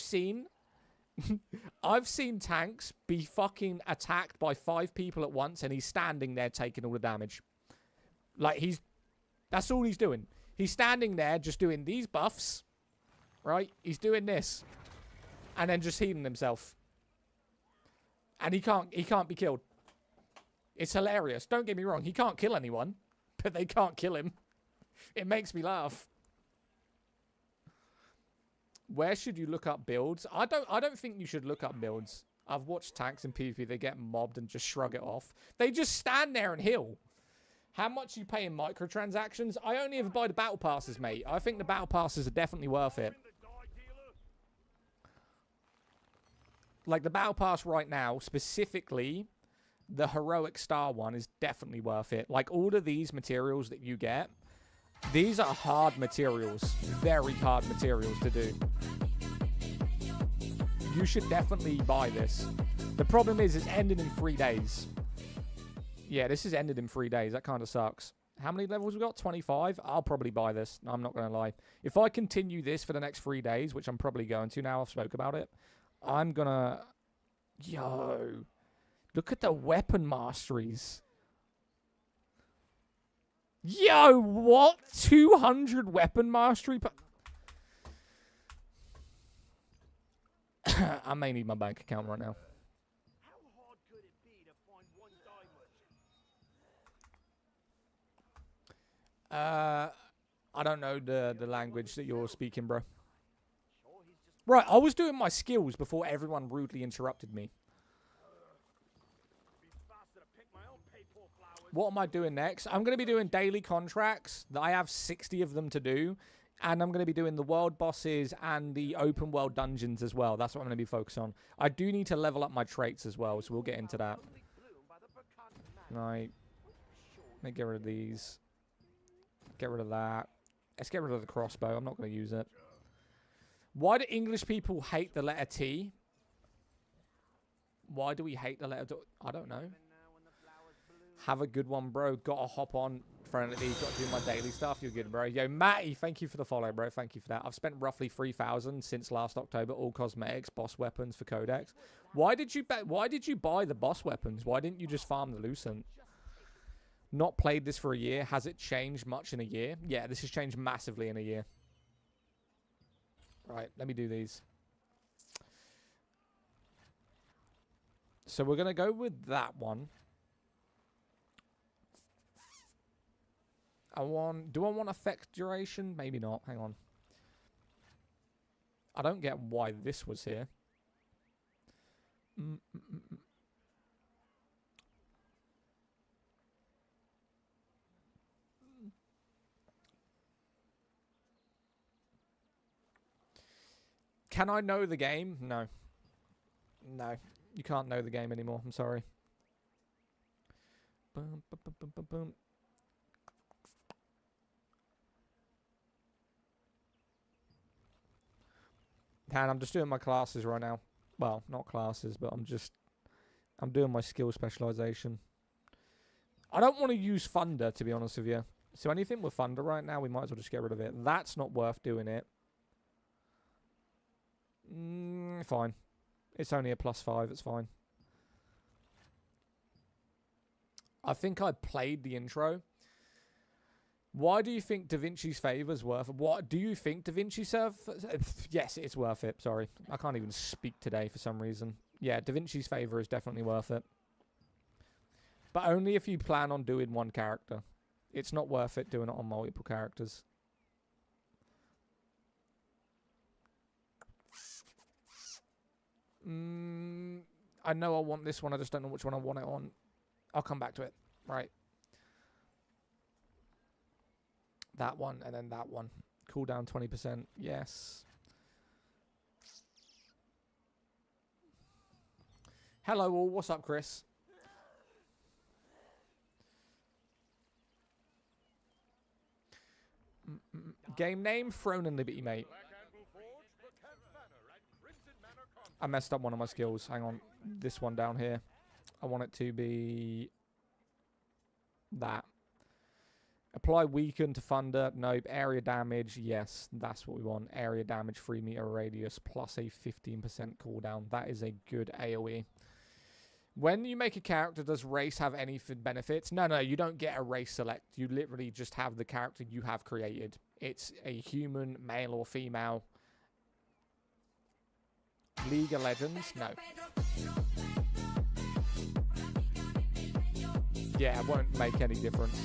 seen tanks be fucking attacked by 5 people at once, and he's standing there taking all the damage. Like, that's all he's doing. He's standing there just doing these buffs, right? He's doing this, and then just healing himself. And he can't be killed. It's hilarious. Don't get me wrong. He can't kill anyone, but they can't kill him. It makes me laugh. Where should you look up builds? I don't think you should look up builds. I've watched tanks in PvP. They get mobbed and just shrug it off. They just stand there and heal. How much you pay in microtransactions? I only ever buy the battle passes, mate. I think the battle passes are definitely worth it. Like, the battle pass right now, specifically, the heroic star one is definitely worth it. Like, all of these materials that you get, these are hard materials. Very hard materials to do. You should definitely buy this. The problem is, it's ended in 3 days. Yeah, this is ended in 3 days. That kind of sucks. How many levels we got? 25? I'll probably buy this. I'm not going to lie. If I continue this for the next 3 days, which I'm probably going to now, I've spoke about it, I'm going to... Yo. Look at the weapon masteries. Yo, what? 200 weapon mastery? I may need my bank account right now. How hard could it be to find one dye merchant? I don't know the language that you're speaking, bro. Right, I was doing my skills before everyone rudely interrupted me. What am I doing next? I'm going to be doing daily contracts. I have 60 of them to do. And I'm going to be doing the world bosses and the open world dungeons as well. That's what I'm going to be focused on. I do need to level up my traits as well, so we'll get into that. Right. Let me get rid of these. Get rid of that. Let's get rid of the crossbow. I'm not going to use it. Why do English people hate the letter T? Why do we hate the letter T? I don't know. Have a good one, bro. Gotta hop on Friendly. Gotta do my daily stuff. You're good, bro. Yo, Matty, thank you for the follow, bro. Thank you for that. I've spent roughly 3,000 since last October. All cosmetics, boss weapons for Codex. Why did you buy the boss weapons? Why didn't you just farm the Lucent? Not played this for a year. Has it changed much in a year? Yeah, this has changed massively in a year. Right, let me do these. So we're going to go with that one. Do I want effect duration? Maybe not. Hang on. I don't get why this was here. Can I know the game? No. No. You can't know the game anymore. I'm sorry. Boom, boom, boom, boom, boom, boom. And I'm just doing my classes right now. Well, not classes, but I'm doing my skill specialization. I don't want to use Thunder, to be honest with you. So anything with Thunder right now, we might as well just get rid of it. That's not worth doing it. Fine. It's only a +5. It's fine. I think I played the intro. Why do you think Da Vinci's Favor is worth it? What do you think Da Vinci's Favor? Yes, it's worth it. Sorry. I can't even speak today for some reason. Yeah, Da Vinci's Favor is definitely worth it. But only if you plan on doing one character. It's not worth it doing it on multiple characters. I know I want this one. I just don't know which one I want it on. I'll come back to it. Right. That one and then that one. Cooldown 20%. Yes. Hello all. What's up, Chris? Game name? Throne and Liberty, mate. I messed up one of my skills. Hang on. This one down here. I want it to be that. Apply weaken to thunder. Nope. Area damage. Yes, that's what we want. Area damage 3 meter radius plus a 15% cooldown. That is a good AoE. When you make a character, does race have any benefits? No, you don't get a race select. You literally just have the character you have created. It's a human, male or female. League of Legends? No. Yeah, it won't make any difference.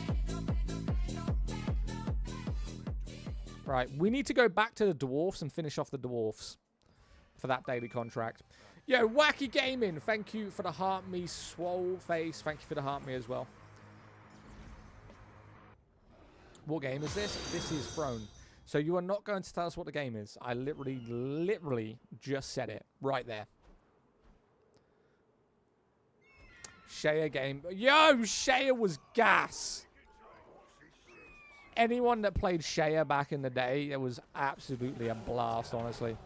Right, we need to go back to the dwarfs and finish off the dwarfs for that daily contract. Yo, Wacky Gaming, thank you for the heart me, swole face. Thank you for the heart me as well. What game is this? This is Throne. So you are not going to tell us what the game is. I literally just said it right there. Shea game. Yo, Shea was gas. Anyone that played Shea back in the day, it was absolutely a blast, honestly.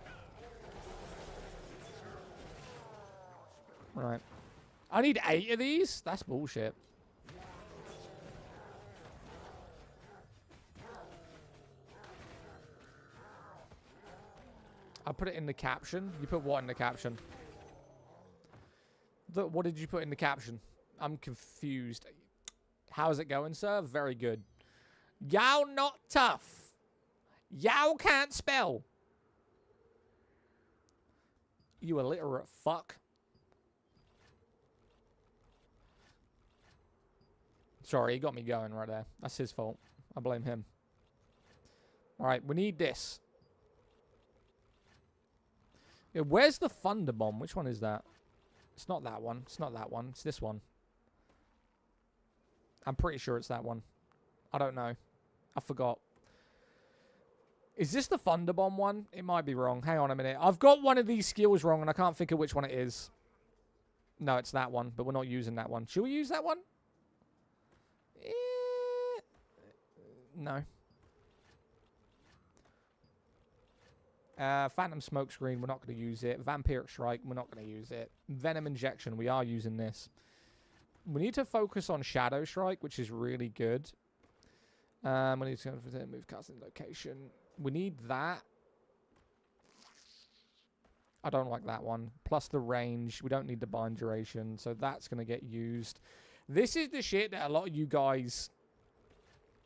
Right. I need 8 of these? That's bullshit. I put it in the caption. You put what in the caption? What did you put in the caption? I'm confused. How's it going, sir? Very good. Y'all not tough. Y'all can't spell. You illiterate fuck. Sorry, he got me going right there. That's his fault. I blame him. Alright, we need this. Yeah, where's the Thunder Bomb? Which one is that? It's not that one. It's not that one. It's this one. I'm pretty sure it's that one. I don't know. I forgot. Is this the Thunder Bomb one? It might be wrong. Hang on a minute. I've got one of these skills wrong and I can't think of which one it is. No, it's that one, but we're not using that one. Should we use that one? No. Phantom Smokescreen, we're not going to use it. Vampiric Strike, we're not going to use it. Venom Injection, we are using this. We need to focus on Shadow Strike, which is really good. We need to move casting location. We need that. I don't like that one. Plus the range. We don't need the bind duration, so that's going to get used. This is the shit that a lot of you guys...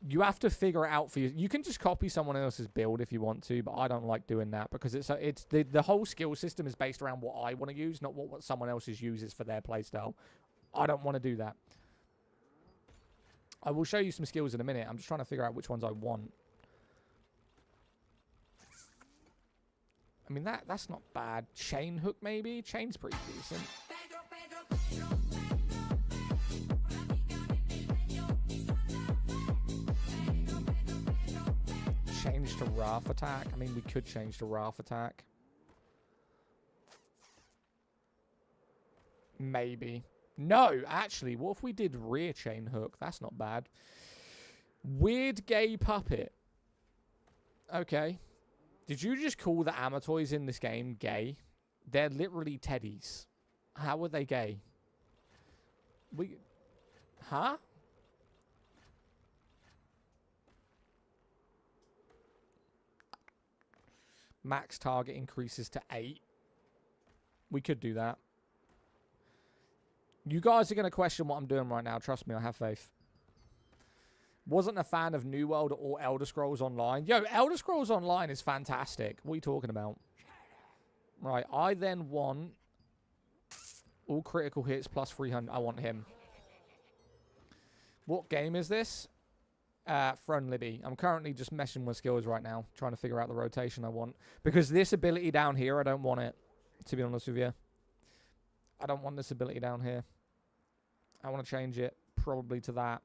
You have to figure it out for you. You can just copy someone else's build if you want to, but I don't like doing that because it's the whole skill system is based around what I want to use, not what someone else's uses for their playstyle. I don't want to do that. I will show you some skills in a minute. I'm just trying to figure out which ones I want. I mean, that's not bad. Chain hook, maybe? Chain's pretty decent. Change to Wrath Attack. I mean, we could change to Wrath Attack. Maybe. No, actually, what if we did Rear Chain Hook? That's not bad. Weird Gay Puppet. Okay. Did you just call the Amatoys in this game gay? They're literally teddies. How are they gay? Huh? Max target increases to 8. We could do that. You guys are going to question what I'm doing right now. Trust me, I have faith. Wasn't a fan of New World or Elder Scrolls Online. Yo, Elder Scrolls Online is fantastic. What are you talking about? Right, I then want all critical hits plus 300. I want him. What game is this? Throne Libby. I'm currently just messing with skills right now, trying to figure out the rotation I want. Because this ability down here, I don't want it, to be honest with you. I don't want this ability down here. I want to change it probably to that.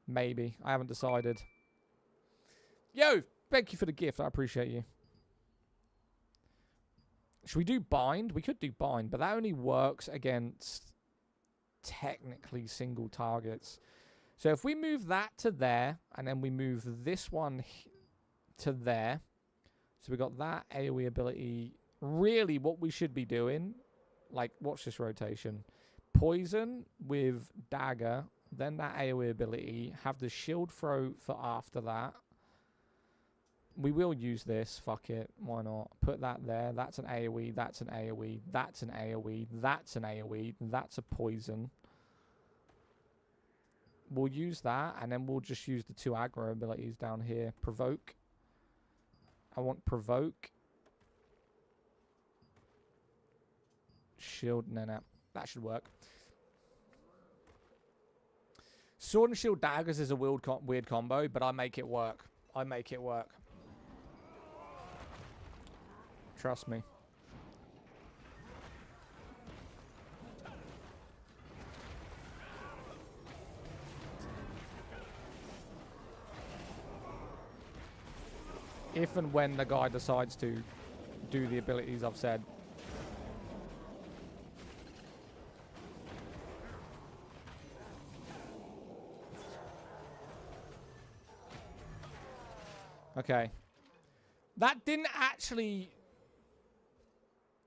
Maybe. I haven't decided. Yo, thank you for the gift. I appreciate you. Should we do bind? We could do bind, but that only works against technically single targets. So if we move that to there, and then we move this one to there. So we got that AoE ability. Really, what we should be doing, like, watch this rotation. Poison with dagger, then that AoE ability. Have the shield throw for after that. We will use this. Fuck it. Why not? Put that there. That's an AoE. That's an AoE. That's an AoE. That's an AoE. That's a poison. We'll use that, and then we'll just use the 2 aggro abilities down here. Provoke. I want provoke. Shield. No. That should work. Sword and shield daggers is a weird combo, but I make it work. I make it work. Trust me. If and when the guy decides to do the abilities I've said. Okay. That didn't actually...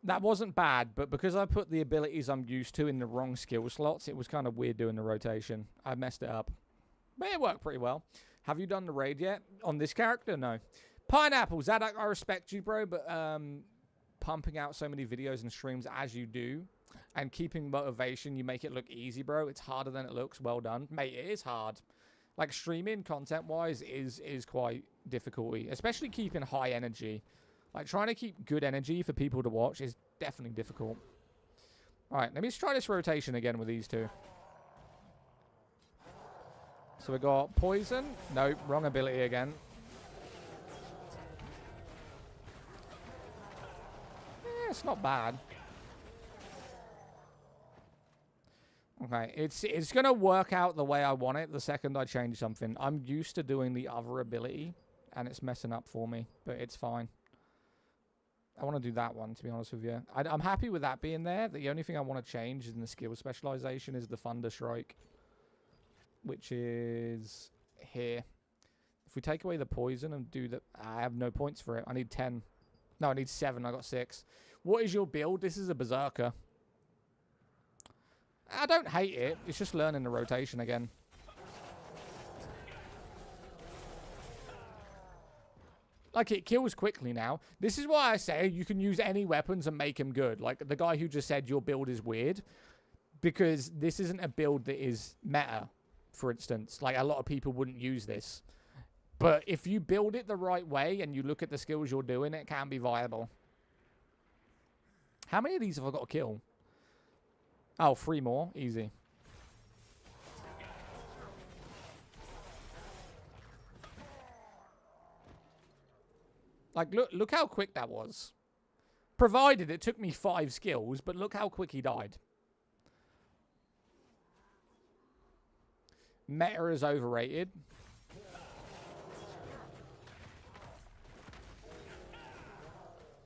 That wasn't bad, but because I put the abilities I'm used to in the wrong skill slots, it was kind of weird doing the rotation. I messed it up. But it worked pretty well. Have you done the raid yet? On this character? No. Pineapple. Zaddak, I respect you, bro, but pumping out so many videos and streams as you do and keeping motivation, you make it look easy, bro. It's harder than it looks. Well done. Mate, it is hard. Like, streaming content-wise is quite difficult, especially keeping high energy. Like, trying to keep good energy for people to watch is definitely difficult. All right, let me just try this rotation again with these two. So we got poison. Nope, wrong ability again. It's not bad. Okay, it's going to work out the way I want it the second I change something. I'm used to doing the other ability, and it's messing up for me, but it's fine. I want to do that one, to be honest with you. I'm happy with that being there. The only thing I want to change in the skill specialization is the Thunder Strike, which is here. If we take away the poison and do the... I have no points for it. I need 10. No, I need 7. I got 6. What is your build? This is a Berserker. I don't hate it. It's just learning the rotation again. Like, it kills quickly now. This is why I say you can use any weapons and make him good. Like, the guy who just said your build is weird. Because this isn't a build that is meta, for instance. Like, a lot of people wouldn't use this. But if you build it the right way and you look at the skills you're doing, it can be viable. How many of these have I got to kill? Oh, 3 more. Easy. Like, look how quick that was. Provided it took me 5 skills, but look how quick he died. Meta is overrated.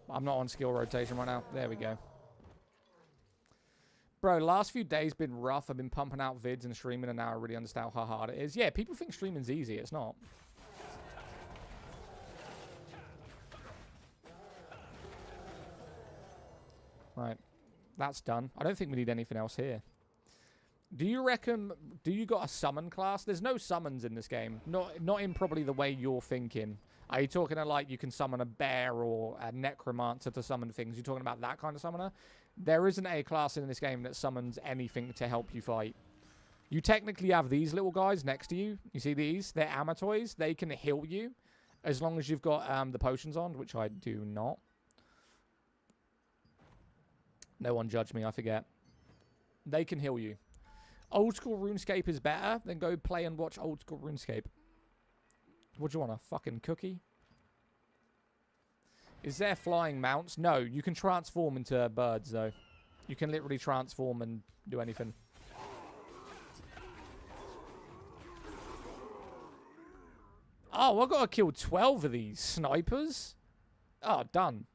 I'm not on skill rotation right now. There we go. Bro, last few days been rough. I've been pumping out vids and streaming, and now I really understand how hard it is. Yeah, people think streaming's easy. It's not. Right. That's done. I don't think we need anything else here. Do you reckon... Do you got a summon class? There's no summons in this game. Not in probably the way you're thinking. Are you talking like you can summon a bear or a necromancer to summon things? You're talking about that kind of summoner? There isn't a class in this game that summons anything to help you fight. You technically have these little guys next to you. You see these? They're Amatoys. They can heal you as long as you've got the potions on, which I do not. No one judge me, I forget. They can heal you. Old school RuneScape is better. Then go play and watch old school RuneScape. What do you want, a fucking cookie? Is there flying mounts? No, you can transform into birds, though. You can literally transform and do anything. Oh, I gotta kill 12 of these snipers? Oh, done.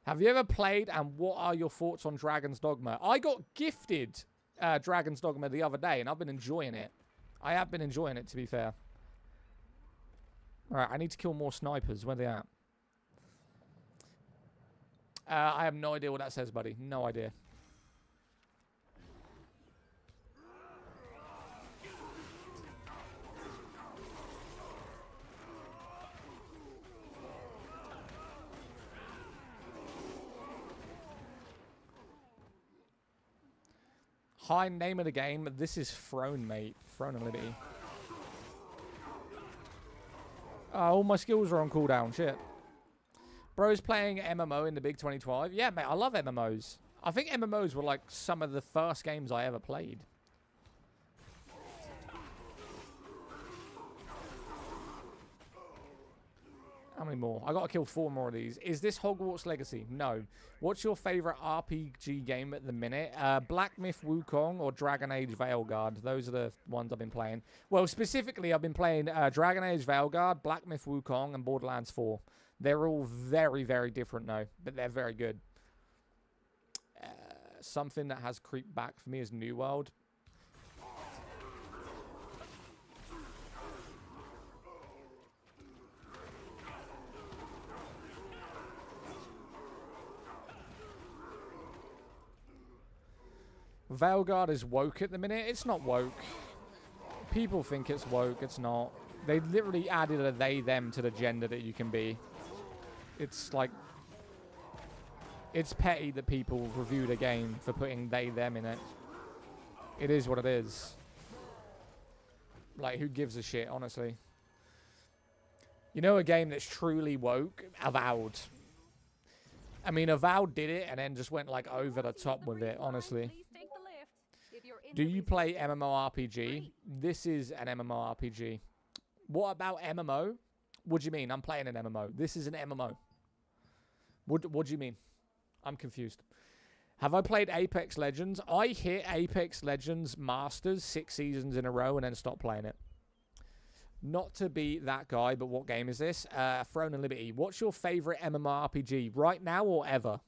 Have you ever played, and what are your thoughts on Dragon's Dogma? I got gifted Dragon's Dogma the other day, and I've been enjoying it. I have been enjoying it, to be fair. Alright, I need to kill more snipers. Where are they at? I have no idea what that says, buddy. No idea. Hi, name of the game. This is Throne, mate. Throne and Liberty. Oh, all my skills are on cooldown. Shit. Bro's playing MMO in the big 2012. Yeah, mate, I love MMOs. I think MMOs were like some of the first games I ever played. How many more? I gotta kill 4 more of these. Is this Hogwarts Legacy? No. What's your favorite RPG game at the minute? Black Myth Wukong or Dragon Age Veilguard? Those are the ones I've been playing. Well, specifically, I've been playing Dragon Age Veilguard, Black Myth Wukong, and Borderlands 4. They're all very, very different, though, but they're very good. Something that has creeped back for me is New World. Veilguard is woke at the minute. It's not woke. People think it's woke. It's not. They literally added a they, them to the gender that you can be. It's like... It's petty that people reviewed a game for putting they, them in it. It is what it is. Like, who gives a shit, honestly? You know a game that's truly woke? Avowed. I mean, Avowed did it and then just went, like, over the top with it, honestly. Do you play MMORPG? This is an MMORPG. What about MMO? What do you mean? I'm playing an MMO. This is an MMO. What do you mean? I'm confused. Have I played Apex Legends? I hit Apex Legends Masters 6 seasons in a row and then stopped playing it. Not to be that guy, but what game is this? Throne and Liberty. What's your favorite MMORPG right now or ever?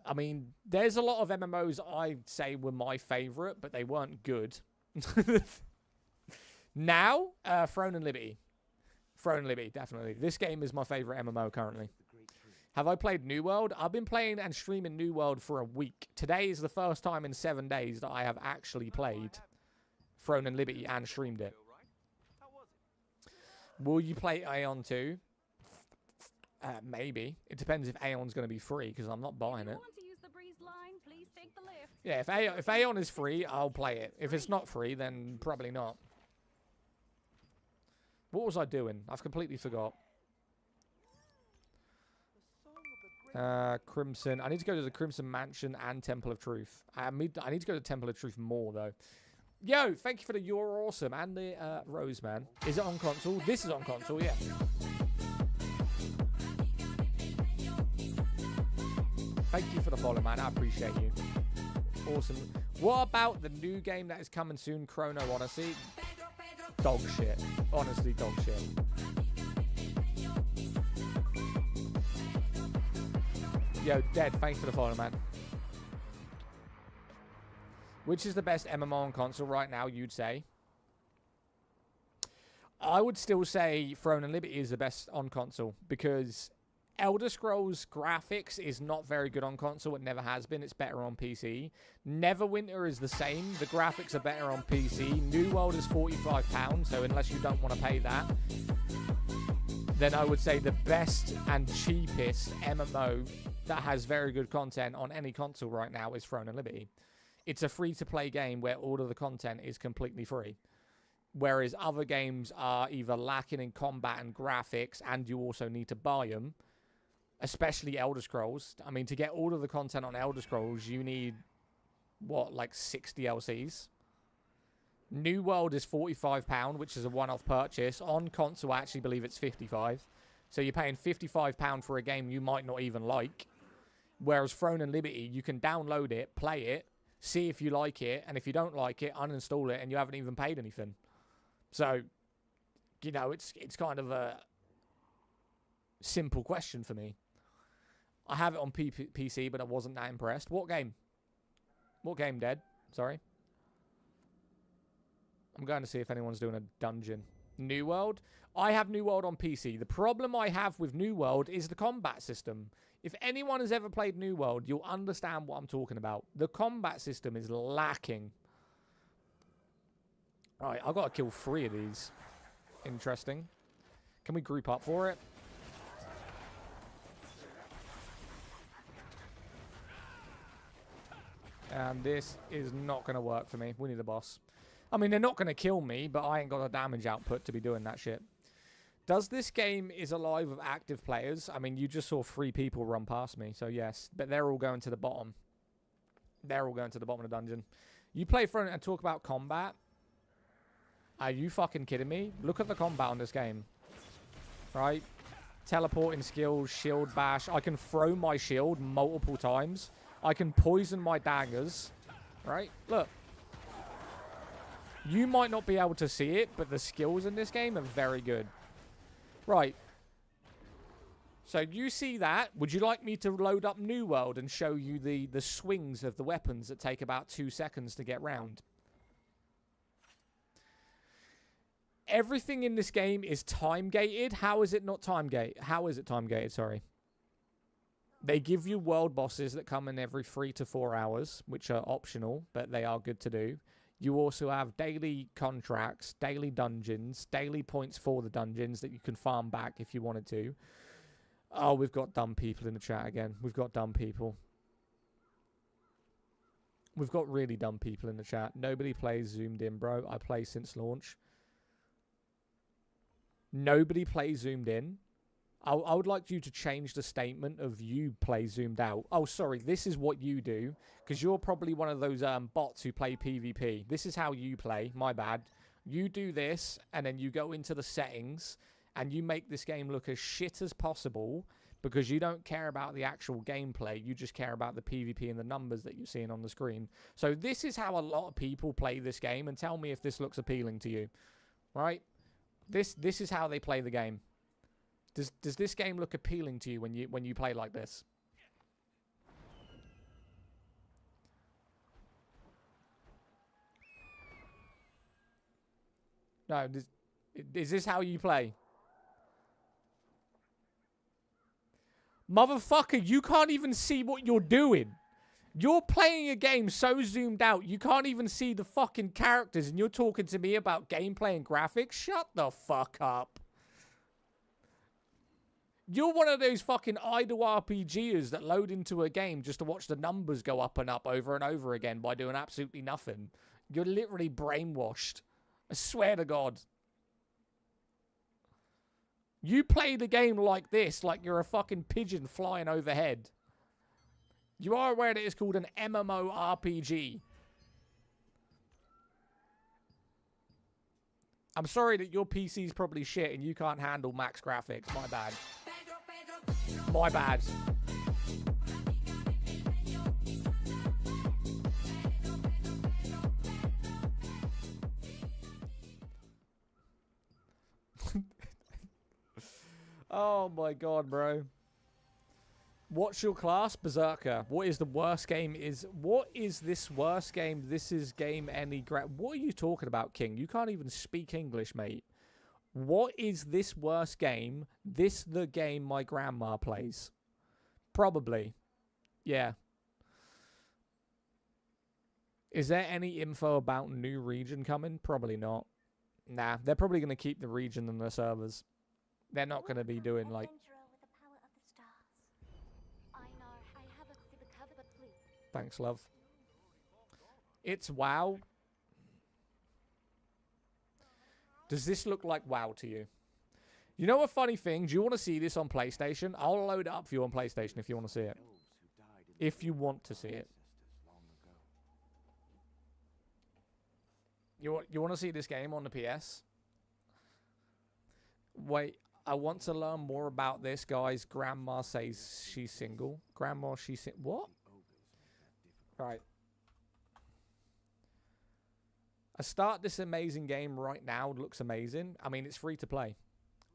I mean, there's a lot of MMOs I'd say were my favorite, but they weren't good. Now, Throne and Liberty. Throne and Liberty, definitely. This game is my favorite MMO currently. Have I played New World? I've been playing and streaming New World for a week. Today is the first time in 7 days that I have actually played Throne and Liberty and streamed it. Will you play Aeon 2? Maybe. It depends if Aeon's going to be free, because I'm not buying it. Yeah, if Aeon is free, I'll play it. If it's not free, then probably not. What was I doing? I've completely forgot. Crimson. I need to go to the Crimson Mansion and Temple of Truth. I need to go to Temple of Truth more, though. Yo, thank you for the You're Awesome and the Rose, man. Is it on console? This is on console, yeah. Thank you for the follow, man. I appreciate you. Awesome. What about the new game that is coming soon, Chrono Odyssey? Dog shit. Honestly, dog shit. Yo, Dead, thanks for the follow, man. Which is the best MMO on console right now, you'd say? I would still say Throne and Liberty is the best on console, because Elder Scrolls graphics is not very good on console. It never has been. It's better on PC. Neverwinter is the same. The graphics are better on PC. New World is £45, so unless you don't want to pay that, then I would say the best and cheapest MMO that has very good content on any console right now is Throne and Liberty. It's a free-to-play game where all of the content is completely free. Whereas other games are either lacking in combat and graphics, and you also need to buy them. Especially Elder Scrolls. I mean, to get all of the content on Elder Scrolls, you need, what, like 6 DLCs? New World is £45, which is a one-off purchase. On console, I actually believe it's £55. So you're paying £55 for a game you might not even like. Whereas Throne and Liberty, you can download it, play it, see if you like it, and if you don't like it, uninstall it, and you haven't even paid anything. So, you know, it's kind of a simple question for me. I have it on PC, but I wasn't that impressed. What game? What game, Dead? Sorry. I'm going to see if anyone's doing a dungeon. New World? I have New World on PC. The problem I have with New World is the combat system. If anyone has ever played New World, you'll understand what I'm talking about. The combat system is lacking. Alright, I've got to kill 3 of these. Interesting. Can we group up for it? And this is not going to work for me. We need a boss. I mean, they're not going to kill me, but I ain't got a damage output to be doing that shit. Does this game is alive with active players? I mean, you just saw 3 people run past me, so yes. But they're all going to the bottom. They're all going to the bottom of the dungeon. You play front and talk about combat? Are you fucking kidding me? Look at the combat on this game. Right? Teleporting skills, shield bash. I can throw my shield multiple times. I can poison my daggers. Right? Look. You might not be able to see it, but the skills in this game are very good. Right. So you see that. Would you like me to load up New World and show you the swings of the weapons that take about 2 seconds to get round? Everything in this game is time-gated. How is it not time-gated? How is it time-gated? Sorry. They give you world bosses that come in every 3 to 4 hours, which are optional, but they are good to do. You also have daily contracts, daily dungeons, daily points for the dungeons that you can farm back if you wanted to. Oh, we've got dumb people in the chat again. We've got dumb people. We've got really dumb people in the chat. Nobody plays zoomed in, bro. I play since launch. Nobody plays zoomed in. I would like you to change the statement of you play zoomed out. Oh, sorry, this is what you do, because you're probably one of those bots who play PvP. This is how you play. My bad. You do this, and then you go into the settings, and you make this game look as shit as possible, because you don't care about the actual gameplay. You just care about the PvP and the numbers that you're seeing on the screen. So this is how a lot of people play this game, and tell me if this looks appealing to you. Right? This is how they play the game. Does this game look appealing to you when you play like this? No, is this how you play? Motherfucker, you can't even see what you're doing. You're playing a game so zoomed out, you can't even see the fucking characters, and you're talking to me about gameplay and graphics? Shut the fuck up. You're one of those fucking idle RPGers that load into a game just to watch the numbers go up and up over and over again by doing absolutely nothing. You're literally brainwashed. I swear to God. You play the game like this, like you're a fucking pigeon flying overhead. You are aware that it's called an MMORPG. I'm sorry that your PC's probably shit and you can't handle max graphics. My bad. My bad. Oh my God, bro. What's your class? Berserker. What is the worst game? What is this worst game? This is game any... What are you talking about, King? You can't even speak English, mate. What is this worst game? This the game my grandma plays? Probably. Yeah. Is there any info about new region coming? Probably not. Nah, they're probably going to keep the region and the servers. They're not going to be doing like... Thanks, love. It's WoW. Does this look like WoW to you? You know a funny thing? Do you want to see this on PlayStation? I'll load it up for you on PlayStation if you want to see it. If you want to see it. You want to see this game on the PS? Wait, I want to learn more about this, guys. Grandma says she's single. Grandma, she's single. What? Right. I start this amazing game right now. It looks amazing. I mean, it's free to play.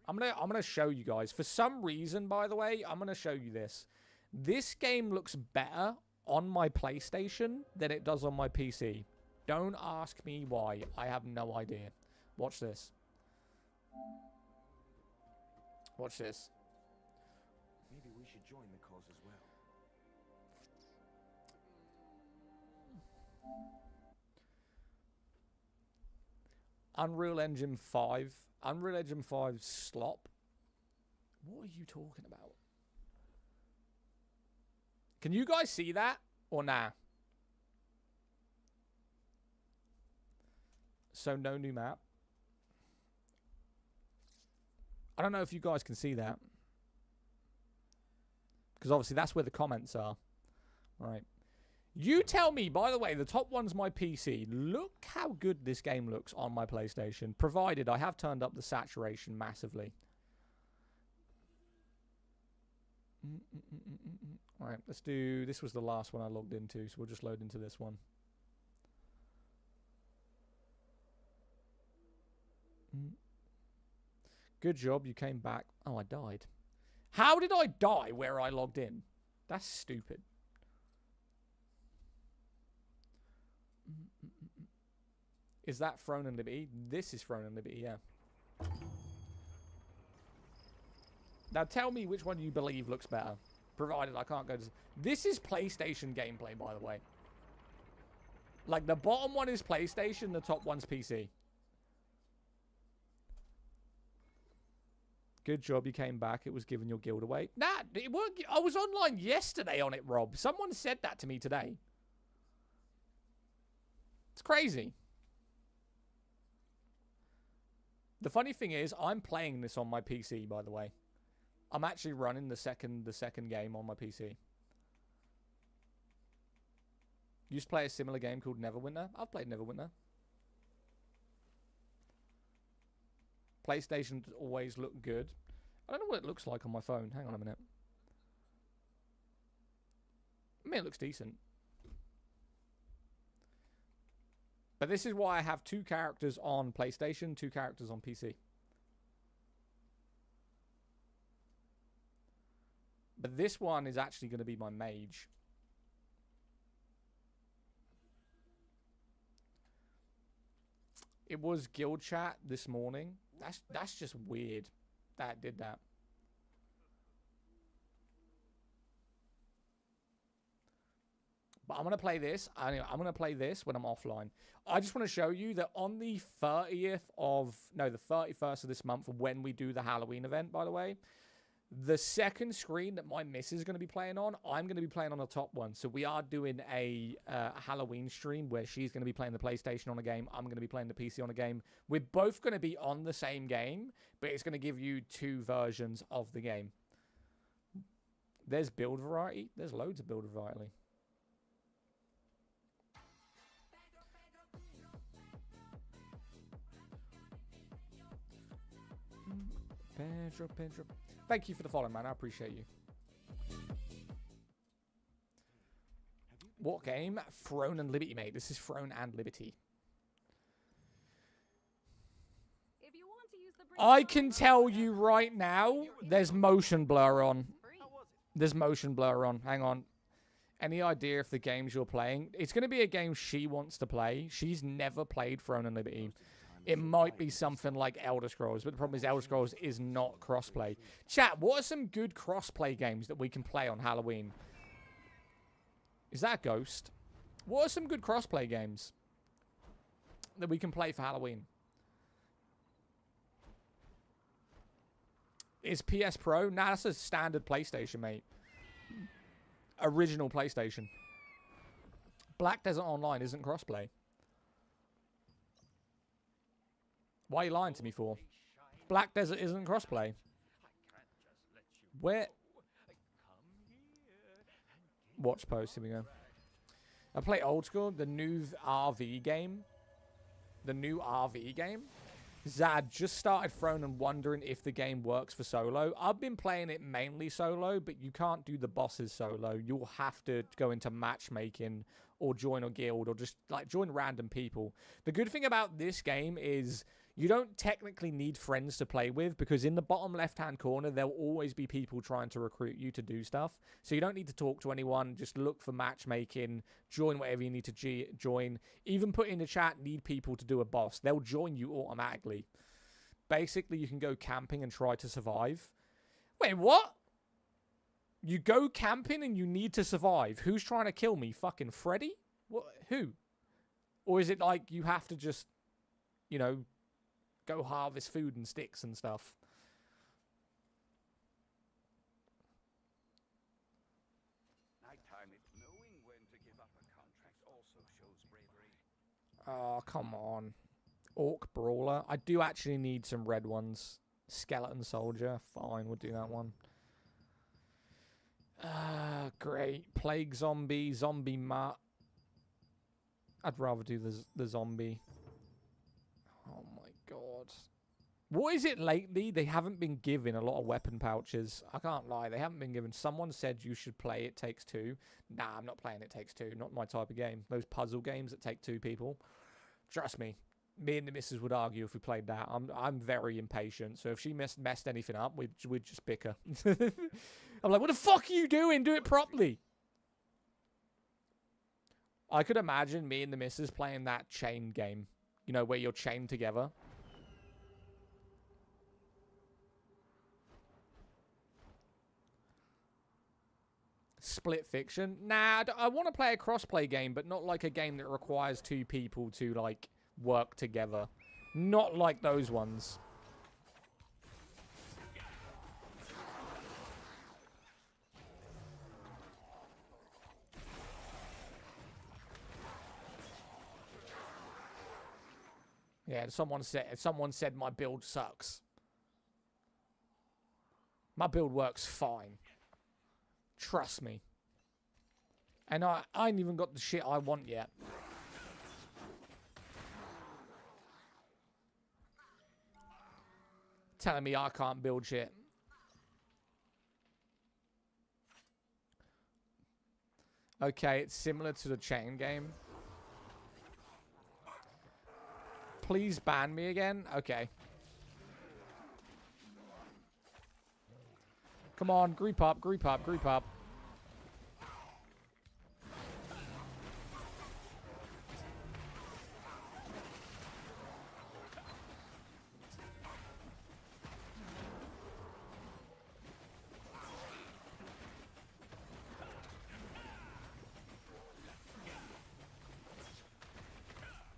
I'm gonna show you guys. For some reason, by the way, I'm gonna show you this. This game looks better on my PlayStation than it does on my PC. Don't ask me why. I have no idea. Watch this. Watch this. Maybe we should join the cause as well. Unreal Engine 5. Unreal Engine 5 slop. What are you talking about? Can you guys see that? Or nah? So no new map. I don't know if you guys can see that. Because obviously that's where the comments are. Right. You tell me, by the way, the top one's my PC. Look how good this game looks on my PlayStation. Provided I have turned up the saturation massively. Alright, let's do... This was the last one I logged into, so we'll just load into this one. Good job, you came back. Oh, I died. How did I die where I logged in? That's stupid. Is that Throne and Liberty? This is Throne and Liberty, yeah. Now tell me which one you believe looks better. Provided I can't go to... This is PlayStation gameplay, by the way. Like, the bottom one is PlayStation, the top one's PC. Good job you came back. It was giving your guild away. Nah, it worked. I was online yesterday on it, Rob. Someone said that to me today. It's crazy. The funny thing is, I'm playing this on my PC, by the way. I'm actually running the second game on my PC. You used to play a similar game called Neverwinter? I've played Neverwinter. PlayStation always look good. I don't know what it looks like on my phone. Hang on a minute. I mean, it looks decent. But this is why I have 2 characters on PlayStation, 2 characters on PC. But this one is actually going to be my mage. It was guild chat this morning. That's just weird. That did that. But I'm going to play this. Anyway, I'm going to play this when I'm offline. I just want to show you that on the 30th of... No, the 31st of this month, when we do the Halloween event, by the way, the second screen that my missus is going to be playing on, I'm going to be playing on the top one. So we are doing a Halloween stream where she's going to be playing the PlayStation on a game. I'm going to be playing the PC on a game. We're both going to be on the same game, but it's going to give you 2 versions of the game. There's build variety. There's loads of build variety. Pedro. Thank you for the follow, man. I appreciate you. What game? Throne and Liberty, mate. This is Throne and Liberty. If you want to use the I can tell you right now, there's motion blur on. There's motion blur on. Hang on. Any idea if the games you're playing? It's going to be a game she wants to play. She's never played Throne and Liberty. It might be something like Elder Scrolls, but the problem is Elder Scrolls is not crossplay. Chat, what are some good crossplay games that we can play on Halloween? Is that a ghost? What are some good crossplay games that we can play for Halloween? Is PS Pro? Nah, that's a standard PlayStation, mate. Original PlayStation. Black Desert Online isn't crossplay. Why are you lying to me for? Black Desert isn't crossplay. Where? Watch post, here we go. I play old school, the new RV game. The new RV game. Zad just started throwing and wondering if the game works for solo. I've been playing it mainly solo, but you can't do the bosses solo. You'll have to go into matchmaking or join a guild or just like join random people. The good thing about this game is you don't technically need friends to play with because in the bottom left-hand corner, there'll always be people trying to recruit you to do stuff. So you don't need to talk to anyone. Just look for matchmaking, join whatever you need to join. Even put in the chat, need people to do a boss. They'll join you automatically. Basically, you can go camping and try to survive. Wait, what? You go camping and you need to survive. Who's trying to kill me? Fucking Freddy? What? Who? Or is it like you have to just, you know, go harvest food and sticks and stuff? Nighttime, knowing when to give up a contract also shows bravery. Oh, come on. Orc Brawler. I do actually need some red ones. Skeleton Soldier. Fine, we'll do that one. Great. Plague Zombie. Zombie Mutt. I'd rather do the zombie. Oh my god. What is it lately? They haven't been given a lot of weapon pouches. I can't lie. They haven't been given. Someone said you should play It Takes Two. Nah, I'm not playing It Takes Two. Not my type of game. Those puzzle games that take two people. Trust me. Me and the missus would argue if we played that. I'm very impatient. So if she messed anything up, we'd just bicker. I'm like, what the fuck are you doing? Do it properly. I could imagine me and the missus playing that chain game. You know, where you're chained together. Split Fiction. Nah, I want to play a crossplay game, but not like a game that requires two people to, like, work together. Not like those ones. Yeah, someone said my build sucks. My build works fine. Trust me. And I ain't even got the shit I want yet. Telling me I can't build shit. Okay, it's similar to the chain game. Please ban me again? Okay. Come on, group up, group up, group up.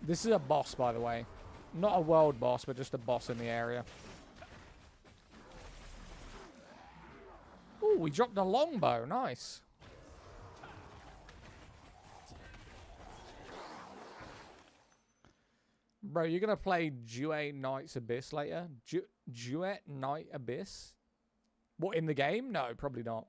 This is a boss, by the way. Not a world boss, but just a boss in the area. Ooh, we dropped a longbow. Nice. Bro, you're going to play Duet Knight's Abyss later? Duet Knight Abyss? What, in the game? No, probably not.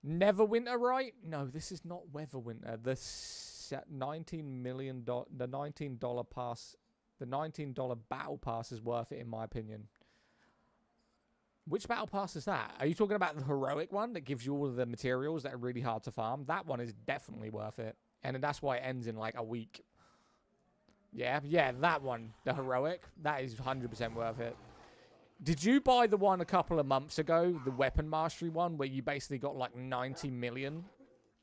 Neverwinter, no, this is not Weatherwinter. The $19 million, the $19 pass, the $19 battle pass is worth it in my opinion. Which battle pass is that? Are you talking about the heroic one that gives you all of the materials that are really hard to farm? That one is definitely worth it, and that's why it ends in like a week. Yeah, that one, the heroic, that is 100% worth it. Did you buy the one a couple of months ago, the weapon mastery one, where you basically got like 90 million?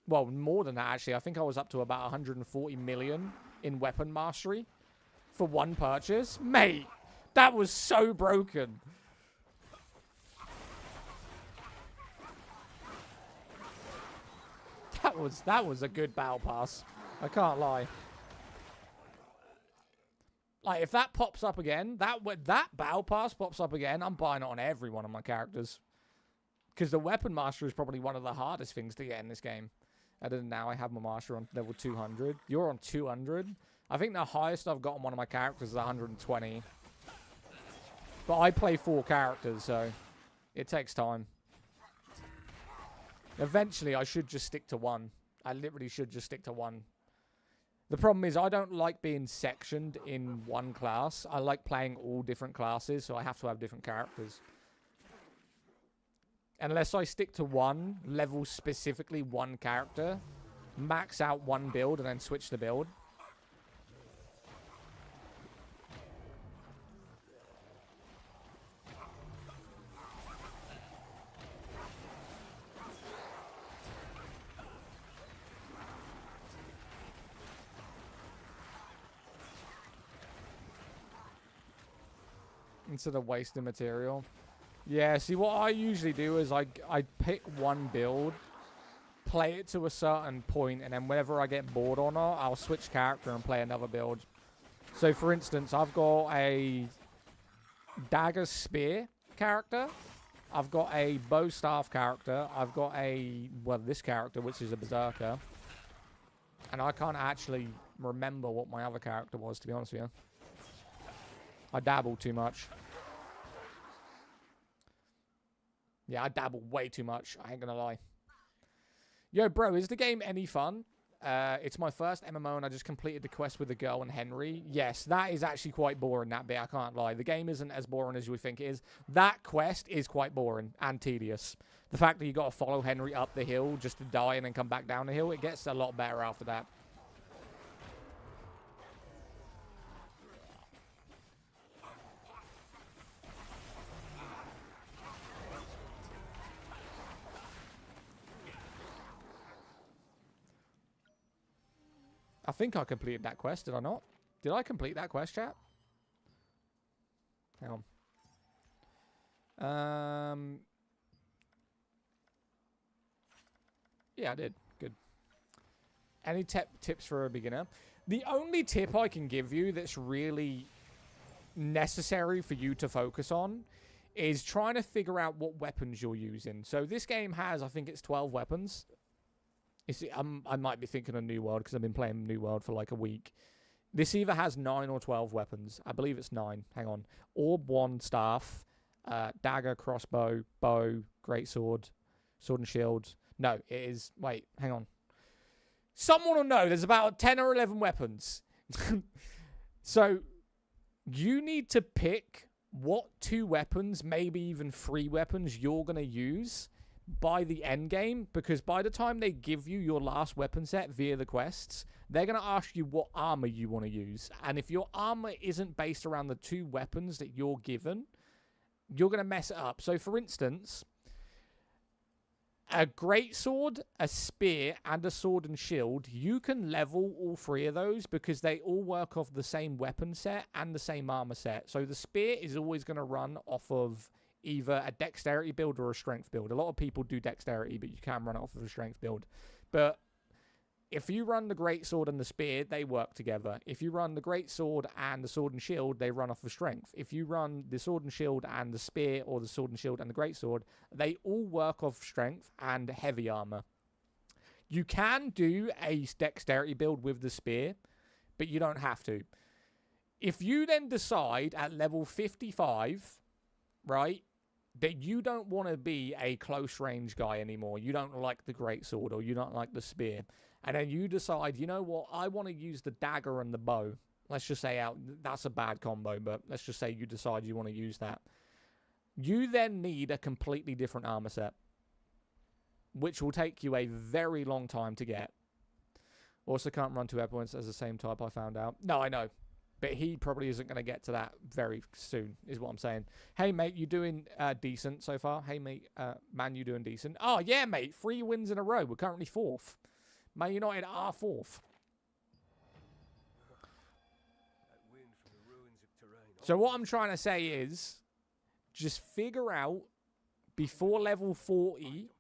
Well, more than that, actually. I think I was up to about 140 million in weapon mastery for one purchase. Mate, that was so broken. That was a good battle pass. I can't lie. Like, if that pops up again, that battle pass pops up again, I'm buying it on every one of my characters. Because the weapon master is probably one of the hardest things to get in this game. Other than now, I have my master on level 200. You're on 200. I think the highest I've got on one of my characters is 120. But I play 4 characters, so it takes time. Eventually, I should just stick to one. I literally should just stick to one. The problem is I don't like being sectioned in one class. I like playing all different classes, so I have to have different characters. Unless I stick to one, level specifically one character, max out one build, and then switch the build. Instead of wasting material. Yeah, see, what I usually do is I pick one build, play it to a certain point, and then whenever I get bored or not, I'll switch character and play another build. So, for instance, I've got a dagger spear character. I've got a bow staff character. I've got this character, which is a berserker. And I can't actually remember what my other character was, to be honest with you. I dabble too much. Yeah, I dabble way too much. I ain't gonna lie. Yo, bro, is the game any fun? It's my first MMO and I just completed the quest with the girl and Henry. Yes, that is actually quite boring, that bit. I can't lie. The game isn't as boring as you would think it is. That quest is quite boring and tedious. The fact that you got to follow Henry up the hill just to die and then come back down the hill, it gets a lot better after that. I think I completed that quest, did I not? Did I complete that quest, chat? Hang on. Yeah, I did. Good. Any tips for a beginner? The only tip I can give you that's really necessary for you to focus on is trying to figure out what weapons you're using. So this game has, I think it's 12 weapons. I might be thinking of New World because I've been playing New World for like a week. This either has 9 or 12 weapons. I believe it's 9. Hang on. Orb, wand, staff, dagger, crossbow, bow, greatsword, sword and shield. No, it is... Wait, hang on. Someone will know. There's about 10 or 11 weapons. So, you need to pick what 2 weapons, maybe even 3 weapons you're going to use by the end game, because by the time they give you your last weapon set via the quests, they're going to ask you what armor you want to use. And if your armor isn't based around the 2 weapons that you're given, you're going to mess it up. So, for instance, a greatsword, a spear, and a sword and shield, you can level all 3 of those because they all work off the same weapon set and the same armor set. So the spear is always going to run off of either a dexterity build or a strength build. A lot of people do dexterity, but you can run it off of a strength build. But if you run the greatsword and the spear, they work together. If you run the greatsword and the sword and shield, they run off of strength. If you run the sword and shield and the spear, or the sword and shield and the greatsword, they all work off strength and heavy armor. You can do a dexterity build with the spear, but you don't have to. If you then decide at level 55, right, that you don't want to be a close range guy anymore, you don't like the greatsword or you don't like the spear, and then you decide, you know what, I want to use the dagger and the bow. Let's just say that's a bad combo, but let's just say you decide you want to use that. You then need a completely different armor set, which will take you a very long time to get. Also can't run 2 weapons as the same type, I found out. No, I know. But he probably isn't going to get to that very soon, is what I'm saying. Hey, mate, you doing decent so far? Hey, mate, man, you doing decent? Oh, yeah, mate, 3 wins in a row. We're currently 4th. Man United are 4th. So what I'm trying to say is, just figure out before level 40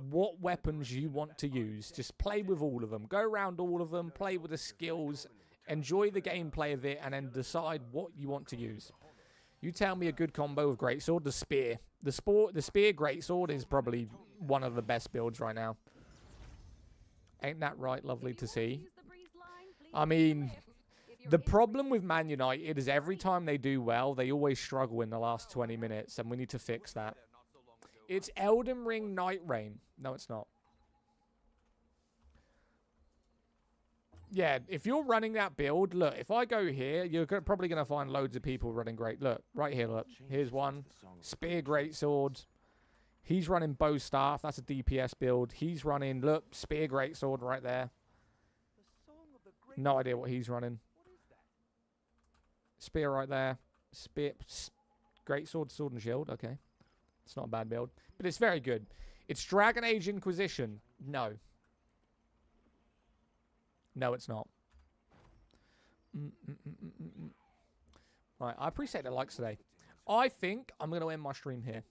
what weapons you want to use. Just play with all of them. Go around all of them, play with the skills, enjoy the gameplay of it, and then decide what you want to use. You tell me a good combo of greatsword, the spear. The spear greatsword is probably one of the best builds right now. Ain't that right? Lovely to see. I mean, the problem with Man United is every time they do well, they always struggle in the last 20 minutes, and we need to fix that. It's Elden Ring Night Rain. No, it's not. Yeah, if you're running that build, look, if I go here, you're probably going to find loads of people running great. Look, right here, look. Here's one. Spear Greatsword. He's running Bow Staff. That's a DPS build. He's running, look, Spear Greatsword right there. No idea what he's running. Spear right there. Spear, Greatsword, Sword and Shield. Okay. It's not a bad build. But it's very good. It's Dragon Age Inquisition. No. No, it's not. Right, I appreciate the likes today. I think I'm going to end my stream here.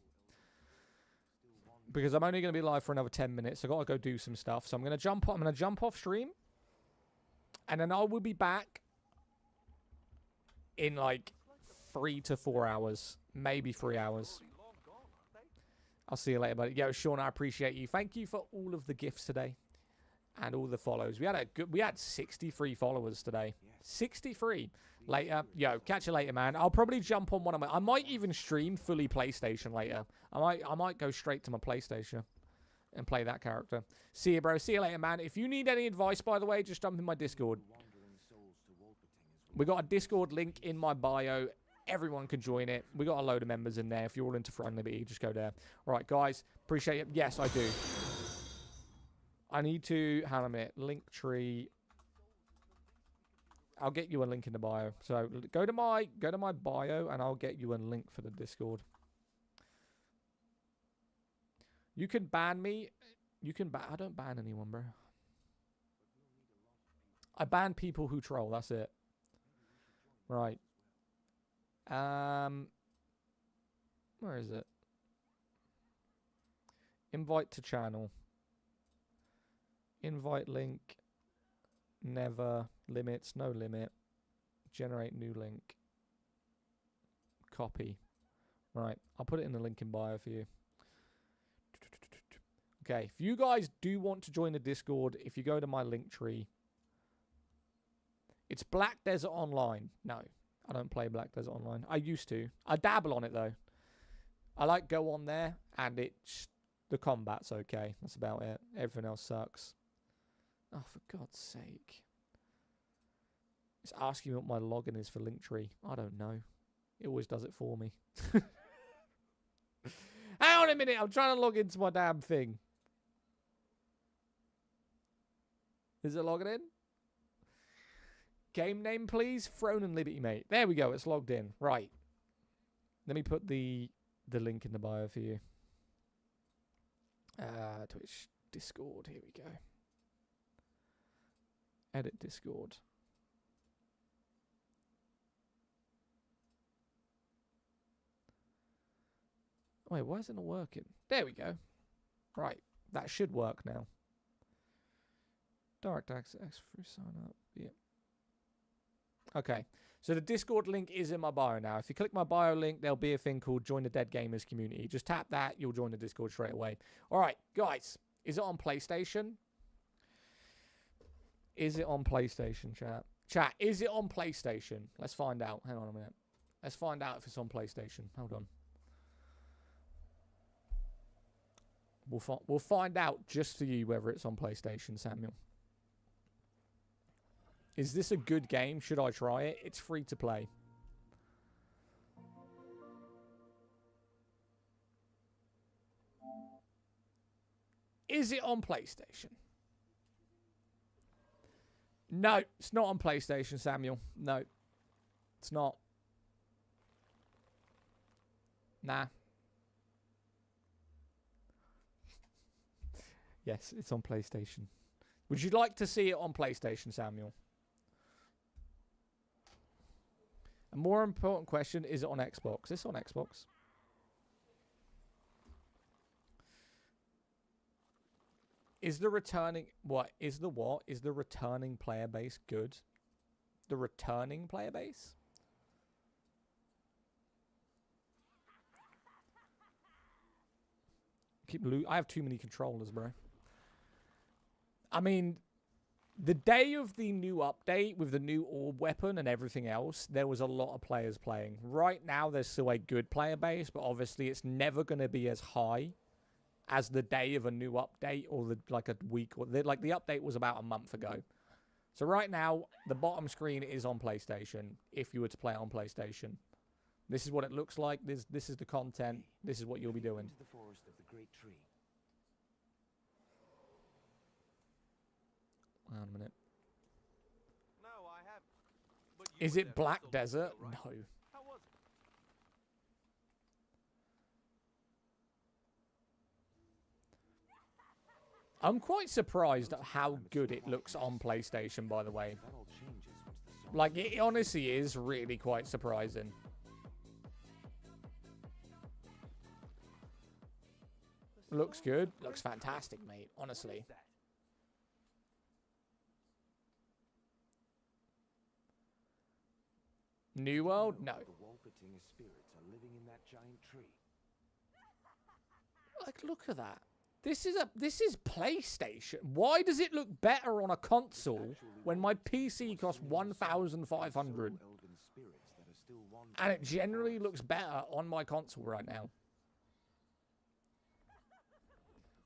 Because I'm only going to be live for another 10 minutes. I've got to go do some stuff. So I'm going to jump off stream. And then I will be back in like 3 to 4 hours. Maybe 3 hours. I'll see you later, buddy. Yo, Sean, I appreciate you. Thank you for all of the gifts today. And all the follows. We had 63 followers today. 63. Later. Yo, catch you later, man. I'll probably jump on one of my... I might even stream fully PlayStation later. I might go straight to my PlayStation and play that character. See you, bro. See you later, man. If you need any advice, by the way, just jump in my Discord. We got a Discord link in my bio. Everyone can join it. We got a load of members in there. If you're all into Throne Liberty, just go there. All right, guys. Appreciate it. Yes, I do. I need to, hang on a minute, Linktree. I'll get you a link in the bio. So go to my bio and I'll get you a link for the Discord. You can ban me. I don't ban anyone, bro. I ban people who troll. That's it. Right. Where is it? Invite to channel. Invite link. Never. Limits. No limit. Generate new link. Copy. Right. I'll put it in the link in bio for you. Okay. If you guys do want to join the Discord, if you go to my link tree, it's Black Desert Online. No, I don't play Black Desert Online. I used to. I dabble on it, though. I like go on there, and it's... The combat's okay. That's about it. Everything else sucks. Oh, for God's sake. It's asking me what my login is for Linktree. I don't know. It always does it for me. Hang on a minute. I'm trying to log into my damn thing. Is it logging in? Game name, please. Throne and Liberty, mate. There we go. It's logged in. Right. Let me put the link in the bio for you. Twitch, Discord. Here we go. Edit Discord. Wait, why is it not working? There we go. Right. That should work now. Direct access through sign up. Yeah. Okay. So the Discord link is in my bio now. If you click my bio link, there'll be a thing called Join the Dead Gamers Community. Just tap that, you'll join the Discord straight away. All right, guys. Is it on PlayStation? Is it on PlayStation, chat? Chat, is it on PlayStation? Let's find out. Hang on a minute. Let's find out if it's on PlayStation. Hold on. We'll find out just for you whether it's on PlayStation, Samuel. Is this a good game? Should I try it? It's free to play. Is it on PlayStation? No, it's not on PlayStation, Samuel. No, it's not. Nah. Yes, it's on PlayStation. Would you like to see it on PlayStation, Samuel? A more important question, is it on Xbox? It's on Xbox. Is the returning... What? Is the what? Is the returning player base good? The returning player base? I have too many controllers, bro. I mean, the day of the new update with the new orb weapon and everything else, there was a lot of players playing. Right now, there's still a good player base, but obviously it's never going to be as high as the day of a new update or like a week. Or the update was about a month ago. So right now, the bottom screen is on PlayStation, if you were to play it on PlayStation. This is what it looks like. This is the content. This is what you'll be doing. The forest of the great tree. Hang on a minute. No, I haven't. But you Is were it there Black so long Desert? ago, right? No. How was it? I'm quite surprised at how good it looks on PlayStation, by the way. That all changes once the sun Like, it honestly is really quite surprising. Looks good. Looks fantastic, mate. Honestly. That. New World? No. The Walpertinger spirits are living in that giant tree. Like, look at that. This is PlayStation. Why does it look better on a console when my PC costs 1,500 Elven spirits that are still wandering and it in the generally forest. looks better on my console right now?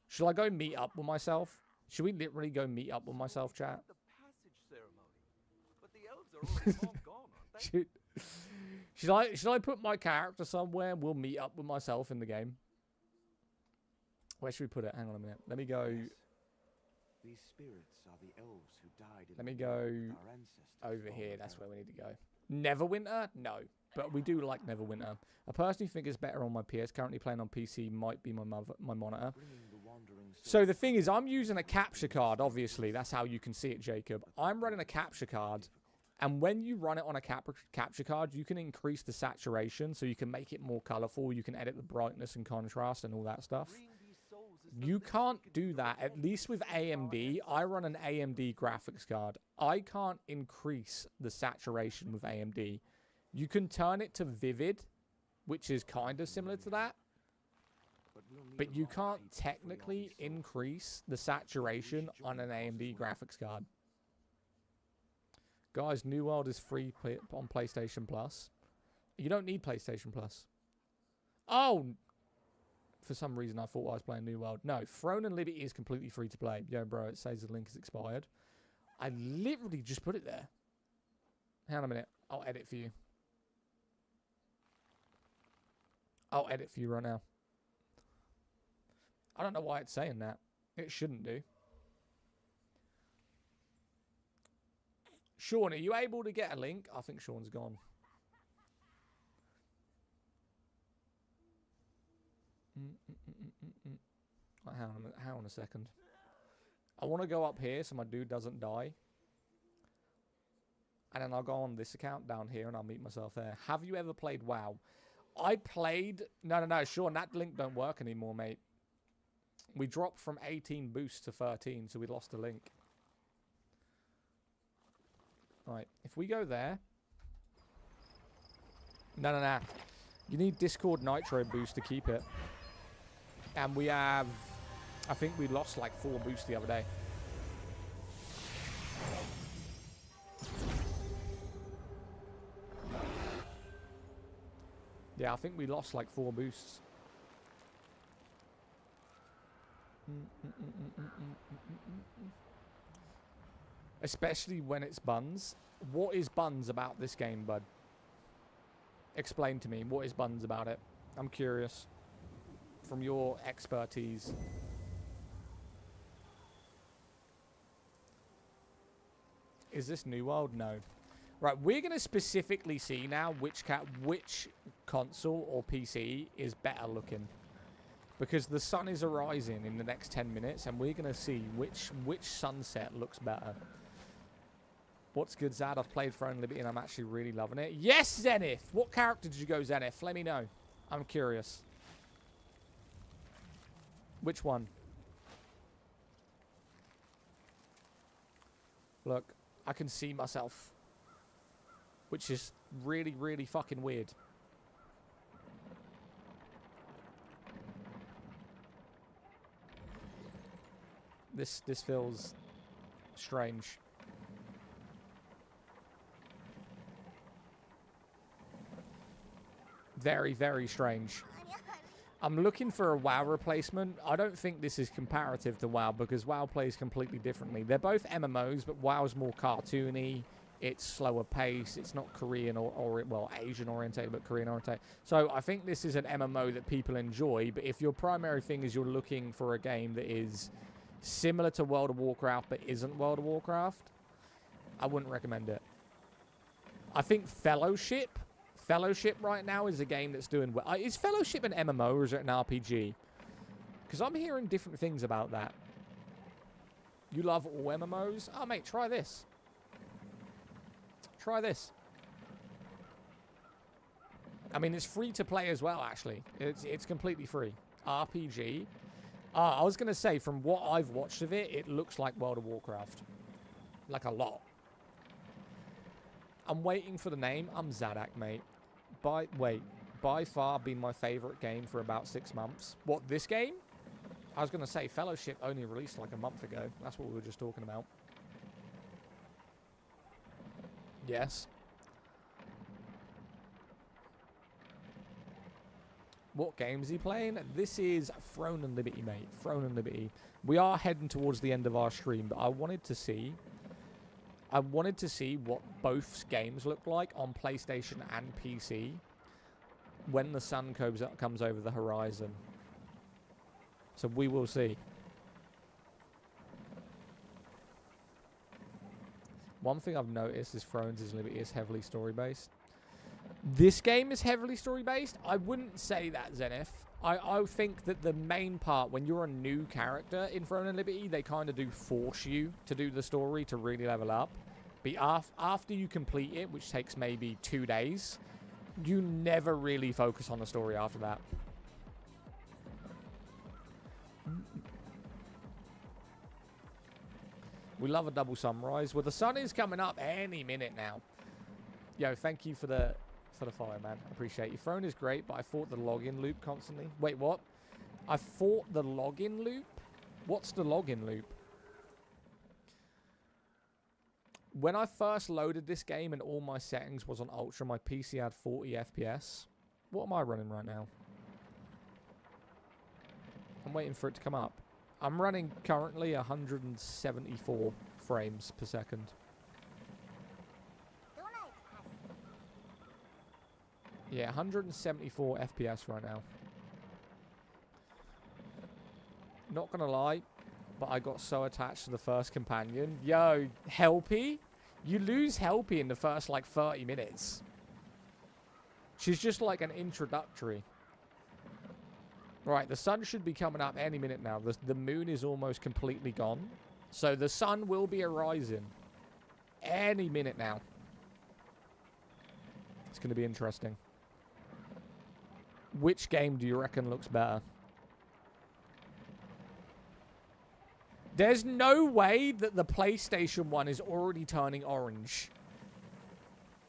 Should I go meet up with myself? Should we literally go meet up with myself, chat? The passage ceremony. But the elves are already long gone, aren't they? Should I put my character somewhere and we'll meet up with myself in the game? Where should we put it? Hang on a minute. Let me go. Yes. These spirits are the elves who died in Let me the war go with our ancestors over long here. That's ago. where we need to go. Neverwinter? No. But we do like Neverwinter. I personally think it's better on my PS. Currently playing on PC might be my monitor. Bringing the wandering So the thing is, I'm using a capture card, obviously. That's how you can see it, Jacob. I'm running a capture card. And when you run it on a capture card, you can increase the saturation. So you can make it more colorful. You can edit the brightness and contrast and all that stuff. Freeing these souls is the You least we can't can do for that, the at least with AMD. I run an AMD graphics card. I can't increase the saturation with AMD. You can turn it to vivid, which is kind of similar to that. we'll need But a you lot of can't people to free all technically these souls. increase the saturation on an AMD graphics card. Guys, New World is free on PlayStation Plus. You don't need PlayStation Plus. Oh! For some reason, I thought I was playing New World. No, Throne and Liberty is completely free to play. Yo, bro, it says the link is expired. I literally just put it there. Hang on a minute. I'll edit for you. I'll edit for you right now. I don't know why it's saying that. It shouldn't do. Sean, are you able to get a link? I think Sean's gone. Right, hang on a second. I want to go up here so my dude doesn't die. And then I'll go on this account down here and I'll meet myself there. Have you ever played WoW? I played... No, Sean, that link don't work anymore, mate. We dropped from 18 boosts to 13, so we lost the link. Right, if we go there... No. You need Discord Nitro boost to keep it. And we have... I think we lost like 4 boosts the other day. Yeah, I think we lost like 4 boosts. Especially when it's buns. What is buns about this game, bud? Explain to me. What is buns about it? I'm curious. From your expertise. Is this New World? No. Right, we're going to specifically see now which console or PC is better looking. Because the sun is arising in the next 10 minutes, and we're going to see which sunset looks better. What's good, Zad? I've played Throne Liberty and I'm actually really loving it. Yes, Zenith! What character did you go, Zenith? Let me know. I'm curious. Which one? Look, I can see myself. Which is really, really fucking weird. This feels strange. Very, very strange. I'm looking for a WoW replacement. I don't think this is comparative to WoW because WoW plays completely differently. They're both MMOs, but WoW's more cartoony. It's slower pace. It's not Korean or well, Asian orientated, but Korean orientated. So I think this is an MMO that people enjoy. But if your primary thing is you're looking for a game that is similar to World of Warcraft but isn't World of Warcraft, I wouldn't recommend it. I think Fellowship right now is a game that's doing well. Is Fellowship an MMO or is it an RPG? Because I'm hearing different things about that. You love all MMOs? Oh, mate, try this. Try this. I mean, it's free to play as well, actually. It's completely free. RPG. I was going to say, from what I've watched of it, it looks like World of Warcraft. Like a lot. I'm waiting for the name. I'm Zaddak, mate. By far been my favorite game for about 6 months. What, this game? I was going to say, Fellowship only released like a month ago. That's what we were just talking about. Yes. What game is he playing? This is Throne and Liberty, mate. Throne and Liberty. We are heading towards the end of our stream, but I wanted to see what both games look like on PlayStation and PC when the sun comes over the horizon. So we will see. One thing I've noticed is Thrones is Liberty is heavily story-based. This game is heavily story-based. I wouldn't say that, Zenith. I think that the main part, when you're a new character in Throne and Liberty, they kind of do force you to do the story to really level up. But after you complete it, which takes maybe 2 days, you never really focus on the story after that. We love a double sunrise. Well, the sun is coming up any minute now. Yo, thank you for the follow, man. I appreciate you. Throne is great, but I fought the login loop constantly. Wait, what? I fought the login loop? What's the login loop? When I first loaded this game and all my settings was on ultra, my PC had 40 FPS. What am I running right now? I'm waiting for it to come up. I'm running currently 174 frames per second. Yeah, 174 FPS right now. Not gonna lie, but I got so attached to the first companion. Yo, Helpy? You lose Helpy in the first, like, 30 minutes. She's just like an introductory. Right, the sun should be coming up any minute now. The moon is almost completely gone. So the sun will be arising any minute now. It's going to be interesting. Which game do you reckon looks better? There's no way that the PlayStation one is already turning orange.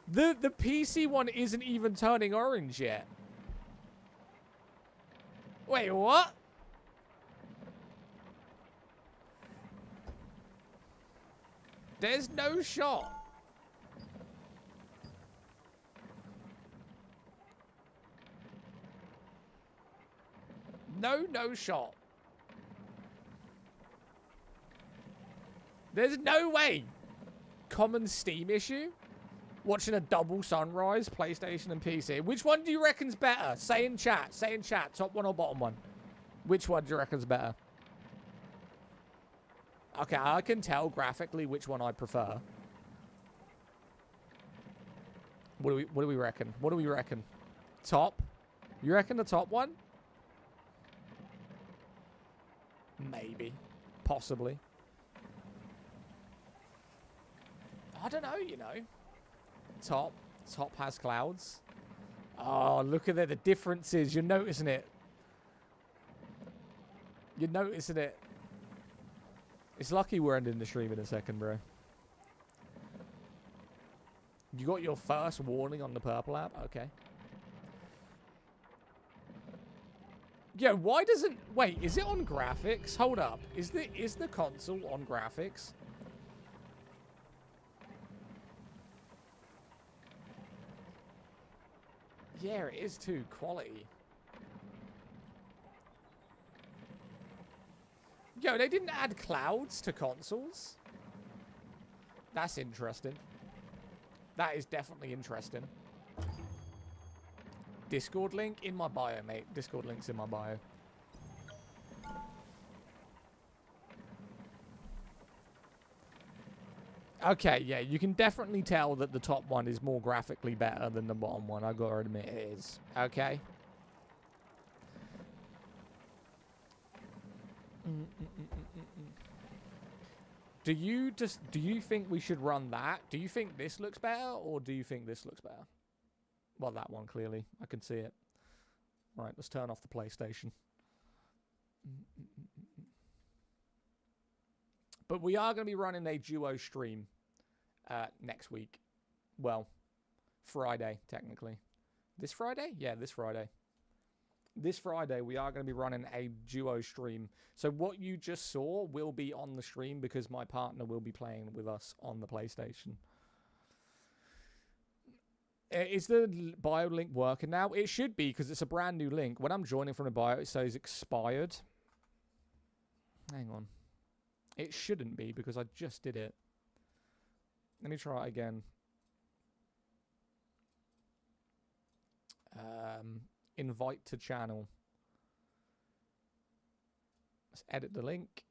The PC one isn't even turning orange yet. Wait, what? There's no shot. No shot. There's no way. Common Steam issue? Watching a double sunrise, PlayStation and PC. Which one do you reckon's better? Say in chat. Say in chat. Top one or bottom one? Which one do you reckon's better? Okay, I can tell graphically which one I prefer. What do we reckon? What do we reckon? Top? You reckon the top one? Maybe. Possibly. I don't know, you know. Top has clouds. Oh, look at the differences. You're noticing it. You're noticing it. It's lucky we're ending the stream in a second, bro. You got your first warning on the purple app? Okay. Yeah, why doesn't... Wait, is it on graphics? Hold up. Is the console on graphics? Yeah, it is too. Quality. Yo, they didn't add clouds to consoles? That's interesting. That is definitely interesting. Discord link in my bio, mate. Discord link's in my bio. Okay, yeah, you can definitely tell that the top one is more graphically better than the bottom one. I gotta admit it is. Okay. Do you think we should run that? Do you think this looks better, or do you think this looks better? Well, that one, clearly. I can see it. Right, let's turn off the PlayStation. But we are going to be running a duo stream next week. Well, Friday, technically. This Friday? Yeah, this Friday. This Friday, we are going to be running a duo stream. So what you just saw will be on the stream because my partner will be playing with us on the PlayStation. Is the bio link working now? It should be because it's a brand new link. When I'm joining from the bio, it says expired. Hang on. It shouldn't be because I just did it. Let me try it again. Invite to channel. Let's edit the link.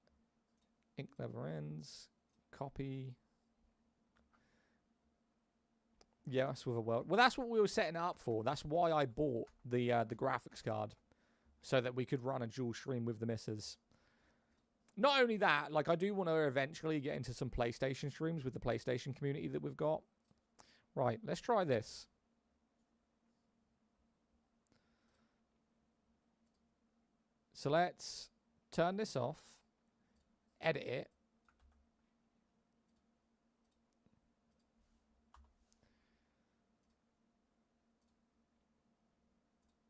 Ink never ends. Copy. Yeah, that's with a world. Well, that's what we were setting it up for. That's why I bought the graphics card, so that we could run a dual stream with the missus. Not only that, like I do want to eventually get into some PlayStation streams with the PlayStation community that we've got. Right, let's try this. So let's turn this off, edit it.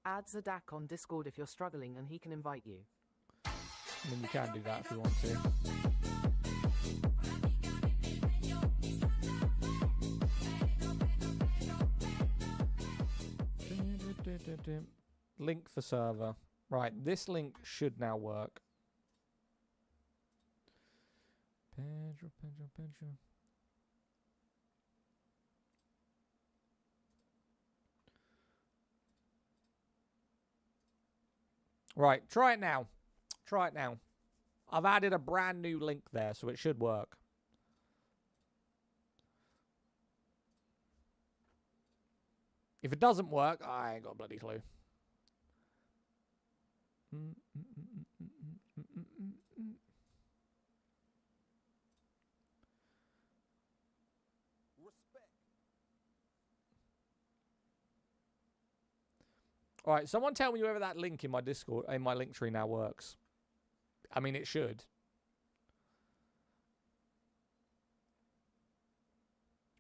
Add Zaddak on Discord if you're struggling and he can invite you. I mean, you can do that if you want to. Link for server. Right, this link should now work. Pedro. Right, try it now. Try it now. I've added a brand new link there, so it should work. If it doesn't work, I ain't got a bloody clue. All right, someone tell me whether that link in my Discord, in my link tree now works. I mean, it should.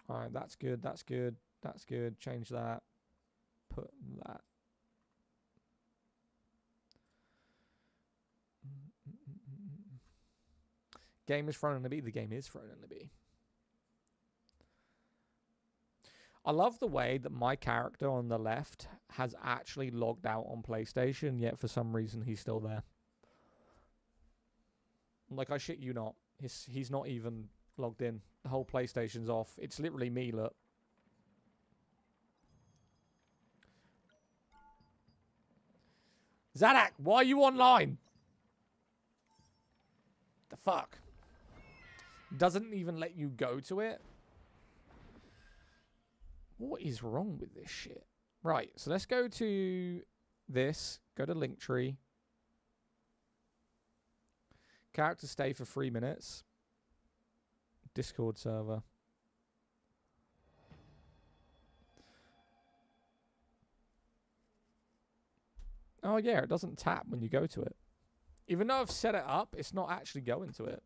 All right, that's good. That's good. That's good. Change that. Put that. Game is thrown in the B. The game is thrown in the B. I love the way that my character on the left has actually logged out on PlayStation, yet for some reason he's still there. Like, I shit you not. He's not even logged in. The whole PlayStation's off. It's literally me, look. Zaddak, why are you online? The fuck? Doesn't even let you go to it? What is wrong with this shit? Right, so let's go to this. Go to Linktree. Character stay for 3 minutes. Discord server. Oh, yeah, it doesn't tap when you go to it. Even though I've set it up, it's not actually going to it.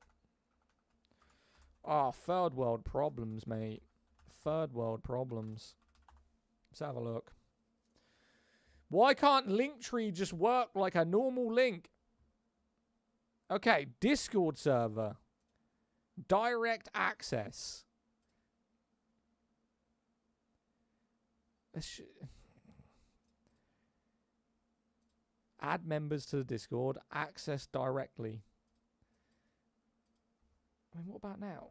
Oh, third world problems, mate. Third world problems. Let's have a look. Why can't Linktree just work like a normal link? Okay, Discord server. Direct access. Add members to the Discord. Access directly. I mean, what about now?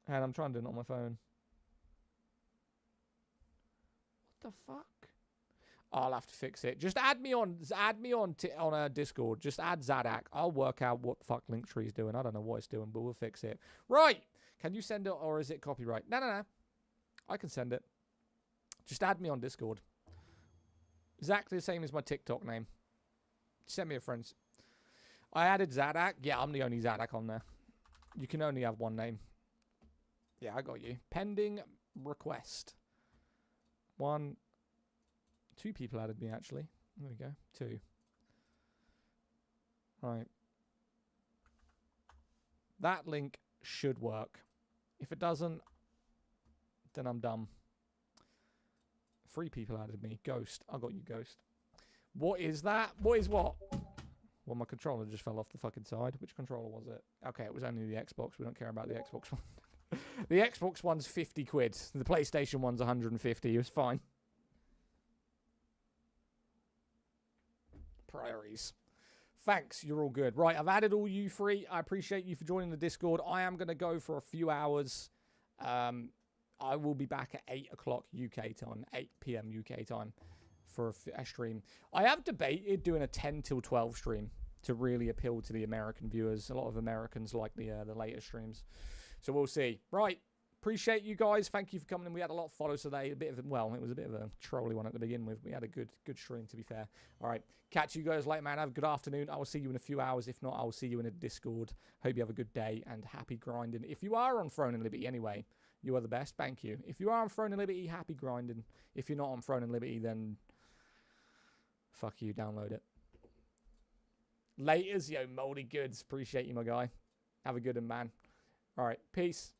And I'm trying to do it on my phone. What the fuck? I'll have to fix it. Just add me on. On a Discord. Just add Zaddak. I'll work out what the fuck Linktree's doing. I don't know what it's doing, but we'll fix it. Right. Can you send it, or is it copyright? No. I can send it. Just add me on Discord. Exactly the same as my TikTok name. Send me a friend. I added Zaddak. Yeah, I'm the only Zaddak on there. You can only have one name. Yeah, I got you. Pending request. 2 people added me, actually. There we go. 2. Right. That link should work. If it doesn't, then I'm dumb. 3 people added me. Ghost. I got you, Ghost. What is that? What is what? Well, my controller just fell off the fucking side. Which controller was it? Okay, it was only the Xbox. We don't care about the Xbox one. The Xbox one's 50 quid. The PlayStation one's 150. It was fine. Priorities. Thanks, you're all good. Right, I've added all you 3. I appreciate you for joining the Discord. I am going to go for a few hours. I will be back at 8 o'clock UK time, 8 p.m. UK time for a stream. I have debated doing a 10 till 12 stream to really appeal to the American viewers. A lot of Americans like the later streams. So we'll see. Right. Appreciate you guys. Thank you for coming in. We had a lot of follows today. It was a bit of a trolly one at the begin with. We had a good stream, to be fair. All right. Catch you guys later, man. Have a good afternoon. I will see you in a few hours. If not, I will see you in a Discord. Hope you have a good day and happy grinding. If you are on Throne and Liberty anyway, you are the best. Thank you. If you are on Throne and Liberty, happy grinding. If you're not on Throne and Liberty, then fuck you. Download it. Laters, yo, Moldy Goods. Appreciate you, my guy. Have a good one, man. All right. Peace.